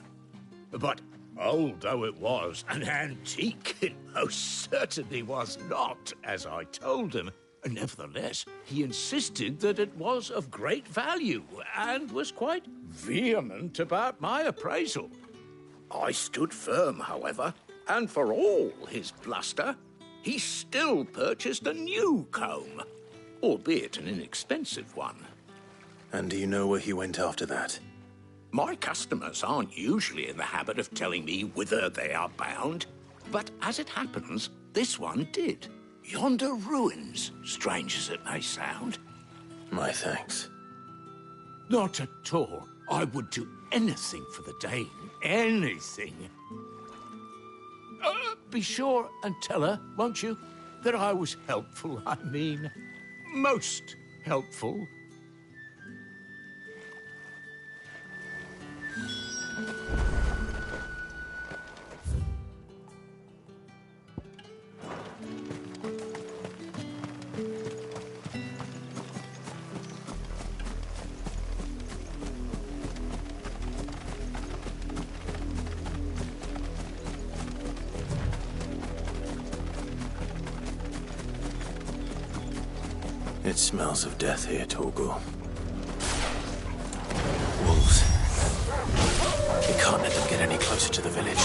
But old though it was, an antique it most certainly was not, as I told him. Nevertheless, he insisted that it was of great value and was quite vehement about my appraisal. I stood firm, however, and for all his bluster, he still purchased a new comb, albeit an inexpensive one. And do you know where he went after that? My customers aren't usually in the habit of telling me whither they are bound, but as it happens, this one did. Yonder ruins, strange as it may sound. My thanks. Not at all. I would do anything for the dame. Anything. Be sure and tell her, won't you, that I was helpful. I mean, most helpful. It smells of death here, Torgor. Wolves. We can't let them get any closer to the village.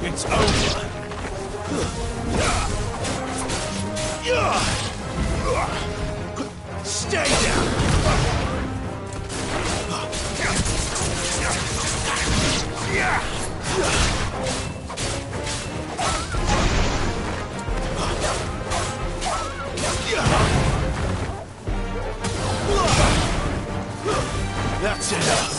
It's over. Stay down. That's enough.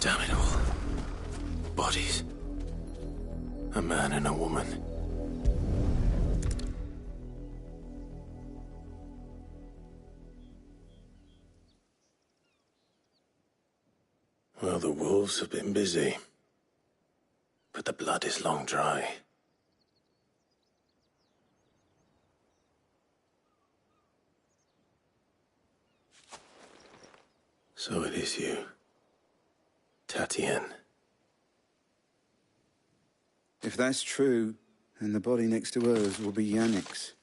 Damn it. bodies. A man and a woman. Well, the wolves have been busy. But the blood is long dry. So it is you, Tatien. If that's true, then the body next to hers will be Yannick's.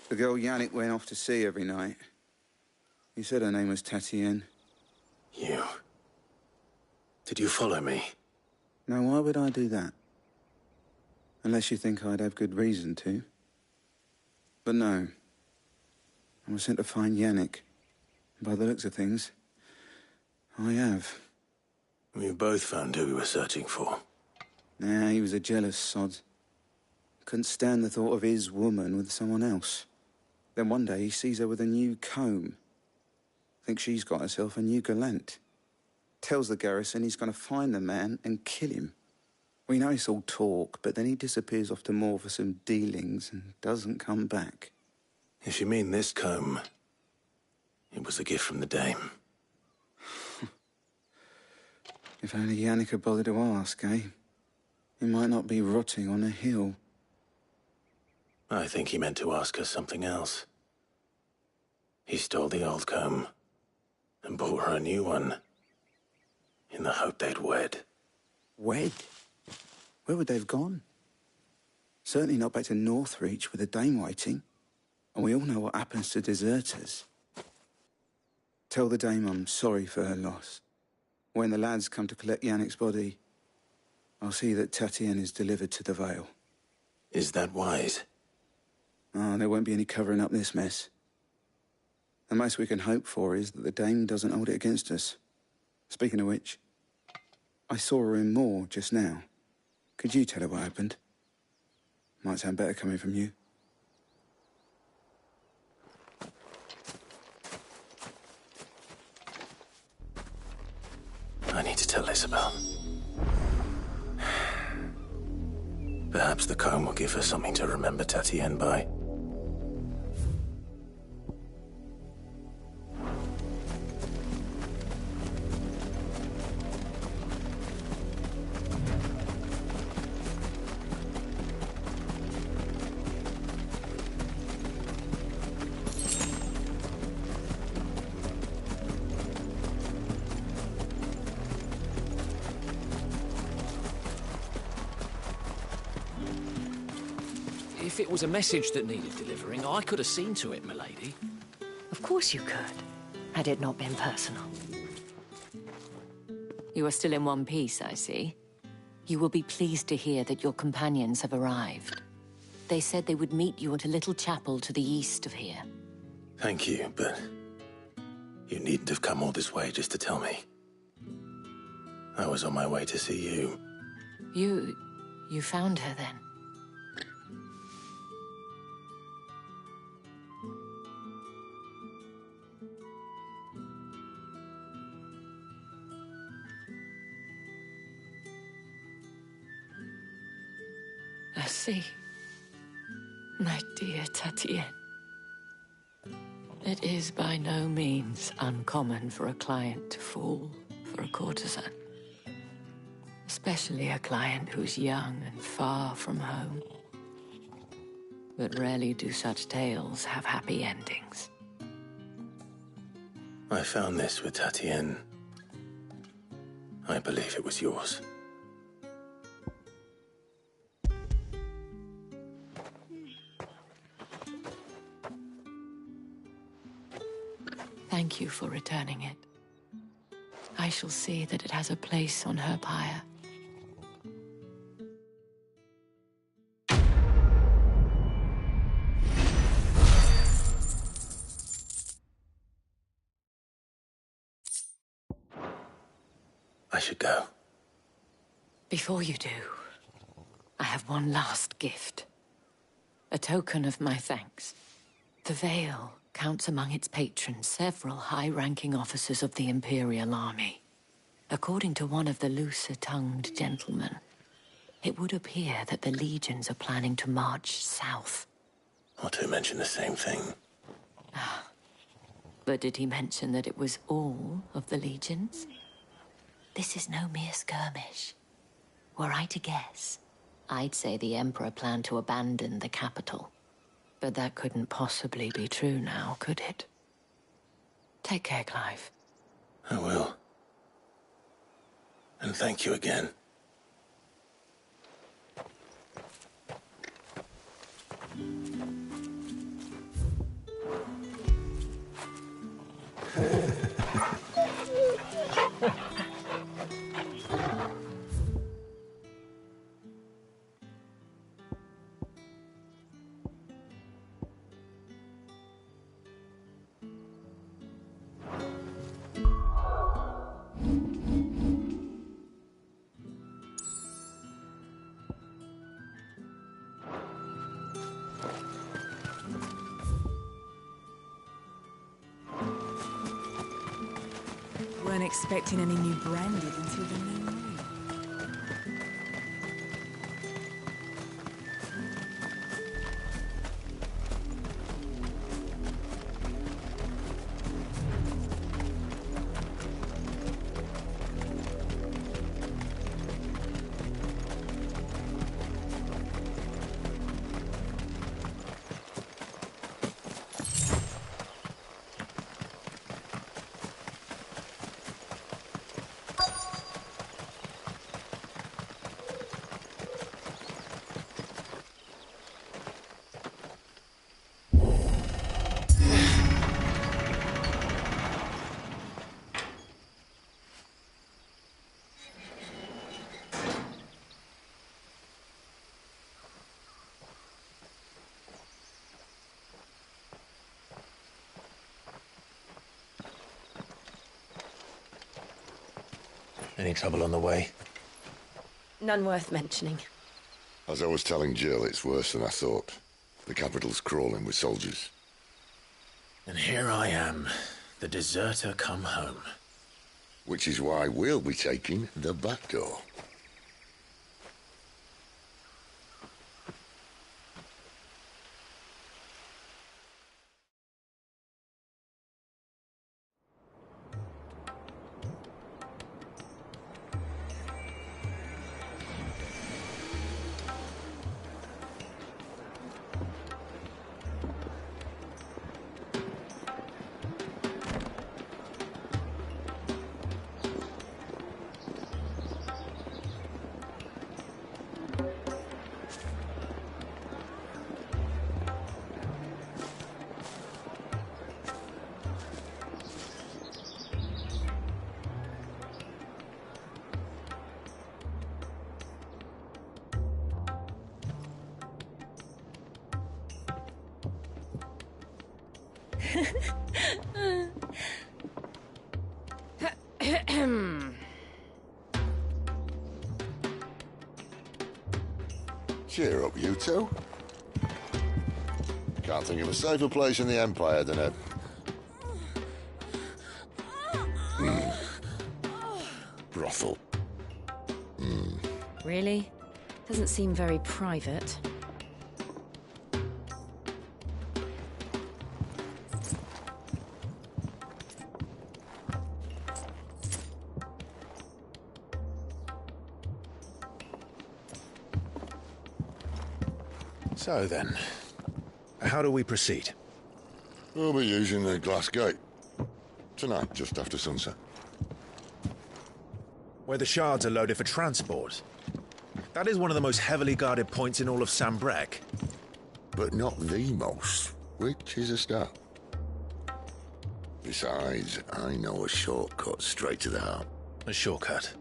The girl Yannick went off to sea every night. He said her name was Tatien. You. Did you follow me? Now, why would I do that? Unless you think I'd have good reason to. But no. I was sent to find Yannick. By the looks of things, I have. We both found who we were searching for. Nah, he was a jealous sod. Couldn't stand the thought of his woman with someone else. Then one day he sees her with a new comb. Thinks she's got herself a new gallant. Tells the garrison he's going to find the man and kill him. We know it's all talk, but then he disappears off to Moor for some dealings and doesn't come back. If you mean this comb, it was a gift from the dame. If only Yannick had bothered to ask, eh? He might not be rotting on a hill. I think he meant to ask her something else. He stole the old comb and bought her a new one in the hope they'd wed. Wed? Where would they have gone? Certainly not back to Northreach with a dame waiting. And we all know what happens to deserters. Tell the dame I'm sorry for her loss. When the lads come to collect Yannick's body, I'll see that Tatien is delivered to the Vale. Is that wise? Ah, there won't be any covering up this mess. The most we can hope for is that the dame doesn't hold it against us. Speaking of which, I saw her in Moor just now. Could you tell her what happened? Might sound better coming from you. I need to tell Isabel. Perhaps the comb will give her something to remember Tatien by. If it was a message that needed delivering, I could have seen to it, milady. Of course you could, had it not been personal. You are still in one piece, I see. You will be pleased to hear that your companions have arrived. They said they would meet you at a little chapel to the east of here. Thank you, but you needn't have come all this way just to tell me. I was on my way to see you. You found her then? I see. My dear Tatien. It is by no means uncommon for a client to fall for a courtesan. Especially a client who's young and far from home. But rarely do such tales have happy endings. I found this with Tatien. I believe it was yours. Thank you for returning it. I shall see that it has a place on her pyre. I should go. Before you do, I have one last gift. A token of my thanks. The Vale counts among its patrons several high-ranking officers of the Imperial Army. According to one of the looser-tongued gentlemen, it would appear that the legions are planning to march south. Or to mention the same thing. But did he mention that it was all of the legions? This is no mere skirmish. Were I to guess, I'd say the Emperor planned to abandon the capital. But that couldn't possibly be true now, could it? Take care, Clive. I will. And thank you again. Weren't expecting any new branded until the new moon. Any trouble on the way? None worth mentioning. As I was telling Jill, it's worse than I thought. The capital's crawling with soldiers. And here I am, the deserter come home. Which is why we'll be taking the back door. Cheer up, you two. Can't think of a safer place in the Empire than a... brothel. Really? Doesn't seem very private. So then, how do we proceed? We'll be using the glass gate. Tonight, just after sunset. Where the shards are loaded for transport. That is one of the most heavily guarded points in all of Sambrec. But not the most, which is a start. Besides, I know a shortcut straight to the heart. A shortcut?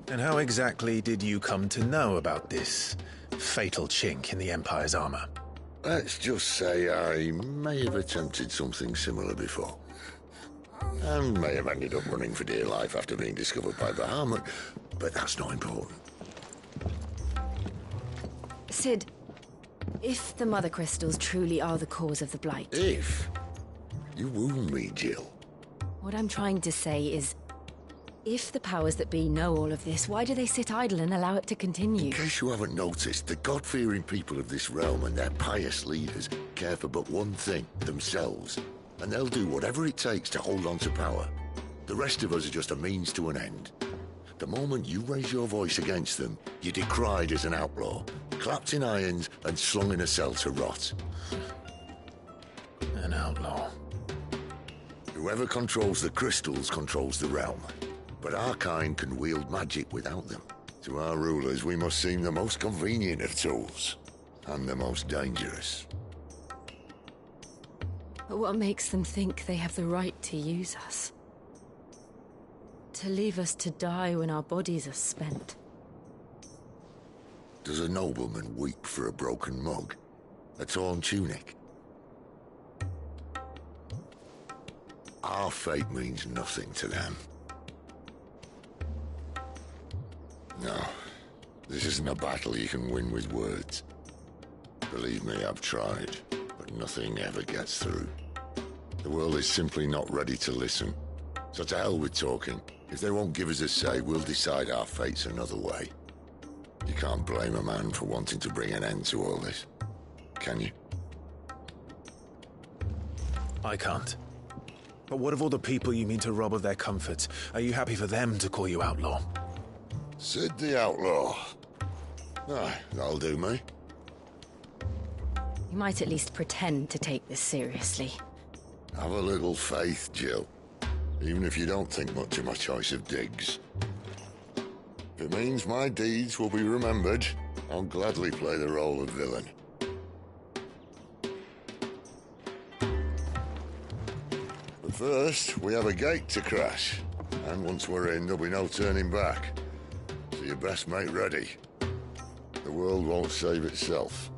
And how exactly did you come to know about this fatal chink in the Empire's armor? Let's just say I may have attempted something similar before. And may have ended up running for dear life after being discovered by Bahamut, but that's not important. Sid, if the Mother Crystals truly are the cause of the Blight... If? You wound me, Jill. What I'm trying to say is... If the powers that be know all of this, why do they sit idle and allow it to continue? In case you haven't noticed, the God-fearing people of this realm and their pious leaders care for but one thing, themselves. And they'll do whatever it takes to hold on to power. The rest of us are just a means to an end. The moment you raise your voice against them, you're decried as an outlaw, clapped in irons and slung in a cell to rot. An outlaw. Whoever controls the crystals controls the realm. But our kind can wield magic without them. To our rulers, we must seem the most convenient of tools, and the most dangerous. But what makes them think they have the right to use us? To leave us to die when our bodies are spent? Does a nobleman weep for a broken mug? A torn tunic? Our fate means nothing to them. No, this isn't a battle you can win with words. Believe me, I've tried, but nothing ever gets through. The world is simply not ready to listen. So to hell with talking. If they won't give us a say, we'll decide our fates another way. You can't blame a man for wanting to bring an end to all this, can you? I can't. But what of all the people you mean to rob of their comforts? Are you happy for them to call you outlaw? Sid the Outlaw. Ah, that'll do me. You might at least pretend to take this seriously. Have a little faith, Jill. Even if you don't think much of my choice of digs. If it means my deeds will be remembered, I'll gladly play the role of villain. But first, we have a gate to crash. And once we're in, there'll be no turning back. So you best make ready. The world won't save itself.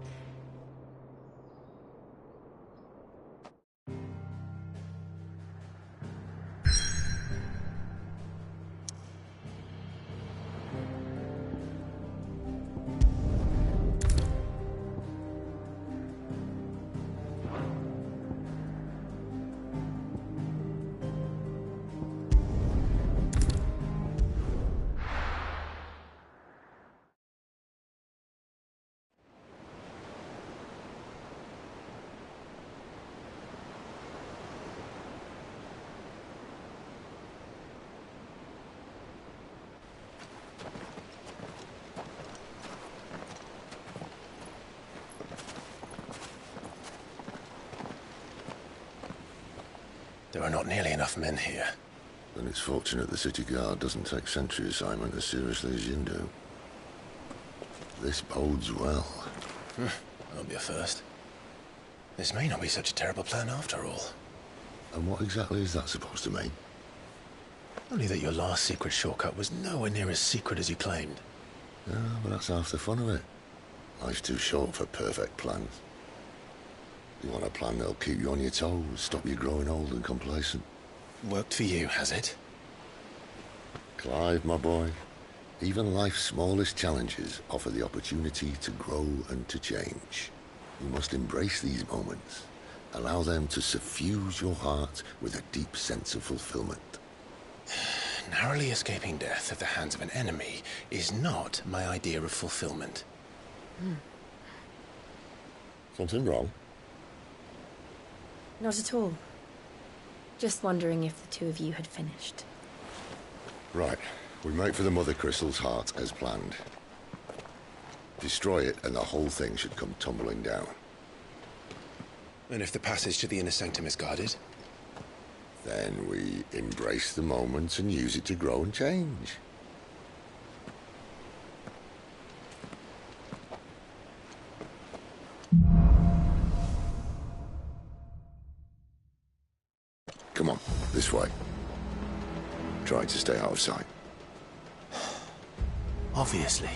There are not nearly enough men here. Then it's fortunate the city guard doesn't take sentry assignment as seriously as you do. This bodes well. That'll be a first. This may not be such a terrible plan after all. And what exactly is that supposed to mean? Only that your last secret shortcut was nowhere near as secret as you claimed. Yeah, but that's half the fun of it. Life's too short for perfect plans. You want a plan that'll keep you on your toes, stop you growing old and complacent. Worked for you, has it? Clive, my boy, even life's smallest challenges offer the opportunity to grow and to change. You must embrace these moments. Allow them to suffuse your heart with a deep sense of fulfillment. Narrowly escaping death at the hands of an enemy is not my idea of fulfillment. Something wrong? Not at all. Just wondering if the two of you had finished. Right. We make for the Mother Crystal's heart as planned. Destroy it and the whole thing should come tumbling down. And if the passage to the inner sanctum is guarded? Then we embrace the moment and use it to grow and change. Come on, this way. Try to stay out of sight. Obviously.